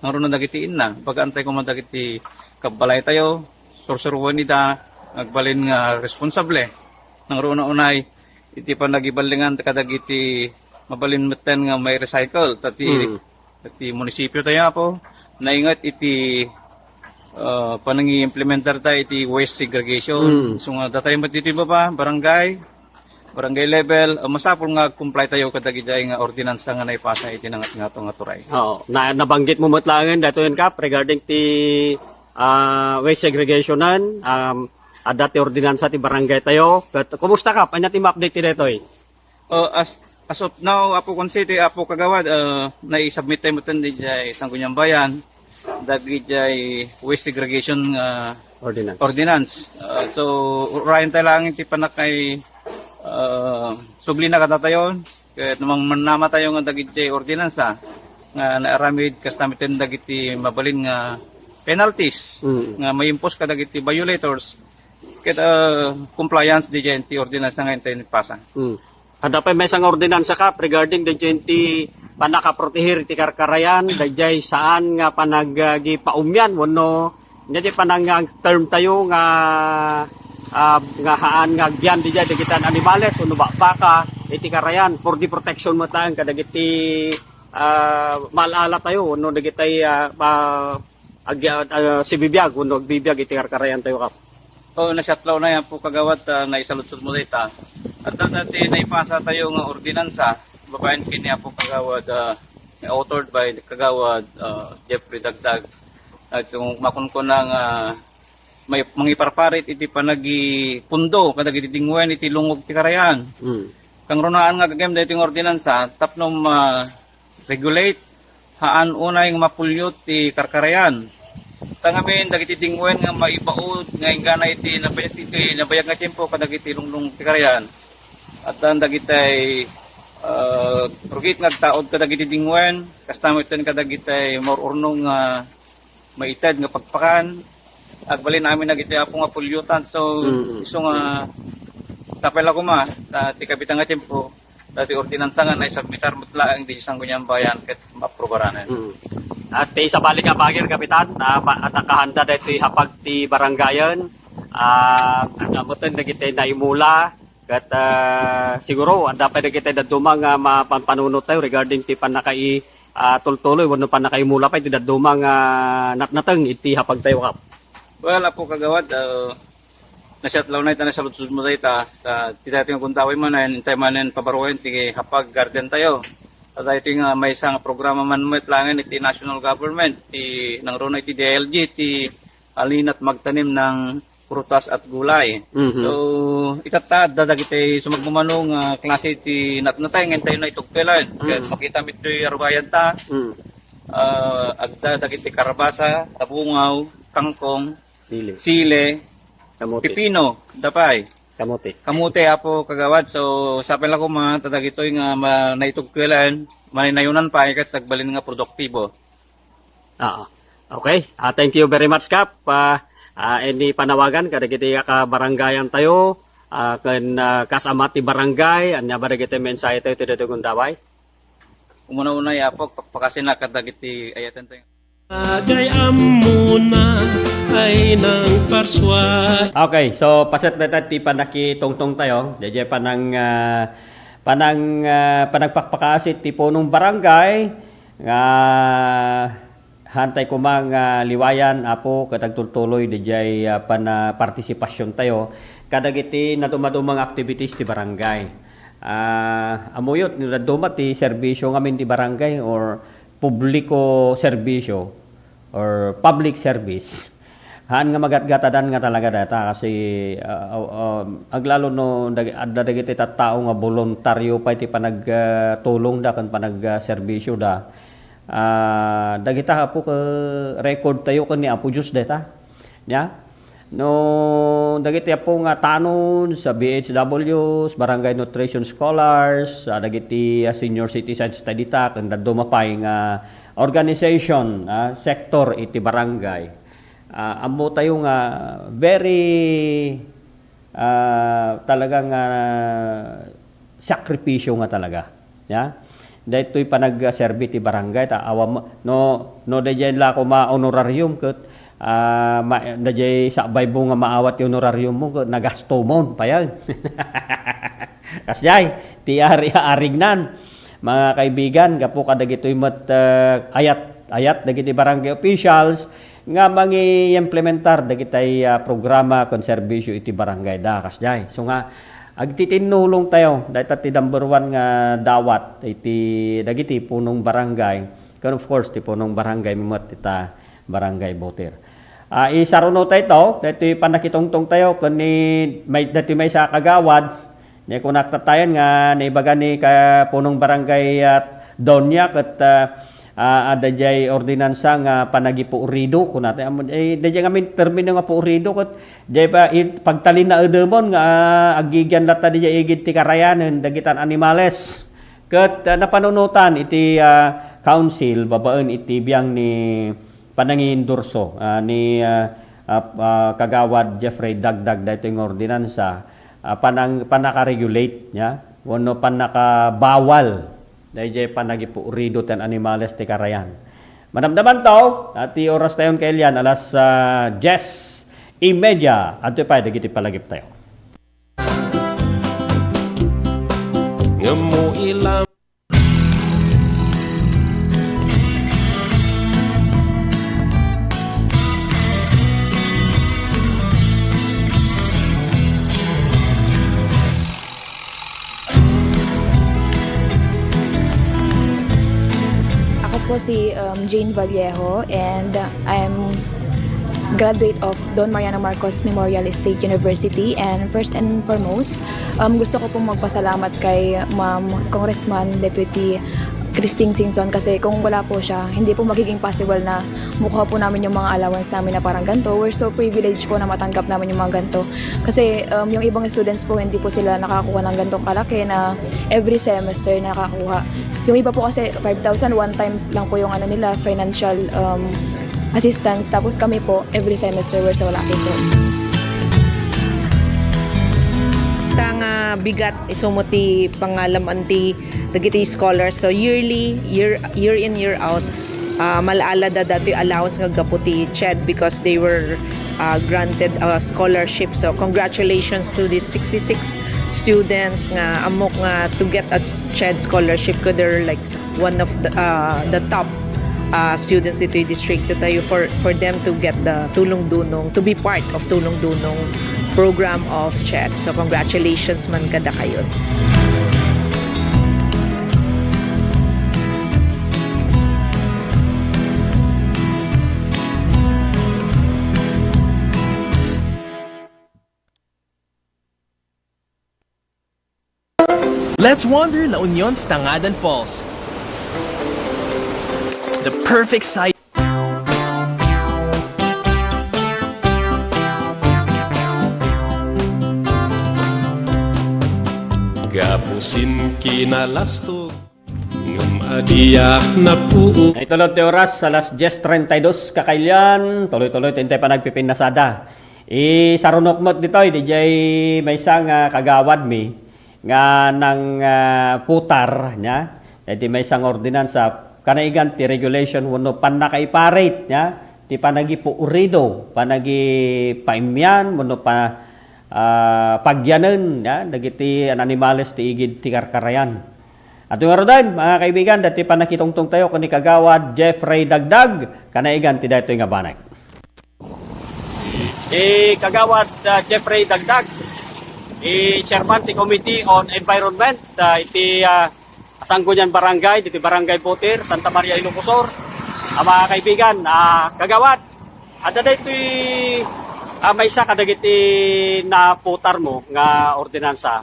nang ron na dagiti inna pagantay ko man dagiti kabalay tayo sursuruan nida nagbalin nga responsable nang ron na unay iti pa nagibalingan kadagiti mabalinmeten nga may recycle tati munisipyo tayo po naingat iti panangi-implementar tayo iti waste segregation. So nga datay matiti ba barangay level, masapol nga comply tayo kadagiti nga ordinansa nga naipasa iti nga turay. Oo, nabanggit mo matlangan dato yan Kap regarding ti waste segregationan, dati ordinansa ti barangay tayo. Kumusta Kap? Anya ti ma-update ti detoy? As of now, Apo City, Apo Kagawad, na-submit tayo mo ito di isang Gunyang Bayan, dagiti waste segregation ordinance. So, urayan tayo lang iti panakay subli na katatayon, kaya namang manama tayo nga dagiti ordinansa, nga naaramid kastamitin dagiti mabalin nga penalties, nga may-impose ka dagiti violators, kaya compliance di dyan ti ordinansa nga ito pasa. Ada pa may isang ordinansa Kap regarding ti panakaprotehir ti karkarayan, dayjay saan nga panaggipaumyan, wano, hindi panang term tayo nga haan nga agyan di dyan, digitan animales, wano baka, iti karayan, for the protection mo tayo, kadagiti malala tayo, wano digitay si bibiyag, wano bibiyag iti karkarayan tayo Kap. Nasyatlaw na yan po Kagawad, naisalutsod mo dita. At dati naipasa tayo ng ordinansa, babayan kini po Kagawad, authored by Kagawad Jeffrey Dagdag. At yung makunkun ng may mangiparparit iti panagi pundo, kadagiti tingwen iti lungog ti karayan. Kang runaan nga kagem dito yung ordinansa, tapnom regulate, haan unay nga mapulyot ti karkarayan. Tangamin dagiti tingwen nga maibaod nga ingana iti nabayag nga tiempo kadagiti lunglong ti karayan. At dagitay rugit nga taod kadagiti tingwen, kastamo iten kadagitay morurnong maitad nga pagpakan. Agbalin namin nagiti apo nga pulyutan. So iso nga sapel ako ti kabitang nga tiempo dati ordinansa nga naisubmitar mutla ang di isang Gunyang Bayan ket maprubaran. At isa balik nga bagir Kapitan, at nakahanda dito hapag ti barangayan, namutan na kita naimula, at siguro, ang dapat na kita dadumang mapanunod tayo regarding ti panakai tultuloy, wano panakaimula pa, ti dadumang natnatang iti hapag tayo Kap. Well, Apo Kagawad, nasyatlaw na ito na salutsud mo tayo, ti dati nga kuntawin mo na, intay manin pabaruhin, ti hapag garden tayo. At ito nga may isang programa man mo itlangan iti national government, nang runa iti DLG, ti alinat magtanim ng prutas at gulay. So, itatad, dadagiti sumagmumanong klase iti natnatay, ngayon tayo na itugpilan. Kaya makita mo ito yung arubayan ta, agdadagiti karabasa, tabungaw, kangkong, sile, pipino, dapay. Kamote Apo Kagawad. So sapel ako tatagitoy nga naitugkwelan, maninayunan pa ikat tagbalin nga produktibo. Okay. Thank you very much Kap. Ini panawagan kadagiti ka barangayan tayo, kasama ti barangay, anya ba dagiti mensahe tayo ti dito Gundaway? Umuna-una Apo pagpakasin na kadagiti ayatan tayo. Agayam muna ay nang parswa. Okay, so paset na ti panakitungtong tayo. Diyay panagpakpakasit ti punong barangay nga hantay kumang liwayan Apo katagtultuloy diyay partisipasyon tayo kadagiti natumadumang activities ti barangay. Amuyot naduma ti serbisyo ngamin ti barangay or publiko serbisyo or public service. Haan nga magatgatadan nga talaga data kasi aglalo no dagiti tattao nga voluntaryo pa iti panagtulong da kan panagserbisyo da. Dagita po ka record tayo kan ni Apo Diyos data. Ya. No dagiti po nga tanon sa BHWs, Barangay Nutrition Scholars, dagiti senior citizens dita kan dumapay nga organization, sector iti barangay. Amo tayo nga very talagang sakripisyo nga talaga. Ya. Daytoy panagserbi ti barangay ta awam no dayjay la ko ma-honorarium ket dayjay sakbay mo nga maawat yung honorarium mo nagasto mo pa yan. Kasjay, ti ari-arignan. Mga kaibigan, gapo kadagitoy met ayat dagiti barangay officials nga mangi-implementar dagitay programa konserbisyo iti barangay da kasjay. So nga agtitinulong tayo dahil ti number one nga dawat iti dagiti punong barangay. Kan of course ti punong barangay met ita barangay boter. Isaruno tayo dahil panakitungtong tayo kani may sa kagawad. Ni kunakta tayo nga naibaga ni ka punong barangay Donya ket adajay ordinansa nga panagipo urido kunate dajay ngamin termino nga po urido ket jay pa pagtalin na edemon nga agigyan lata dijay igid ti karayanen dagitan animales ket napanunutan iti council babaen iti biyang ni panangindurso ni kagawad Jeffrey Dagdag daytoy nga ordinansa panaka-regulate nya wano panaka-bawal dahil panagipo urido ten animales ti karayan. Manamdaman to, at oras tayon kailian alas 10:30 at pa dagiti palagip tayo. Ngemo ilam po si Jane Vallejo and I'm graduate of Don Mariano Marcos Memorial State University, and first and foremost gusto ko pong magpasalamat kay Ma'am Congressman Deputy Christine Singson kasi kung wala po siya, hindi po magiging possible na mukha po namin yung mga allowance namin na parang ganito. We're so privileged po na matanggap namin yung mga ganito. Kasi yung ibang students po, hindi po sila nakakuha ng ganitong kalaki na every semester nakakuha. Yung iba po kasi 5,000, one time lang po yung nila, financial assistance. Tapos kami po, every semester we're so lucky po. Bigat isumuti pangalam anti dagiti scholars, so year in year out malaala da dati allowance nga gaputi CHED because they were granted a scholarship. So congratulations to these 66 students nga amok nga to get a CHED scholarship, ko they're like one of the top students dito yung district tayo for them to get the tulong dunong, to be part of tulong dunong program of CHED. So congratulations man kada kayo. Let's wander La Union's Tangadan Falls. The perfect site. Gapusin kinalastog ngem adiak na puo. Itulod ti oras alas 10:32 kakailyan, tuloy-tuloy tintay pa nagpipinasada. Sarunok mo ditoy DJ may isang kagawad mi nga nang putar nya. Iti may isang ordinansa kanaigan ti regulation wano panakaiparate nya ti panagipo urido, panagi paimyan wano pa pagyanen ya dagiti animales ti igid ti karkarayan. At yung arodan mga kaibigan dati pa nakitungtong tayo kani kagawad Jeffrey Dagdag kanaigan ti daytoy nga banay. Kagawad Jeffrey Dagdag chairman ti Committee on Environment iti Sanggunyan Barangay diti Barangay Boter, Santa Maria Ilocosur. Mga kaibigan kagawad adda daytoy may isa kadagiti na putar mo nga ordinansa.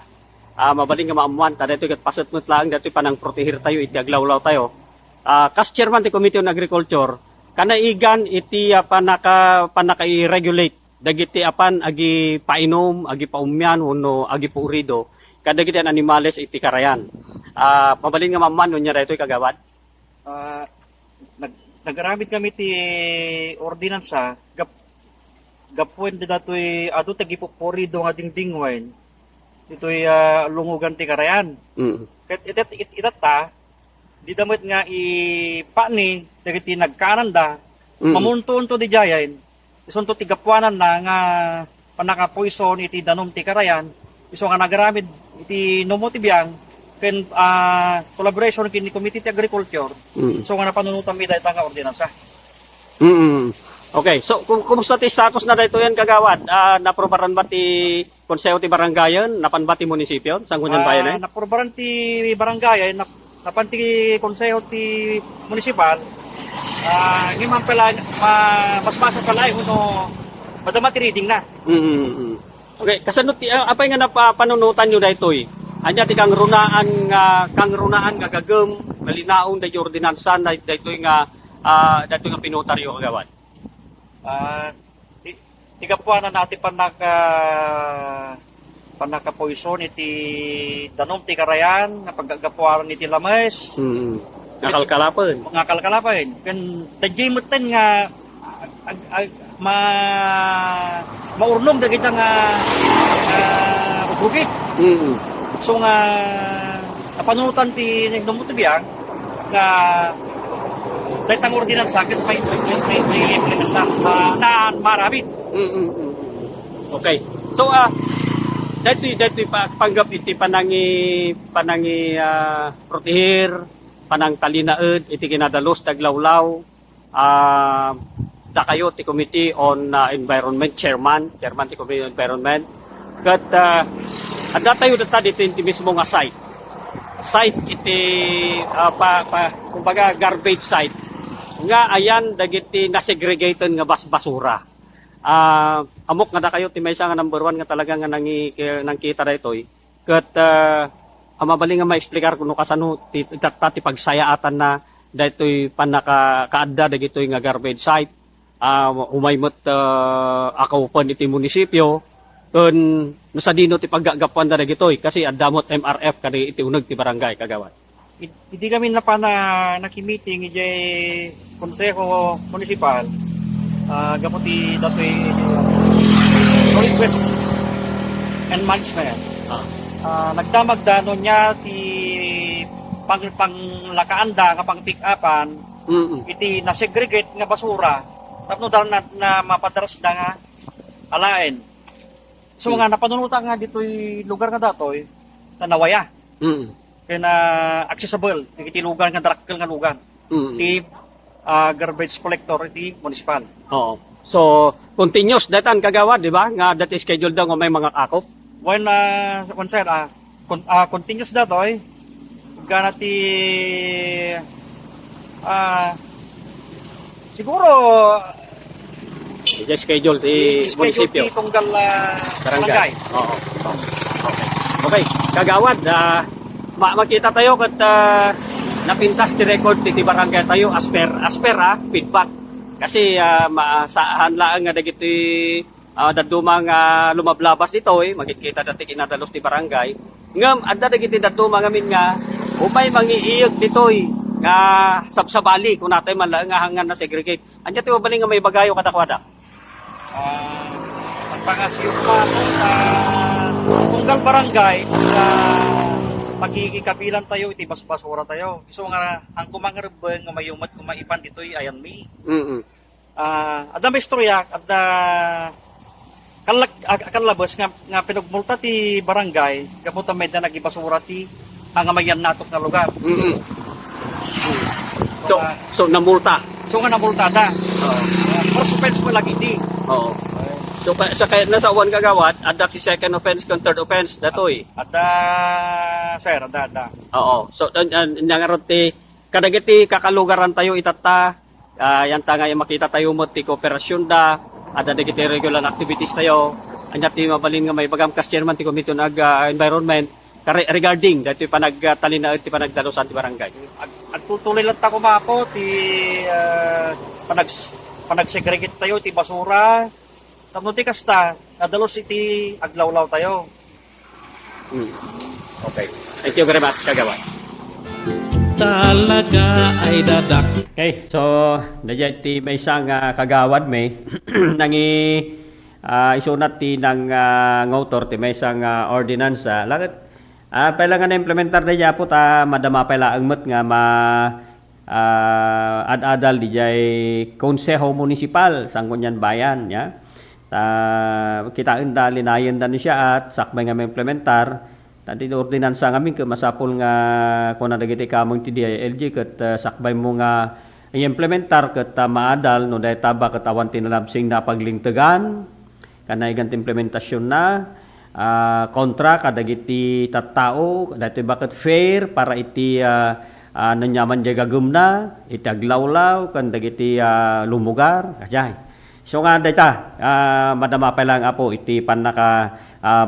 Mabaling nga maamuan ta dito ket pasutmut lang dito panang protehir tayo iti aglawlaw tayo. Kas chairman ti Committee on Agriculture kanaigan iti panaka-regulate dagiti apan agi painom, agi paumyan wenno agi puurido kadagiti animales iti karayan. Mabaling nga maamuan nya dito kagawad. Nagaramit kami ti ordinansa gapuin din datoy adu tagipuporido nga dingdingwain ditoy lungugan ti karayan. Ket itata di damit nga ipani dagiti nagkananda mamuntunto di jayain isunto ti gapuanan na nga panakapoison iti danom ti karayan iso nga nagaramid iti nomotibiyang ken collaboration kin Committee ti Agriculture. So nga napanunutan mi dayta nga ordinansa. Okay, so kumusta ti status na dito yan kagawad? Naprobaran ba ti konseho ti barangayan? Napan ba ti munisipyo? Saan kunyan bayan eh? Naprobaran ti barangay, napan ti konseho ti munisipal. Ngiman pala mas masa pala no madama ti reading na. Okay, kasanot ti apay nga napanunutan nyo daytoy? Anya ti kang runaan nga gagagem malinaong da ordinansa daytoy nga pinutaryo kagawad. Tigapuanan natin panakapoison iti danom ti karayan nga paggagapuaran iti lames. Ngakalkalapan. Ken tajimuten nga maurnong dagiti nga bugit. So nga napanunutan ti nomotibiyang nga daytang ordinansa ket may implement na maramit. Okay. So daytoy panggap iti panangi protehir panang talinaed iti kinadalos daglawlaw da kayo ti Committee on Environment chairman ti Committee on Environment ket adda tayo data dito iti mismo nga site iti kumbaga garbage site nga ayan dagiti na-segregated nga basura. Amok nga da kayo ti maysa nga number 1 nga talaga nga nangkita daytoy. Ket amabali nga ma-explicar kuno kasano ti pagsayaatan na daytoy panakaadda dagitoy nga garbage site. Umaymot akawpan iti munisipyo kun sa dino ti paggagapuan da dagitoy kasi addamot MRF kadi iti uneg ti barangay kagawad. Hindi kami nakimiting iti konseho municipal gaputi datoy solid waste and management. Nagdamag dano niya ti panglakaanda nga pang pick upan iti na-segregate nga basura tapno dal na mapadaras da nga alaen. So nga napanunutan nga ditoy lugar nga datoy na nawaya. Kaya na accessible iti lugar nga darakkel nga lugar. Ti garbage collector iti municipal. Oo. So continuous datan kagawad di ba? Nga dati schedule daw nga may mga akop. When sir continuous datoy gana ti siguro schedule ti munisipyo. Ti tunggal barangay. Oo. Okay. Kagawad makita tayo kat napintas ti record ti barangay tayo as per feedback kasi saan lang nga dagiti dadumang lumablabas dito makikita dati kinadalos ti barangay ngam adda dagiti dadumang amin nga umay mangiiyog ditoy nga sabsabali kun natay man lang nga hangan na segregate anya ti mabaling nga may bagayo kadakwada pagpangasyon pa tunggal barangay pagkikabilan tayo iti basbasura tayo so nga ang kumangarebeng nga mayumat kumaipan ditoy ayan mi adda may istorya adda kalabas nga pinagmulta ti barangay kaputa may na nagibasura ti ang amayan natok na lugar. So namulta. So nga namulta da. For offense mo lagi di. Oo. So sa kaya nasa uwan kagawad, ada ki second offense kung third offense datoy. Ada sir, ada. Oo. So nangarot ti kadagiti kakalugaran tayo itata yan nga makita tayo mo ti kooperasyon da ada dagiti regular activities tayo. Anya ti mabalin nga may bagam kas chairman ti Committee on Environment regarding dati panagtalinaed ti panagdalusan ti barangay. Agtutuloy lang ta kumapo ti panagsegregate tayo ti basura. Tapno ti kasta nadalos iti aglawlaw tayo. Okay. Thank you very much kagawad. Talaga ay dadak. Okay, so dayay ti may isang kagawad may nangi isunat ti nang ngautor ti may isang ordinansa. Lakit pala nga na-implementar da po ta madama pala ang mat nga ad-adal di jay konseho municipal sangkunyan bayan ya. Kitain da linayan da ni siya at sakmay nga ma-implementar Tadi ordinansa ngamin ke masapul nga kuna dagiti kamong ti DILG ket sakbay mo nga i-implementar ket maadal no day taba ket awan tinalabsing na paglingtegan kanay gant implementasyon na kontra kadagiti tattao dati bakit fair para iti nanyaman jay gagumna iti aglawlaw kan dagiti lumugar kajay so nga dayta madama pa lang apo iti panaka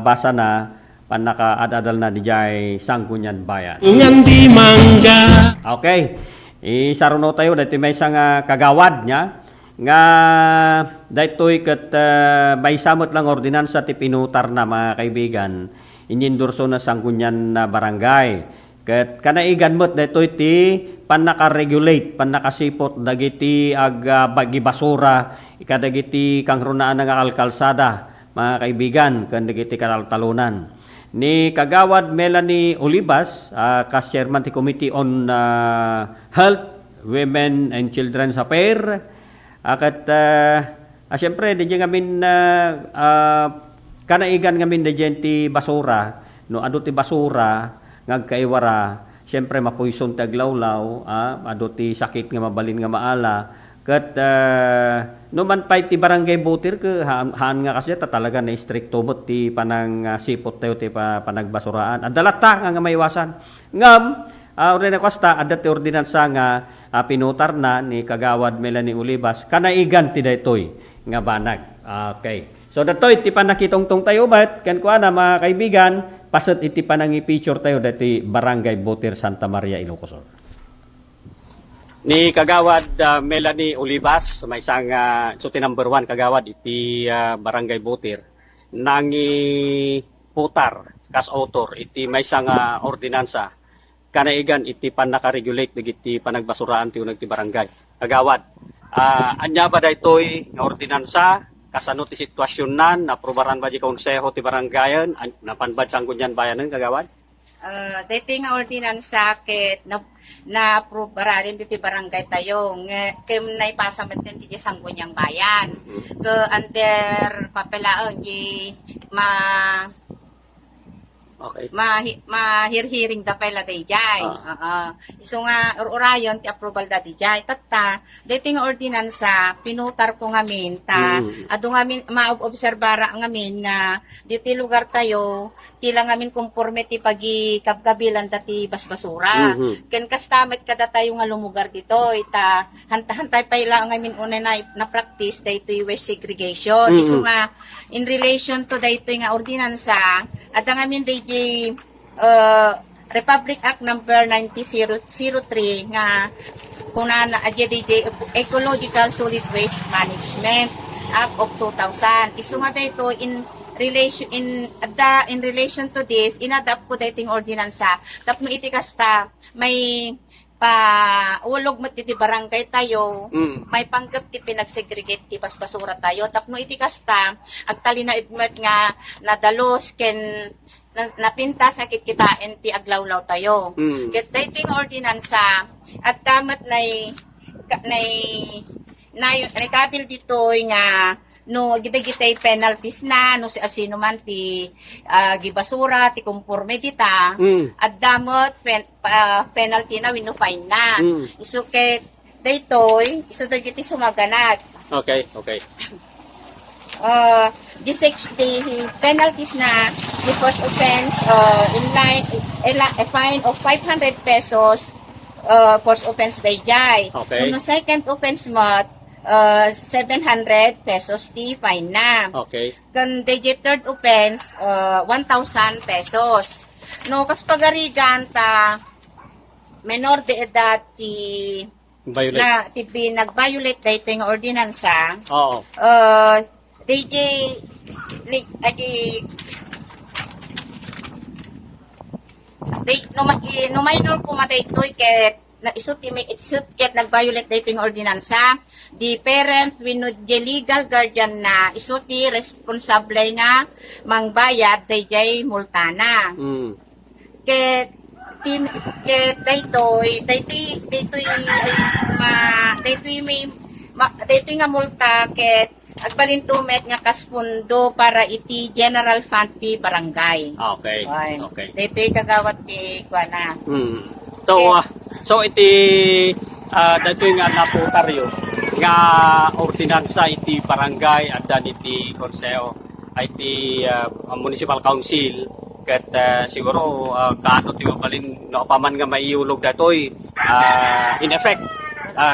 basa na panaka-adadal na dijay Sangkunyan Bayan. Ngan di mangga. Okay. Isaruno tayo dati may isang kagawad niya nga daytoy ket may samot lang ordinansa ti pinutar na mga kaibigan inindurso na Sangkunyan na barangay. Ket kanaigan met daytoy ti panaka-regulate, panakasipot dagiti bagi basura kadagiti kangrunaan nga kalkalsada mga kaibigan ken dagiti kataltalunan. Ni Kagawad Melanie Olivas, kas-chairman ti Committee on Health, Women and Children's Affairs. At siyempre, diyan ngamin kanaigan ngamin diyan ti basura. No, ado ti basura, ngagkaiwara, siyempre mapuison ti aglawlaw, ado ti sakit nga mabalin nga maala. Kat no man pa ti barangay voter ke haan nga kasi talaga na stricto bot ti panang sipot tayo ti panagbasuraan. Adalata nga maiwasan. Ngam ordinansa kosta adat ti ordinansa nga pinutar na ni Kagawad Melanie Olivas kanaigan ti daytoy nga banag. Okay. So datoy ti panakitongtong tayo bat ken kuana mga kaibigan pasat iti panangi picture tayo dati barangay voter Santa Maria Ilocos Sur. Ni Kagawad Melanie Olivas, may isang suti number 1 Kagawad iti barangay Butir. Nangi putar kas author iti may isang ordinansa. Kanaigan iti panaka-regulate iti panagbasuraan ti unag ti barangay. Kagawad, anya ba daytoy nga ordinansa kasano ti sitwasyon nan naprobaran ba di konseho ti barangayan napanbad Sangkunyan Bayanen Kagawad? Dito nga ordinansa ket na aprubaran dito barangay tayo kem naipasa metten ti Sangkunyang Bayan ke under papelaon di mahirhiring da pala dayjay. Isu nga urayon ti approval da dayjay. Tatta, dito nga ordinansa pinutar ko ngamin ta adu ngamin maobserbara ngamin nga dito lugar tayo tila ngamin konforme ti pagi kabkabilan dati basbasura. Ken kastamet kada tayo nga lumugar dito ita hantay pa ila ngamin unay na practice dito waste segregation. Isu nga in relation to dito nga ordinansa at ngamin dito Republic Act number 9003 nga kunana AJDJ Ecological Solid Waste Management Act of 2000. Isu nga dito in relation to this inadapt ko dating ordinansa tapno iti kasta may ulog mo ti barangay tayo may panggap ti pinagsegregate ti basbasura tayo tapno iti kasta agtali na idmet nga nadalos ken napinta sakit kitain ti aglawlaw tayo. Ket dayto yung ordinansa at kamat nay kabil dito nga no gitay penalties na no si asino man ti gibasura ti konforme dita at damot penalty na wino fine na. Isu ket daytoy isu dagiti sumaganat. Okay. The penalties na the first offense a fine of 500 pesos first offense dayjay. Okay. No second offense mat 700 pesos ti fine na. Okay. Kan the third offense 1,000 pesos. No kas pagarigan ta menor de edad ti violate. Na ti nag-violate dayto nga ordinansa. Oo. DJ no minor po matay ito'y ket na isut ket nag-violate dayto yung ordinansa the parent with the legal guardian na isut responsable nga mangbayad dayjay multana. Ket daytoy may nga multa ket agbalintumet nga kaspundo para iti general fund ti barangay. Okay. Ay, Okay. dito kagawat ti kuana. So iti dito nga naputaryo nga ordinansa iti barangay at dan iti konseho ay iti municipal council ket siguro kaano ti mabalin no paman nga maiulog datoy in effect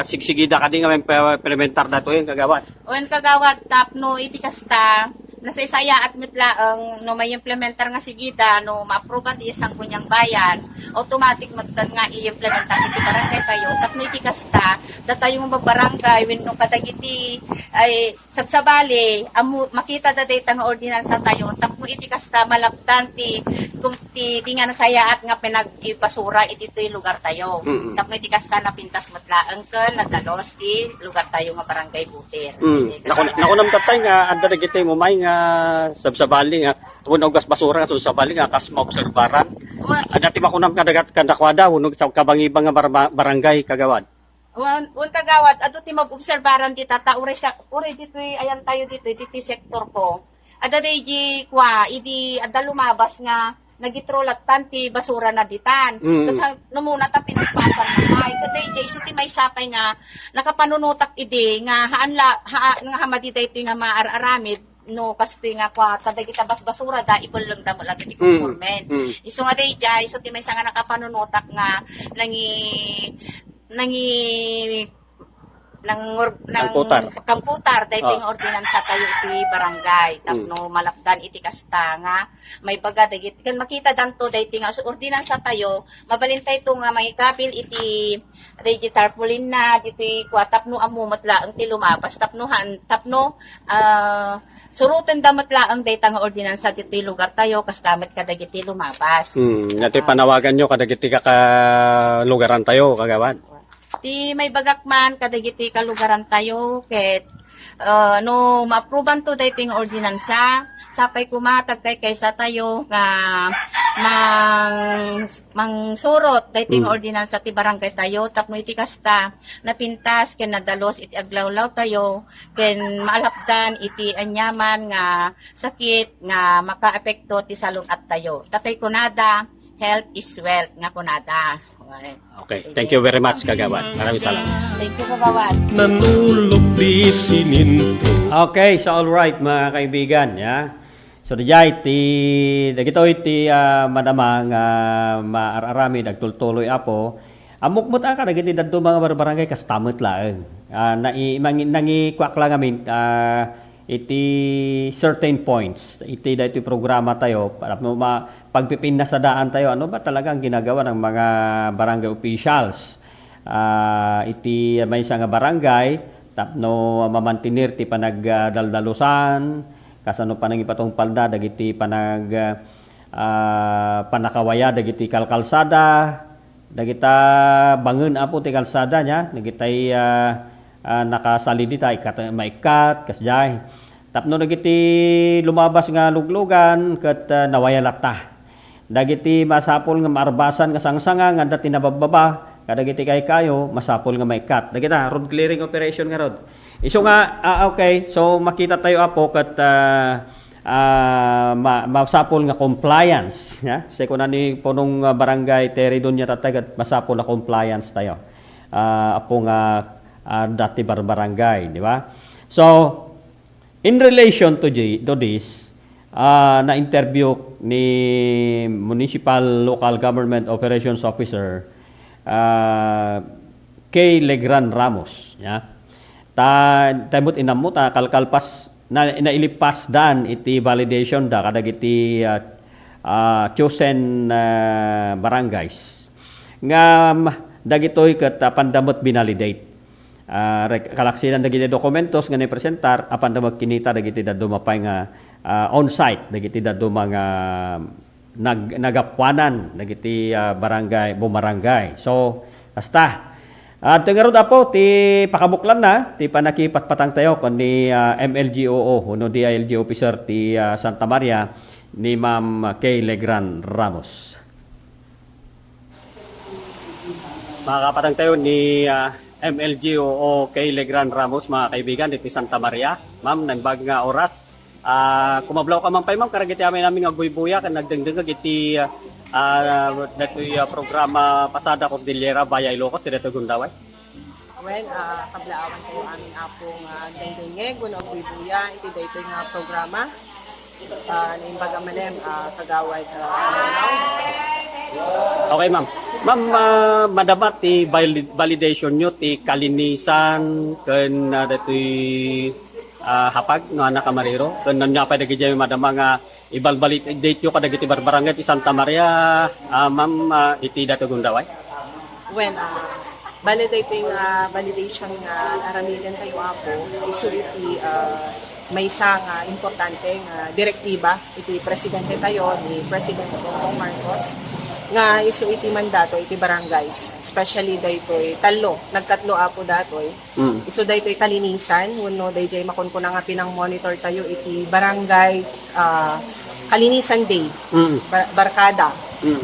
sigsigida kadi nga implementar datoy kagawad. Wen kagawat tapno iti kasta nasaysaya at mitlaang no may implementar nga sigida no ma-approve ti isang kunyang bayan automatic matan nga i-implementar iti barangay tayo tapno iti kasta datayo nga barangay wenno kadagiti ay sabsabali makita da data nga ordinansa tayo tapno iti kasta malaptan ti nga nasayaat nga pinag-ibasura iti toy lugar tayo. Tapno iti kasta napintas matlaang ken nadalos ti lugar tayo nga barangay Buter. Nakunam tatay nga anda dagiti mo may nga sabsabali nga unog gas basura nga sabsabali nga kas maobserbaran. Dati makunam ka dagat kandakwada unog sa kabangibang nga barangay kagawad. Un kagawad adto ti mag-obserbaran ti tata ure dito ayan tayo dito sektor ko. Ada di kwa idi ada lumabas nga nagitrolat tanti basura na ditan. Kasi numuna ta pinaspasan na ay kaday so ti may sapay nga nakapanunutak idi nga nga hamadi dayto nga maararamid no kasi nga kwa tadagita basura da ipol lang damo lagi ti conformen. Iso nga day jay so ti may nga nakapanunutak nga nang kamputar dahil nga ordinansa tayo iti barangay tapno malapdan iti kasta nga may baga dagit kan makita danto dahil nga so ordinansa tayo mabalintay to nga may kabil iti digital tarpaulin na dito kwa tapno amu matla ang ti lumabas tapno surutan damat laang data nga ordinansa dito lugar tayo kastamet kadagiti lumabas. Ngati panawagan nyo kadagiti ka lugaran tayo kagawad. Ti may bagakman kadagiti kalugaran tayo ket no ma-approvean to dating ordinansa sapay kumatag kaysa tayo nga mang surot dating ordinansa ti barangay tayo tapno iti kasta napintas ken nadalos iti aglawlaw tayo ken maalapdan iti anyaman nga sakit nga makaapekto ti salunat tayo. Tatay kunada health is wealth nga kunada. Okay, thank you very much kagawad. Maraming salamat. Thank you kagawad. Nanulog di sininto. Okay, so all right mga kaibigan, ya. So dijay dagito iti madamang maararami dagtultuloy apo. Amukmut ka dagiti dadto mga barangay kastamot laeng. Nangi kwak lang amin iti certain points iti daytoy programa tayo para pagpipinna sa daan tayo ano ba talagang ginagawa ng mga barangay officials iti may nga barangay tapno mamantinir ti panagdaldalusan kasano panang ipatong palda dagiti panakawaya dagiti kalkalsada dagita bangen apo ti kalsada nya dagitay nakasalidita maikat kasjay tapno dagiti lumabas nga luglugan ket nawayalata dagiti masapol nga maarbasan nga sangsanga nga dati nabababa kadagiti kayo masapol nga maikat dagita road clearing operation nga rod iso nga okay so makita tayo apo ket masapol nga compliance ya say ko na ni punong barangay Terry donya tatay masapol na compliance tayo apo nga dati barangay, di ba? So, in relation to this, na-interview ni Municipal Local Government Operations Officer Kay Legran Ramos. Ya? Taimot inammo ta kalkalpas na ilipas dan iti validation da kadagiti chosen barangays. Ngam dagitoy ket pandamot binalidate. Kalaksinan dagiti dokumentos nga ni-presentar apan damag kinita dagiti dadto mapay nga on-site dagiti dadto mga nagapuanan dagiti barangay bumarangay. So basta tingarod apo ti pakabuklan na ti panakipatpatang tayo kon ni MLGOO uno DILG officer ti Santa Maria ni Ma'am Kay Legran Ramos. Makakapatang tayo ni MLG o kay Legran Ramos, mga kaibigan, dito sa Santa Maria. Ma'am, nambag nga oras. Kumablaw ka man pa, ma'am, karagiti amin namin nga buy-buya, kan nagdengdeng iti dato'y programa Pasada Cordillera Baya Ilocos, dito Gundaway. Well, kablaawan kayo amin apong dengdenge, guno buy-buya, iti dito nga programa. Naimbaga manem, kagawad Okay, ma'am. Ma'am, madabat ti validation nyo ti kalinisan ken datoy hapag no anak kamariro ken nanya pa dagiti madama nga ibalbalit date yo kadagiti barbarangay ti Santa Maria, ma'am, iti dato Gundaway. When validation nga aramidan kayo apo isuliti may isang importante nga direktiba iti presidente tayo ni President Bongbong Marcos nga isu iti mandato iti barangays, especially daytoy nagtatlo apo datoy. Isu daytoy kalinisan wenno dayjay makunkuna nga pinang monitor tayo iti barangay kalinisan day. Barkada.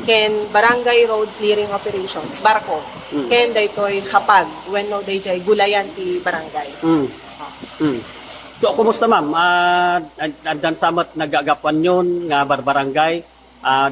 Ken barangay road clearing operations, barko. Ken daytoy hapag wenno dayjay gulayan ti barangay. So, kumusta, ma'am? Andan samat nagagapan yun nga barbarangay.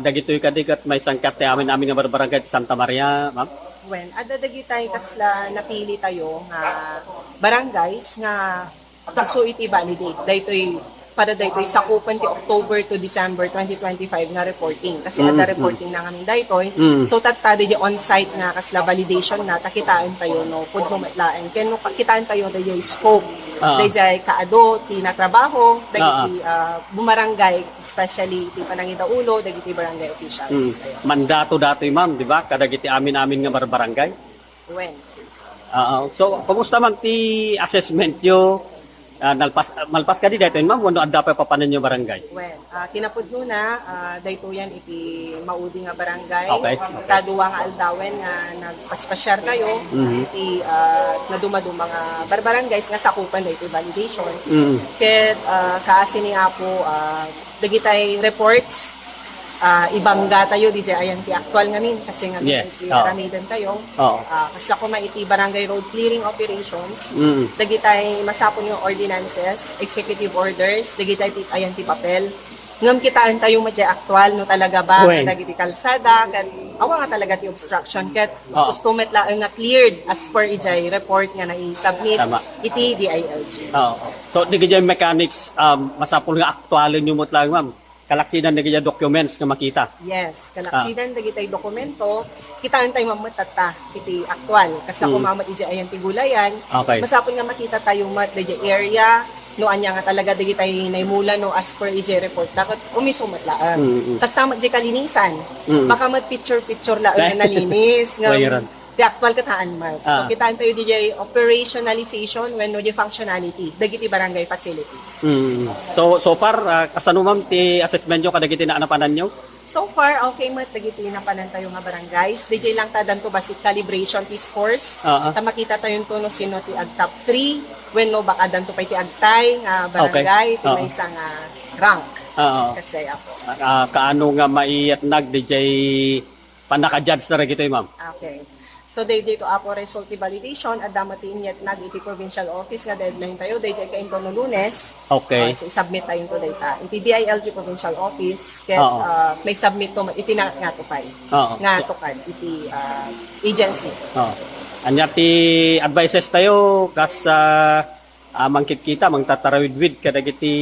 Dagitoy kadigat may sangkat amin nga barbarangay ti Santa Maria, ma'am? When adadagitay kasla napili tayo nga barangays nga kaso iti validate. Daytoy para daytoy sakupan ti October to December 2025 nga reporting. Kasi ada reporting na ngamin daytoy. So tatta di on-site nga kasla validation na takitaan tayo no pudno matlaen. Ken no kakitaan tayo dayjay scope. Dayjay kaado ti natrabaho, dagiti bumarangay, especially ti panangita ulo, dagiti barangay officials. Mandato datoy, ma'am, di ba? Kadagiti amin nga barbarangay. When? So, kumusta, ma'am, ti assessment yo? Malpas ka di dito, ma'am, wano adda pa papanan yung barangay? Well, kinapod na, dito yan iti maudi nga barangay. Okay. Kaduwa nga aldawen nga nagpaspasyar kayo, iti naduma-duma nga barbarangays nga sakupan dito validation. Ket kaasi ni Apo, dagitay reports, ibangga tayo di ayan ti actual ngamin kasi nga iti aramidan tayo. Kasi ako iti barangay road clearing operations, dagitay masapon yung ordinances, executive orders, dagitay ayan ti papel. Ngam kitaan tayo actual no talaga ba dagiti kalsada ket awa nga talaga ti obstruction ket gusto metla nga cleared as per ijay report nga na-submit iti DILG. So digiti mechanics masapol nga aktualin yung mutlang, ma'am. Kalaksidan na gaya documents nga makita. Yes, kalaksidan na gitay dokumento, kitaan tayo mamatata iti aktual. Kasi ako mamat ija ayan ti gulayan, masapon nga makita tayo mat the area, no anya nga talaga digitay naimula no as per ija report. Dapat umisumat laan. Tas tamat di kalinisan. Baka mat picture laan na nalinis. The actual kataan mark. So kitaan tayo DJ operationalization when no the functionality dagiti barangay facilities. So far kasano, ma'am, ti assessment nyo kadagiti na anapanan nyo? So far okay mat dagiti napanan tayo nga barangays. DJ lang tadan to basic calibration ti scores. Ta makita tayo no sino ti ag top 3 when no baka dan to pay ti agtay nga barangay ti may isang rank. Kasi ako. Kaano nga maiatnag DJ panaka-judge na rin ma'am? Okay. So dito apo result validation at damatin yet nag iti provincial office nga deadline tayo dayjay kain no Lunes. Okay. So submit tayo to data. Iti DILG provincial office ket may submit to iti nga to pay. Nga to kad iti agency. Anya ti advices tayo kas mangkit-kita mangtatarawid kadagiti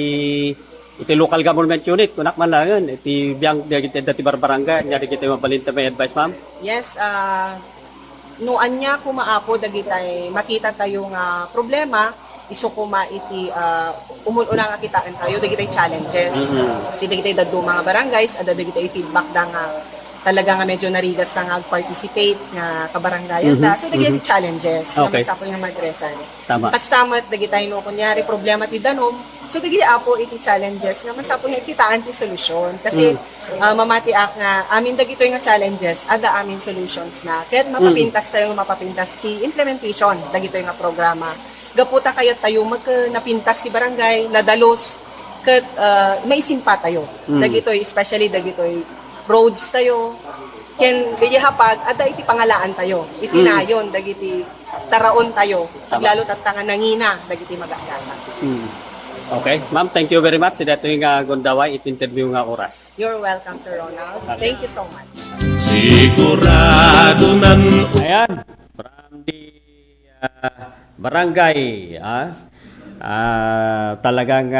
iti local government unit kunak man lang iti biang dati barbarangay nya digiti mabalinta may advice, ma'am? Yes, no anya kumaapo dagitay makita tayo nga problema isu kuma iti umuna nga kitaan tayo dagitay challenges kasi dagitay dadto mga barangays ada dagitay feedback da nga talaga nga medyo narigat sa nga participate nga kabarangayan so dagitay challenges nga masapol nga madresan kastamat dagitay no kunyari problema ti danom so dagitay apo iti challenges nga masapol nga kitaan ti solusyon kasi mamatiak nga amin dagitoy nga challenges ada amin solutions na ket mapapintas tayo mapapintas ti implementation dagitoy nga programa gaputa kayat tayo napintas si barangay nadalos ket maisimpa tayo dagitoy especially dagitoy roads tayo ken gaya hapag ada iti pangalaan tayo. Itinayon dagiti taraon tayo. Lalo tatangan nangina dagiti magagana. Okay, ma'am, thank you very much. Dito yung Gundaway, it-interview nga oras. You're welcome, Sir Ronald. Thank you so much. Sigurado nan Ayan, from the barangay, talagang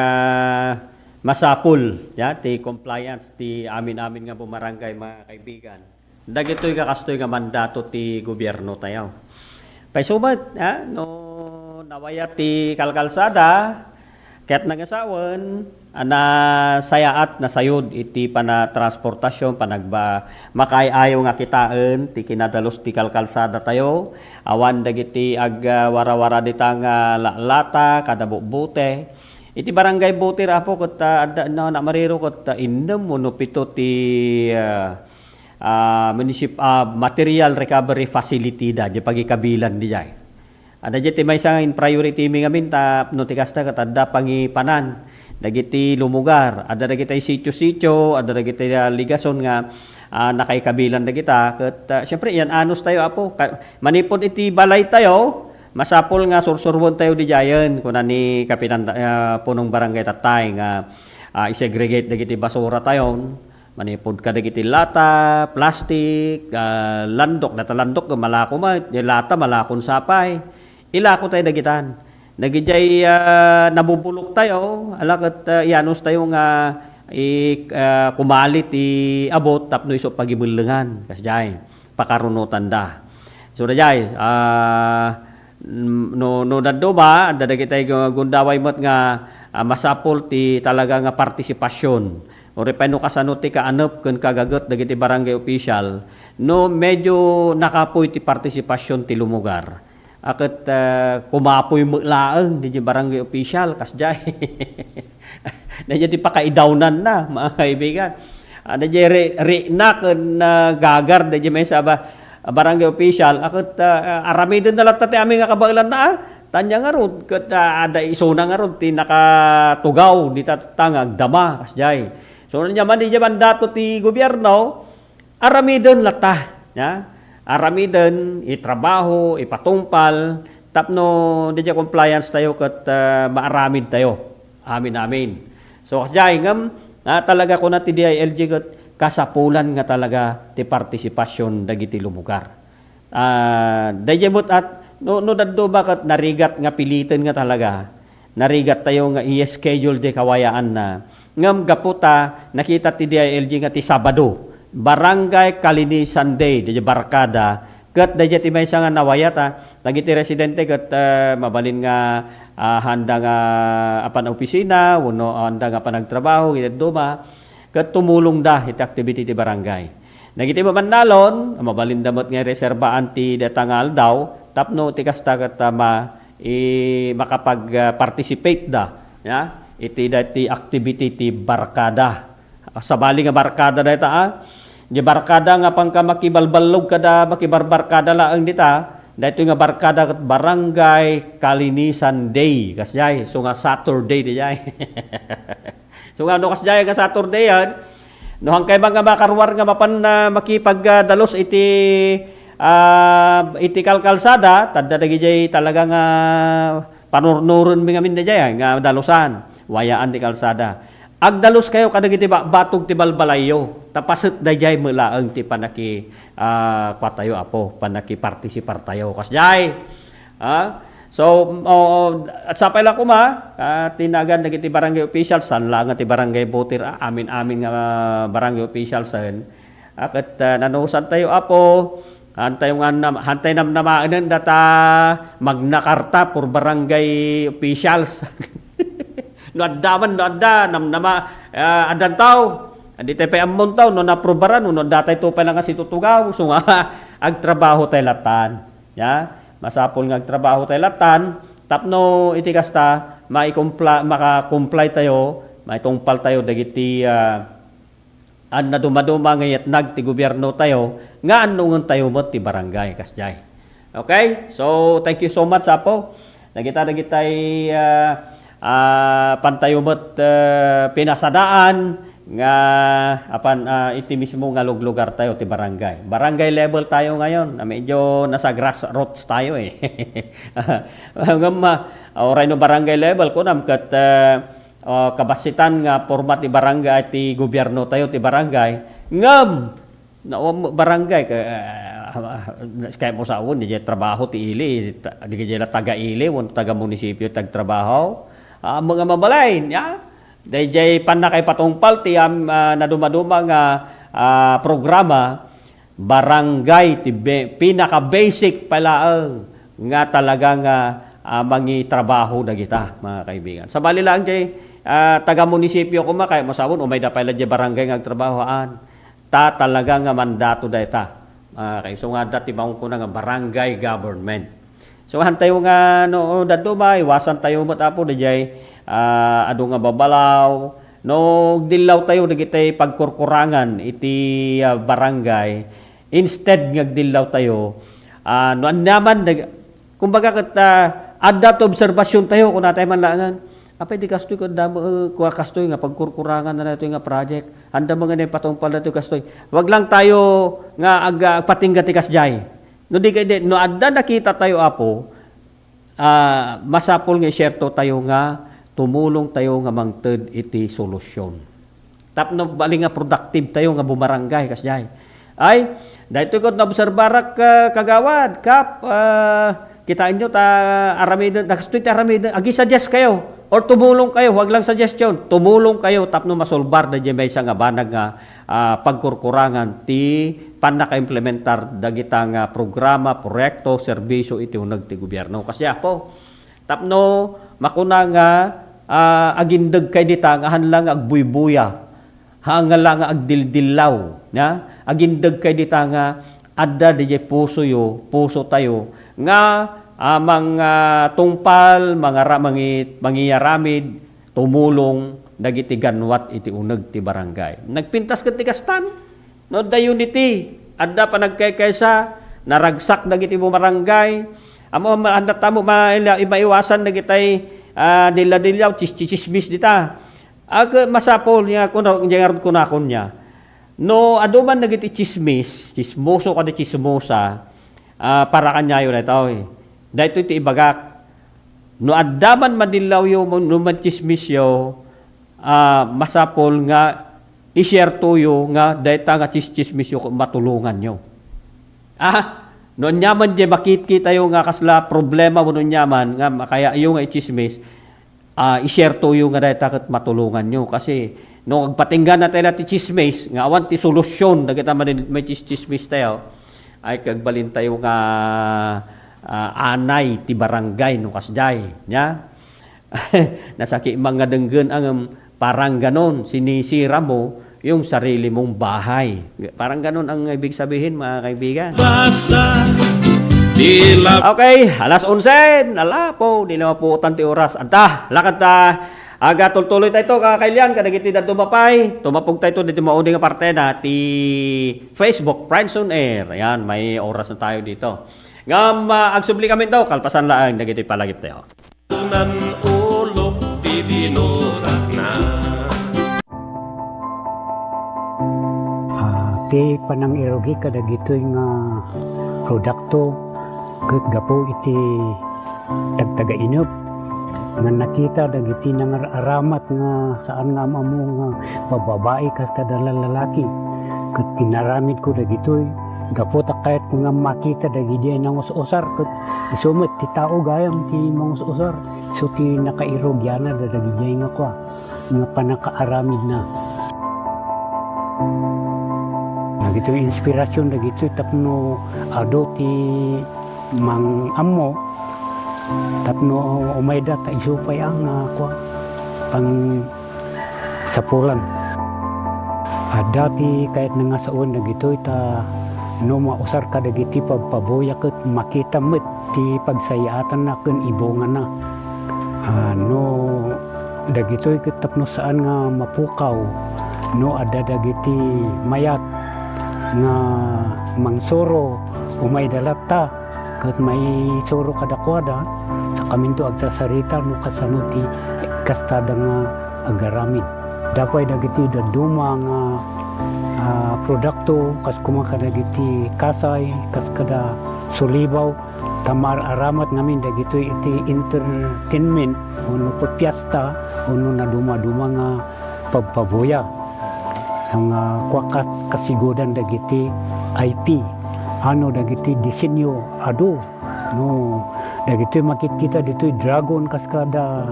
masapul, ti compliance, ti amin-amin nga bumarangay mga kaibigan. Dagito'y kakastoy nga mandato ti gobyerno tayo. Paisumat, no nawaya ti kalkalsada, kaya't nagasawan, na sayaat na sayod iti transportasyon panagba makayayo nga kitaan ti kinadalos ti kalkalsada tayo awan dagiti warawara dita nga lata kada bute iti barangay buti rapo ket na mariro ket innem no pito ti material recovery facility da di pagikabilan di jay ada jeti may sang in priority mi ngamin ta no ti kasta ket adda pangipanan dagiti lumugar, ada dagiti sitio-sitio, ada dagiti ligason nga nakaikabilan dagita ket syempre yan anos tayo apo manipod iti balay tayo masapol nga sursurwon tayo di jayen kunan ni kapitan punong barangay tatay nga isegregate dagiti basura tayo manipod ka dagiti lata, plastic, landok datalandok malako ma lata malakon sapay ilako tayo dagitan nagijay nabubulok tayo alakat ianos tayo nga kumalit abot tapno iso pagibulengan kasjay pakarunutan da so dajay no daddo ba dadagitay Gundaway met nga masapol ti talaga nga partisipasyon o repeno kasano ti kaanep ken kagagot dagiti barangay official no medyo nakapoy ti partisipasyon ti lumugar aket kumapoy laeng di barangay official kasjay na jadi pakaidawnan na mga kaibigan na jadi na ken gagar di may sa barangay official aket aramiden dalat ti amin nga kabailan na tanya nga ron ket ada isuna nga ron ti nakatugaw di tatangag dama kasjay so nya man di mandato ti gobyerno aramiden lata ya aramiden, itrabaho, ipatungpal, tapno DJ compliance tayo kat maaramid tayo. Amin. So kasjay ngam talaga ko na ti DILG kat kasapulan nga talaga ti partisipasyon dagiti lumugar. DJ but at no daddo bakat narigat nga pilitin nga talaga. Narigat tayo nga i-schedule di kawayaan na. Ngam gaputa nakita ti DILG nga ti Sabado. Barangay Kalinisan Day di barkada ket dayjay may nga nawayata dagiti residente ket mabalin nga handa nga apan opisina wenno handa nga panagtrabaho ket duma ket tumulong da iti activity ti barangay dagiti mamannalon mabalin damot nga reserbaan ti datangal daw tapno ti kasta ket makapag participate da ya iti dati activity ti barkada sabali nga barkada dayta di barkada nga pangka makibalbalog kada makibarbarkada laeng dita dayto nga barkada ket Barangay Kalinisan Day kasjay so nga Saturday dijay so nga no kasjay nga Saturday yan no hangkay mga makarwar nga mapan makipagdalos iti kalkalsada tadda dagijay talaga nga panurnuron mi ngamin dijay nga dalusan wayaan ti kalsada agdalos kayo kadagiti batog ti balbalayo tapaset dayjay melaeng ti panaki patayo apo panaki partisipar tayo kasjay so at sapay la kuma tinagan dagiti barangay official sanla nga ti barangay Butir amin nga barangay official sen ket nanusan tayo apo hantay namnamaanen data Magna Carta for barangay officials no adda namnama adan taw adi tay amon taw no naprobaran no datay to pa lang kasi tutugaw so nga agtrabaho tay latan ya masapol nga agtrabaho tay latan tapno iti kasta maka-comply tayo maitungpal tayo dagiti na dumaduma ngayat nag ti gobyerno tayo nga anungon tayo mo ti barangay kasjay okay so thank you so much apo dagitay pantayumot pinasadaan nga apan iti mismo nga lugar tayo ti barangay. Barangay level tayo ngayon. Medyo nasa grassroots tayo eh. Ngam oray no barangay level kunam ket kabasitan nga format ti barangay ti gobyerno tayo ti barangay. Ngam na barangay kaya mo sa di trabaho ti ili di kaya taga ili won taga munisipyo tag trabaho mga mabalain ya dayjay panakay patungpal ti na dumaduma nga programa barangay ti pinaka basic palaang nga talaga nga mangi trabaho dagita mga kaibigan. Sabali lang jay taga munisipyo kuma kay masawon umay da pala jay barangay nga trabahoan ta talaga nga mandato dayta. Kay so nga dati baong ko nga barangay government. So tayo nga no dadumay wasan tayo matapo dayjay adu nga babalaw no dilaw tayo dagitay pagkurkurangan iti barangay instead nga dilaw tayo no andaman kumbaga ket adda to obserbasyon tayo kun natay man laangan apay di kastoy ko damo kuha kastoy nga pagkurkurangan na nato nga project anda mga ni patungpal nato kastoy wag lang tayo nga patingga ti kasjay no di kay no adda nakita tayo apo masapol nga iserto tayo nga tumulong tayo nga mangted iti solusyon. Tapno bali nga productive tayo nga bumarangay kasjay. Ay daytoy ko naobserbarak kagawad kap kita inyo ta aramid nakastoy ta aramid agi suggest kayo or tumulong kayo wag lang suggestion tumulong kayo tapno masolbar da may isa nga banag nga pagkurkurangan ti panaka-implementar dagita nga programa, proyekto, serbisyo iti uneg ti gobyerno. Kasi po tapno makuna nga agindag kay dita nga hanlang agbuybuya hanga lang agdildilaw ya agindag kay dita nga adda DJ puso tayo nga mga tungpal mga mangiyaramid tumulong dagiti ganwat iti uneg ti barangay nagpintas ket ti kastan no da unity adda pa nagkaykaysa naragsak dagiti barangay amo anda tamo maiwasan dagitay dila-dilaw chismis dita ag masapol niya kun niya no aduman dagiti chismoso kada chismosa para kanyayo na ito dahito iti ibagak no addaman madilaw yo no chismisyo masapol nga i-share to yo nga dayta nga chismisyo matulungan nyo no nyaman di makit-kita yung nga kasla problema mo nyaman nga kaya yung nga i-chismis i-share to yung nga dahil takot matulungan nyo kasi no agpatinggan na tayo natin chismis nga awan ti solusyon dagita may chismis tayo ay kagbalin tayo nga anay ti barangay no kasjay nya nasaki mga denggen ang parang ganon sinisira mo yung sarili mong bahay. Parang ganun ang ibig sabihin mga kaibigan. Okay, alas 11. Ala po, di na po tanti oras. Anta, lakad ta. Aga tultuloy tayo kakailan. Kadagiti na tumapay. Tumapog tayo dito mauding parte na ti Facebook, Friends on Air. Ayan, may oras na tayo dito. Ngam, agsubli kami daw. Kalpasan lang, dagiti palagip tayo. Tunan ulok di dinurak na iti panang erogi kadagitoy nga produkto ket gapo iti tagtaga inup nga nakita dagiti nang aramat nga saan nga mamo nga bababae kas kada lalaki ket pinaramid ko dagitoy gapo ta kayat ko nga makita dagiti nang usar ket isumet ti tao gayam ti mangusar so ti nakairogyana dagiti nga kwa nga panakaaramid na dagito inspirasyon dagito tapno ado ti mang ammo tapno umayda ta isupay ang kwa pang sapulan ada ti kahit nga saon dagito ta no mausar ka dagiti pagpaboya ket makita met ti pagsayaatan na ken ibongan na no dagito ket tapno saan nga mapukaw no ada dagiti mayat nga mangsoro umay dalata ket may soro kadakwada sa kaminto agsasarita no kasano ti kastada nga agaramid dapat dagiti da duma nga produkto kas kumaka dagiti kasay kas kada sulibaw tamar aramat ngamin dagito iti entertainment uno pagpiesta uno na duma-duma nga pagpaboya ang kwakas kasigodan dagiti IP ano dagiti disenyo ado no dagito makikita dito dragon kas kada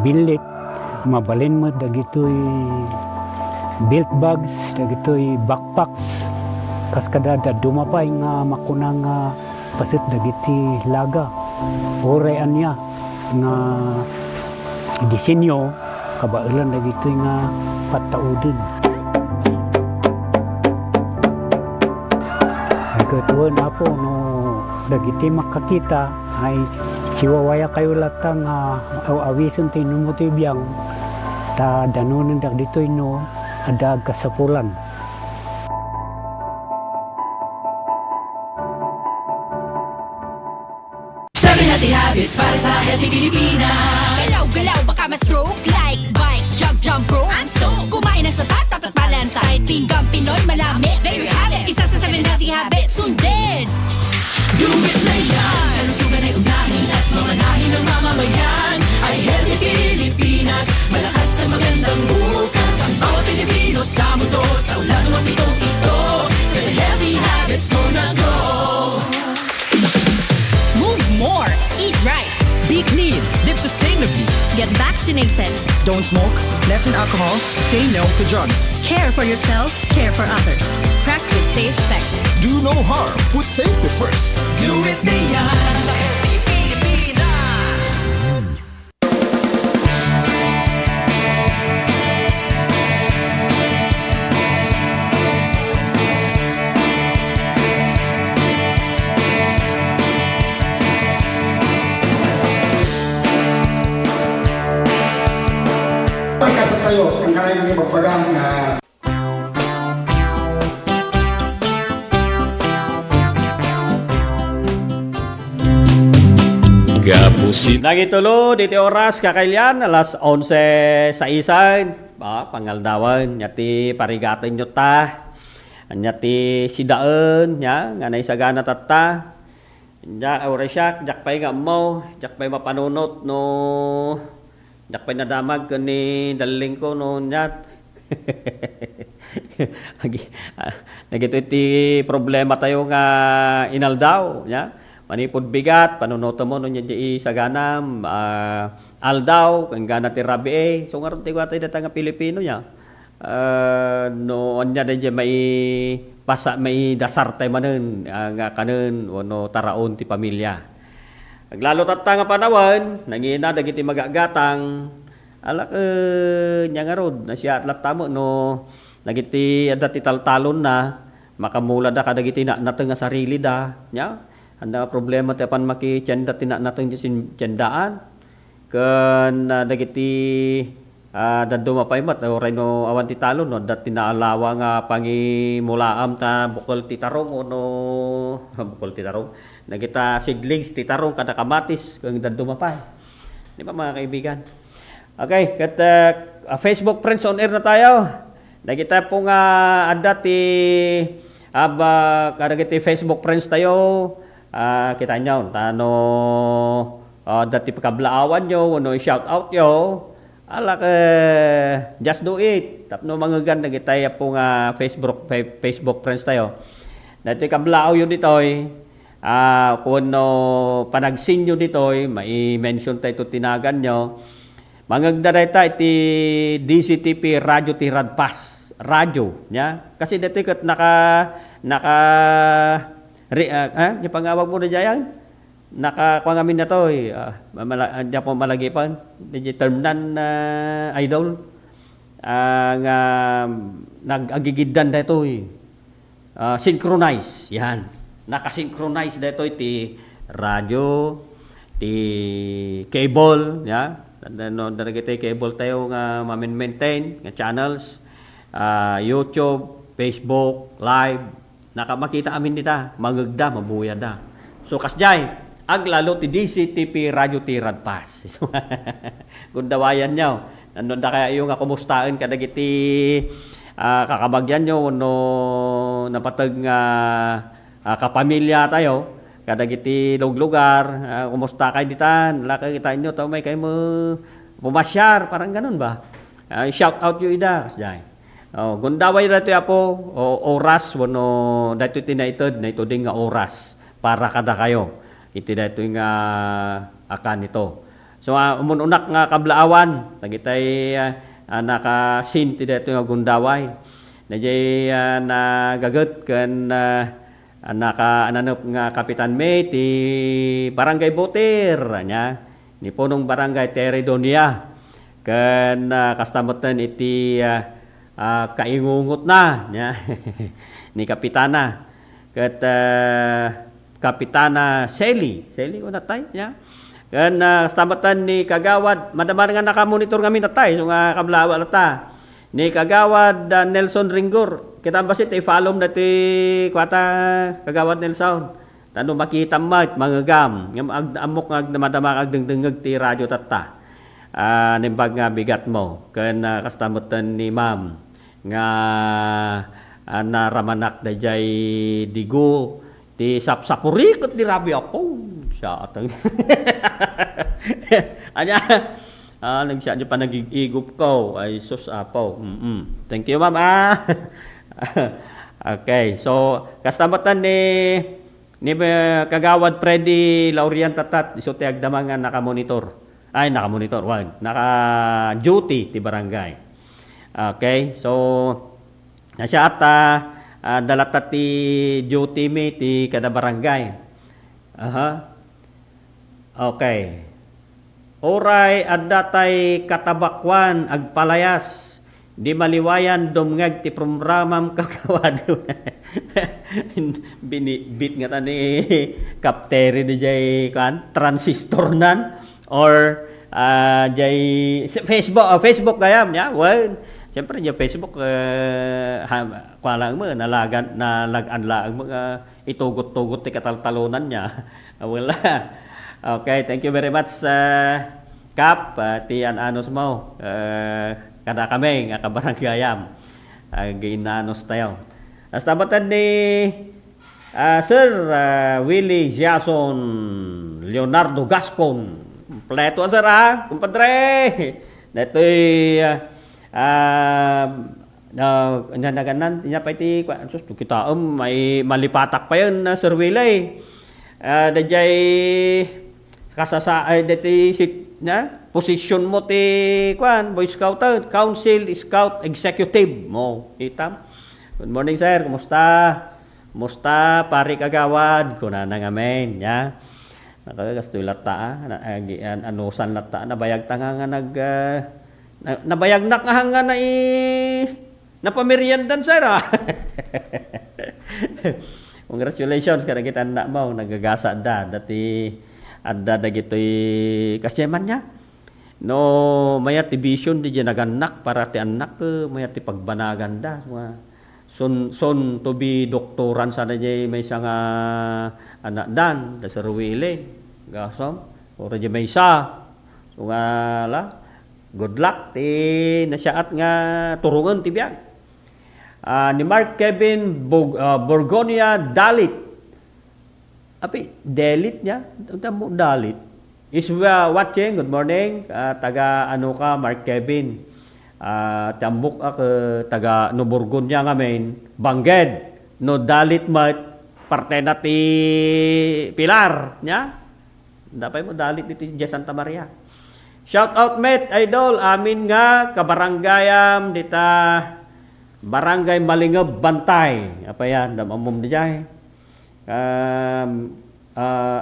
bilit mabalin mo dagito belt bags dagitoy backpacks kas kada dumapay nga makunang pasit dagiti laga oray anya nga disenyo kabailan dagitoy nga pataudin ay katuon na po no dagiti makakita ay siwawaya kayo latang awison tinumutoy biyang ta danunin dagitoy no ada kasapulan. Seven healthy habits para sa healthy Pilipinas. Galaw-galaw baka ma-stroke like bike, jog, jump, rope. I'm so kumain ng sapat, dapat balance diet. Pinggang Pinoy malami, there you have it. Isa sa 7 healthy habits, sundin. Do it na yan. Kalusugan ay unahin at mamanahin ng mamamayan. Ay healthy Pilipinas, malakas sa magandang bukas. Ang bawat Pilipino sa mundo, sa ulan lumapitong ito. Sa healthy habits mo na go. Move more, eat right, Be clean, live sustainably. get vaccinated, Don't smoke, lessen alcohol, say no to drugs. care for yourself, care for others. Practice safe sex. Do no harm, put safety first. Do it na yan. Pagkasa tayo, ang kaya nang magpagang Gapusin. Nagitulo, dito oras kakailian, alas 11 sa isan. Pangaldawan, nyati parigatin nyo ta. Nyati sidaan, nga na isagana tata. Nya, oresyak, jakpay nga mo, jakpay mapanunot, no. Jakpay nadamag ko ni daling ko, no, nyat. Nagito iti problema tayo nga inaldaw, nya. Manipod bigat, panunoto mo nun yung saganam, aldaw, kang gana ti rabi so nga rin tayo dito nga Pilipino niya. No, anya din may pasa, may dasar tayo manun, nga kanun, no, taraon ti pamilya. Naglalo tata nga panawan, nangina, dagiti magagatang, alak, nya nga rod, na siya atlat tamo, no, nagiti adat italtalon na, makamula da kadagiti na nga sarili da, nya. Anda problema ti apan makitiyanda tina natin sin tiyandaan ken dagiti daduma paymat oray no awan ti talon no dat tinaalawa nga pangimulaam ta bukol ti tarong no bukol ti tarong nagita siglings ti tarong kada kamatis ken daduma pay di ba mga kaibigan. Okay, ket Facebook friends on air na tayo. Nagita po nga adda ti kadagiti Facebook friends tayo. Kita nyo, tano dati pagkablaawan nyo, ano shout out nyo, alak just do it. Tapno mga ganda kita po nga Facebook friends tayo. Dati kablaaw yun ditoy, kung no, panagsin nyo ditoy, may mention tayo tinagan nyo. Mangagdaray tayo iti DCTP Radio ti Radpas, radyo, nya? Kasi dito kat yung pangawag mo na dyan, nakakuangamin na to, diyan po malagipan, term-nan idol, nga nag-agigidan na ito, synchronize, yan, nakasynchronize na ito, ti radyo, ti cable, yan, naragiti cable tayo nga ma-maintain, nga channels, YouTube, Facebook, live, nakamakita amin nita, magagda, mabuya da. So, kasjay, aglalo ti DCTP Radio ti Radpas. Kung dawayan nyo, Nandun da kaya yung kumustaan kadagiti kakabagyan nyo no napatag nga kapamilya tayo kadagiti lugar kumusta kayo ditan laka kita inyo to may kayo mo pumasyar parang ganun ba shout out you ida kasjay gundaway dito apo oras wano dito tinaitod na ito ding nga oras para kada kayo iti dito nga akan ito. So umununak nga kablaawan tagitay nakasin ti dito nga gundaway. Najay nagagot ken nakaananop nga Kapitan May ti Barangay Botir nya ni punong Barangay Teridonia ken kastamoten iti kaingungot na nya ni Kapitana ket Kapitana Sally ko natay nya kan stamatan ni Kagawad madamar nga nakamonitor kami natay so nga kablawa lata ni Kagawad Nelson Ringgor kita basit i-follow na ti kwata Kagawad Nelson tano makita mat mangagam ngam amok nga madama ag dengdengeg ti radyo tatta nimbag nga bigat mo kan kastamatan ni Ma'am nga naramanak dayjay digo ti sapsapurikot di rabi ako siya atang anya nagsiya niyo pa nagigigup ko ay sus apo thank you ma'am okay so kastamatan ni Kagawad Freddy Laurian Tatat iso ti agdamang nga nakamonitor wag naka duty ti barangay okay so nasya at dalata ti duty mi ti kada barangay okay. Oray addatay katabakwan agpalayas di maliwayan dumngeg ti programam Kagawad. Binibit nga tani kapteri di jay transistor nan or jay Facebook kayam ya. Well, siyempre yung Facebook kwalang mo nalagan lang mga itugot-tugot ti kataltalunan niya. Wala. Okay, thank you very much Kap ti anos mo kada kami nga kabaranggayam ginanos tayo. Astabatan ni Sir Willie Jason Leonardo Gascon. Kompleto sir kumpadre. Detoy naganan niya pa iti kita may malipatak pa yun Sir Willie dajay kasasa dati na position mo ti Boy Scout Council Scout Executive mo itam. Good morning sir, kumusta pari Kagawad kuna nga men ya nakagastoy lata anusan lata nabayag tanga nga nabayag nak nga na napameriendan sir Congratulations kada kita anak mo nagagasa dati adda dagitoy kasyaman niya no mayat ti vision di naganak para ti anak mayat ti pagbanagan da son to be doktoran sana jay may nga anak dan da Sir Willie gasom ora jay may sa so nga la good luck ti nasyaat nga turungan ti biag ni Mark Kevin Borgonia Dalit Dalit niya Dalit is watching. Good morning taga ano ka Mark Kevin tambok taga no Borgonia ngamen Bangged no Dalit mat parte na ti Pilar nya dapay mo Dalit dito sa Santa Maria. Shout out mate idol amin nga kabarangayam dita Barangay Malingab Bantay. Apa yan? Damamom di jay.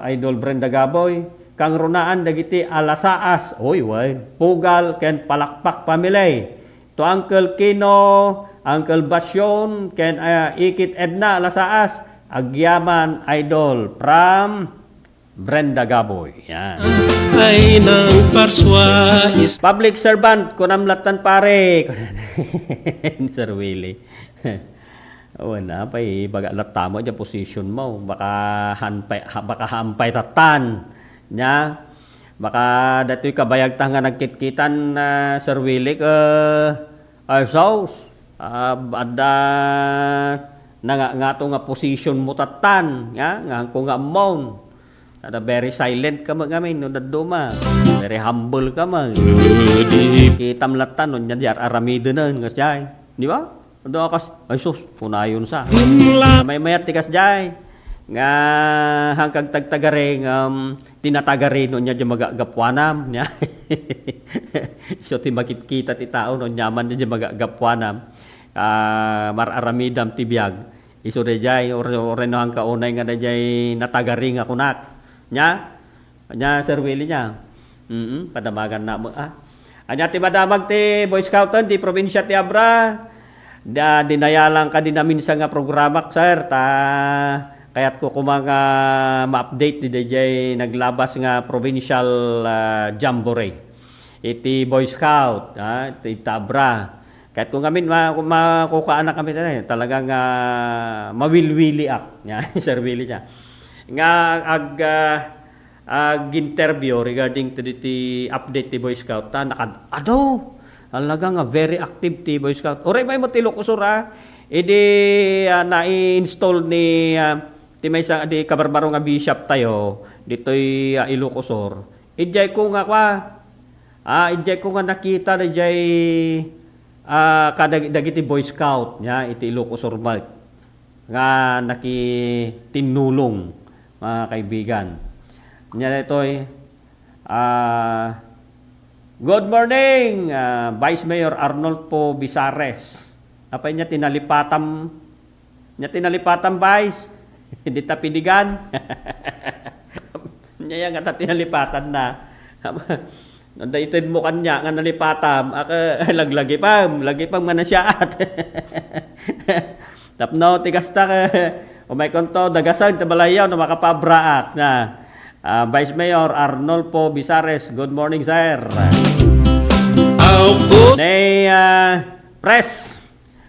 Idol Brenda Gaboy. Kang runaan dagiti alasaas. Oy, way. Pugal ken palakpak pamilay. To Uncle Kino, Uncle Basyon, ken Ikit Edna alasaas. Agyaman Idol from Brenda Gaboy. Yan. Ay ng parswa is Public servant kunamlatan pare. Sir Willie. Wala pa baga lata mo dyan position mo baka hampay tatan nya Baka dato'y kabayag ta nga nagkitkitan na Sir Willie ay sauce. Ada nga to nga position mo tatan, nga ko nga amon. Ada very silent ka magamin no daduma. Very humble ka man. Kitam latan no nya diar aramido nun ngas jay. Di ba? Ando akas ay sus punayon sa. May mayat tikas jay. Nga hangkag tagtagaring tinatagarin no nya magagapwanam nya. So ti makikita ti tao no nyaman nya magagapwanam. Mararamidam tibiyag. Iso dayay or no hang kaunay nga dayay natagaring ako nak. Nya Sir Willie nya. Padamagan na mo Anya ti madamag ti Boy Scoutan ti probinsya ti Abra. Dinayalang ka din namin sa nga programa sir ta kaya't ko kumanga ma-update di DJ naglabas nga provincial jamboree. Iti Boy Scout, iti Tabra. Kaya't kung amin makukaan na kami talagang mawilwili Sir Willie niya. Nga ag-interview regarding to the update ti Boy Scout talaga nga very active ti Boy Scout. Oray may mo ti Lokusura, na-install ni ti may sa di kabarbaro nga bishop tayo ditoy Ilocosur. Ijay ko nga nakita na jay kadagiti Boy Scout nya iti Ilocosur Mike nga nakitinulong mga kaibigan. Nya itoy good morning Vice Mayor Arnold Po Bisares. Apay niya tinalipatam Vice. Hindi ta pinigan. Nya nga ta tinalipatan na. Nanda itid mo kanya nga nalipatam, lagi pam man siya at. Tapno tigasta umay konto dagasan tabalayaw na makapabraak na. Vice Mayor Arnold Po Bisares, good morning sir. Nay press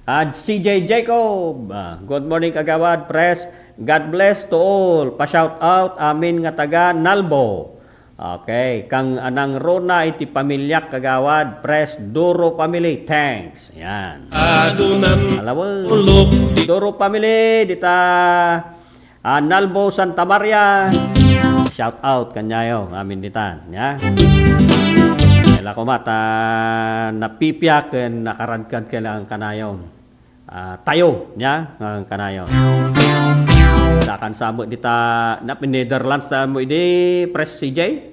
CJ Jacob, good morning kagawad press. God bless to all. Pa-shout out amin nga taga Nalbo. Okay, kang anang Rona iti pamilya kagawad press Duro family. Thanks. Yan. Alaw. Duro family dita Nalbo Santa Maria. Shout out kanyayo amin ditan, ya. Ela ko mata napipyak ken nakaradkad kailang kanayon. Tayo nya kanayon. Dakan samo dita na Netherlands ta mo idi press CJ.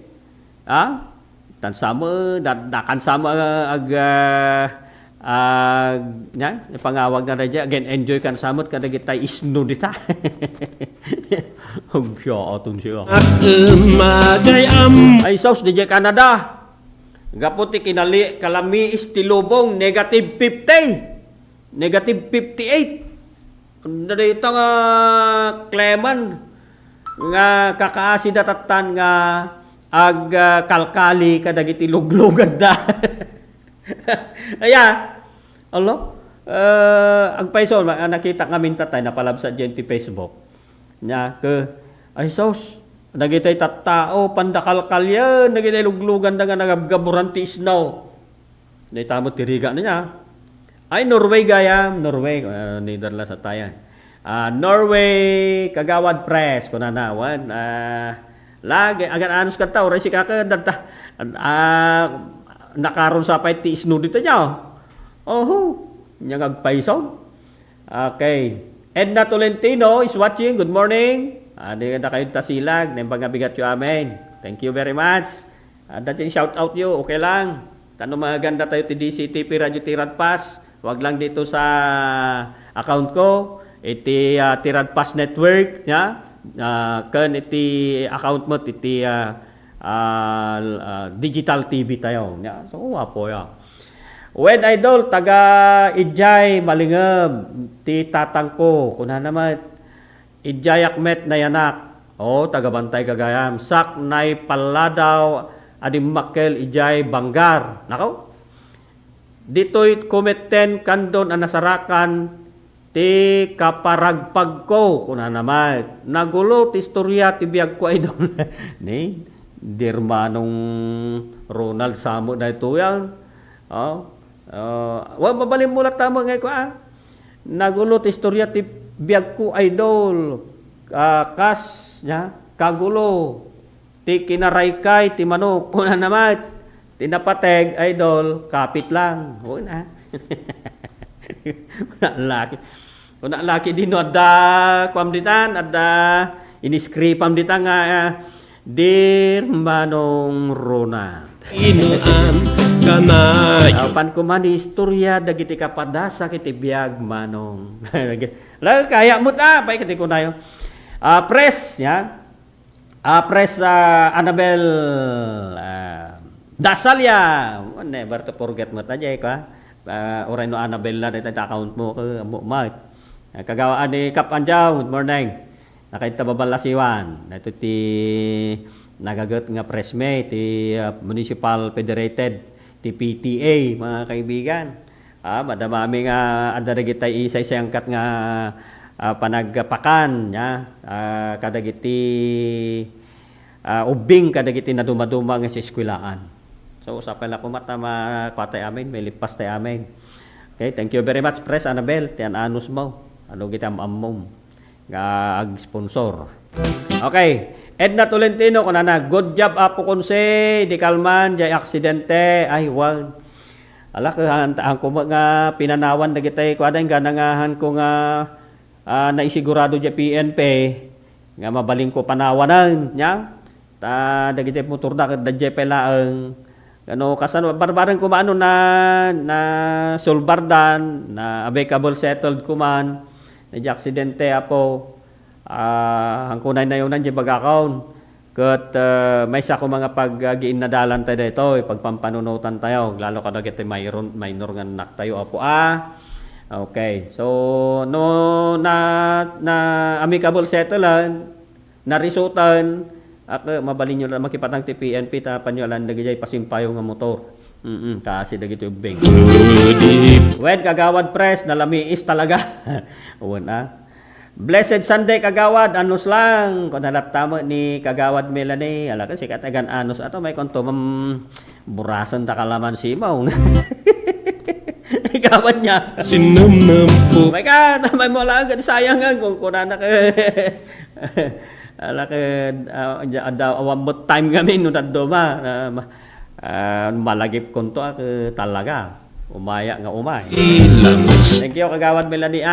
Tan samo dakan sama nya pangawag na radya again enjoy kan samot kada kita isno dita. Siya atong siya. Ay sos DJ Canada. Gaputi kalami istilubong negative 50. Negative 58. Dito nga Cleman nga kakaasi datatan nga kalkali kadagiti luglugad da. Aya, agpaiso nakita kami tatay napalabsa diyan ti Facebook. Nya ay sos dagitay tattao pandakalkalya dagitay luglugan da nga nagabgaburan ti isnaw. Naitamo tiriga na niya. Ay Norway gayam, Norway Netherlands at tayan. Norway kagawad press kuna nawan lagi agan anos kanta oray si kaka danta nakaron sa pay ti isno dito nya. Nya agpaisaw. Okay. Edna Tolentino is watching. Good morning. Di na kayo tasilag ng pangabigat yo amen. Thank you very much. Dati shout out you, okay lang. Tanong maganda tayo ti DCTP Radio Tirad Pass. Wag lang dito sa account ko. Iti Tirad Pass Network, ya. Kan iti account mo iti digital TV tayo. Ya. So wapo ya. Wed idol taga Ijay Malingab ti tatang ko kuna naman Ijay Akmet na yanak. Taga Bantay Cagayam. Sak nay Paladaw Adimakkel Ijay Bangar. Nako. Dito'y kometen kandon anasarakan ti kaparagpag ko kuna naman. Nagulo ti istorya ti biyag ko idol. Dirmanong Ronald Samo na ito yan. Mabalin mo lang tama ngayon ko nagulot istorya ti biyag ko idol. Kas niya, kagulo. Ti kinaraykay, ti manok, kuna naman. Tinapateg, idol, kapit lang. Huwag na. Laki. Kuna laki din ada kwamditan, ada iniskripam dita nga Dear Manong Ronald. Inuan kanayo. Pan ko man istorya dagiti kapadasa kiti biag Manong. Lalo kaya mo ta, pay kiti ko nayo. Press, ya. Press Annabel Dasalya. Never to forget mo ta jay ka. Oray no Annabel na dito account mo mo mat. Kagawaan ni Kap Anjaw, good morning. Nakaita babalasiwan. Ito ti nagagat nga pressmate ti Municipal Federated ti PTA mga kaibigan. Madamami nga adaragitay isay-sayangkat nga panagpakan nya kadagiti ubing kadagiti na dumaduma nga sa eskwelaan. So usapay la kumata makwatay amin, may lipas tay amin. Okay, thank you very much Press Annabel, tian anus mo. Ano kita amom nga ag-sponsor. Okay, Edna Tolentino kunana, good job Apo Konse, di kalman jay aksidente. Ay wag. Ala ka ko nga pinanawan dagitay ko aday ganangahan ko nga naisigurado jay PNP nga mabaling ko panawanan nya. Dagitay motor da jay pelaeng ano kasan barbaran ko maano na solbardan na amicable settled ko man na aksidente Apo. Hangkunay na yun nandiyan bag-account. Kat may sa ko mga pag-giinadalan tayo dito, pagpampanunutan tayo. Lalo ka na kita minor nga anak tayo Apo. Okay. So, no na amicable settlement, na resultan, mabalin nyo lang makipatang ti PNP, tapan nyo lang nagijay pasimpayo nga motor. Kasi dagito yung bing. When kagawad press, nalamiis talaga. Una. Blessed Sunday kagawad, anos lang. Kung nalaptamo ni kagawad Melanie, ala kasi katagan anos. Ato may konto, burasan ta kalaman si Maw. Kagawad niya. Sinamnam po. May ka, tamay mo lang, sayang nga. Kung kunana ka, ala ka, one more time kami, nung nadoma. Malagip konto talaga. Umaya nga umay. Thank you kagawad Melanie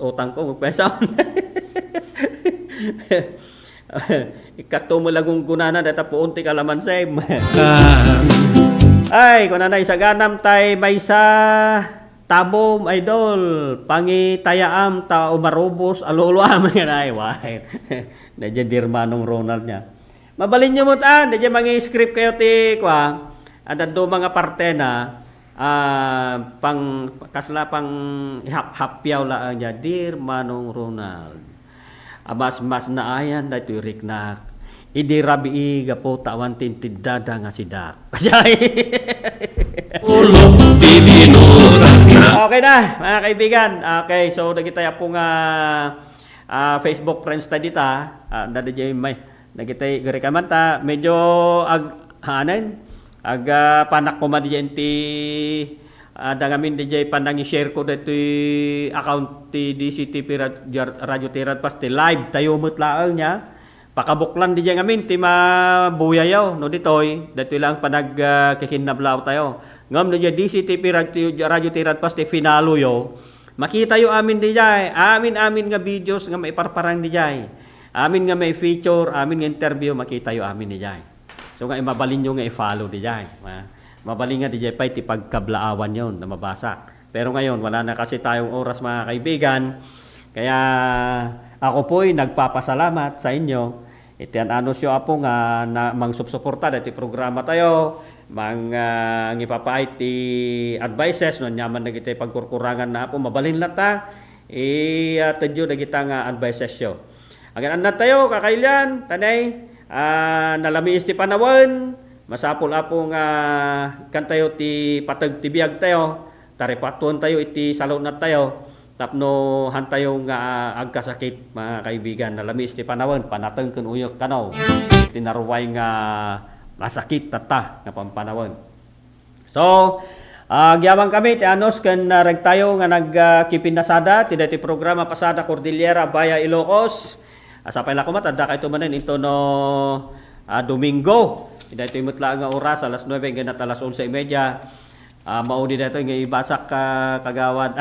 utang ko magpesa. Ikatumo lagong kunana data po unti kalaman sa ay kunana isaganam tay may sa tabom idol pangi tayaam ta umarubos alolo nga nay why. Nadya dirmanong Ronald niya. Mabalin nyo mo ta, nadya mga script kayo ti kwa. Ada do mga parte na pang hap-hapyaw la niya Dear Manong Ronald. Mas na ayan dahito riknak. Idi rabi gapo tawan tintidada nga sidak. Kasay. Okay na mga kaibigan. Okay, so nagitaya po nga Facebook friends ta dita. Dadajay may nagitay gari kamanta medyo panak ko man diyan ti dangamin DJ pandang i-share ko dito account ti DCTP Radio Tirad Pas ti live tayo mutlaang niya pakabuklan diyan ngamin ti mabuyayaw no ditoy dito lang panag kikinablaw tayo ngam no diyan DCTP Radio Tirad Pas ti finalo yo makita yo amin diyan amin nga videos nga maiparparang diyan amin nga may feature amin nga interview makita yo amin diyan. So nga mabalin nyo nga i-follow di dyan. Mabalin nga di dyan pa iti pagkablaawan yon na mabasa. Pero ngayon wala na kasi tayong oras mga kaibigan. Kaya ako po'y nagpapasalamat sa inyo. Iti anos yo apo nga na mangsupsuporta dati programa tayo. Ipapait ti advices no nyaman na kita pagkurkurangan na apo mabalin lata. Tadyo na kita nga advices yo. Agan na tayo kakailan tanay. Nalamiis ti panawan masapol apo nga kantayo ti patag ti biag tayo taripatuan tayo iti salunat tayo tapno hantayong agkasakit mga kaibigan na lamis ti panawon panateng ken uyok kanaw tinaruway nga masakit tata nga pampanawon. So gyamang kami ti anos ken regtayo nga nagkipinasada ti dati programa pasada Cordillera via Ilocos. Sapay la kumat adda kay tumanen into no Domingo. Ti dati mutla nga oras alas 9 ganat alas 11:30. Maudi dito nga ibasak kagawad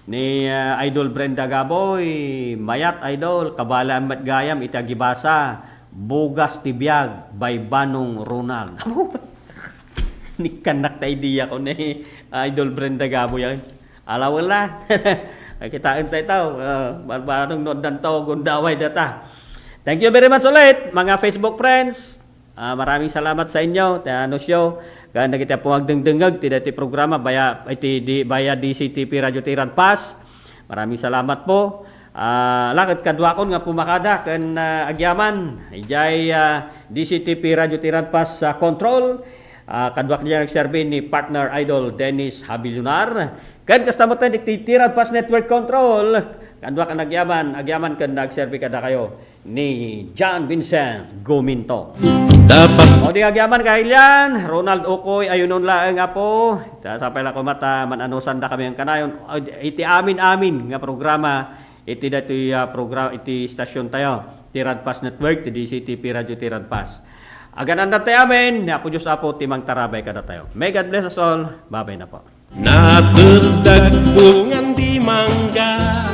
ni Idol Brenda Gaboy, Mayat Idol, Kabala Amat Gayam, itagibasa, Bugas Tibiyag, by Banong Ronald. Ni kanak ta idea ko ni Idol Brenda Gaboy yan. Alawala. Kitaan tayo barbarong nodan to gundaway data. Thank you very much ulit mga Facebook friends. Maraming salamat sa inyo. Ano show? Ganda kita po agdengdengag ti dati programa baya DCTP Radio Tiran Pass. Maraming salamat po. Lakad kadwakon nga pumakada ken agyaman ijay DCTP Radio Tiran Pass sa control. Kadwak niya nagserbi ni partner idol Dennis Habilionar. Ken kastamot ni Tiran Pass Network Control. Kadwak ang agyaman ken nagserbi kada kayo ni John Vincent Gominto. Dapat o di agyaman kailyan, Ronald Okoy ayunon laeng nga po. Sapay la ko mata mananusan da kami ang kanayon. Iti amin nga programa iti dati program iti stasyon tayo. Tiran Pass Network, ti DCTP Radio Tiran Pass. Aganan na tayo amin, apo Diyos apo timang tarabay kada tayo. May God bless us all. Babay na po. natagpungan di mangga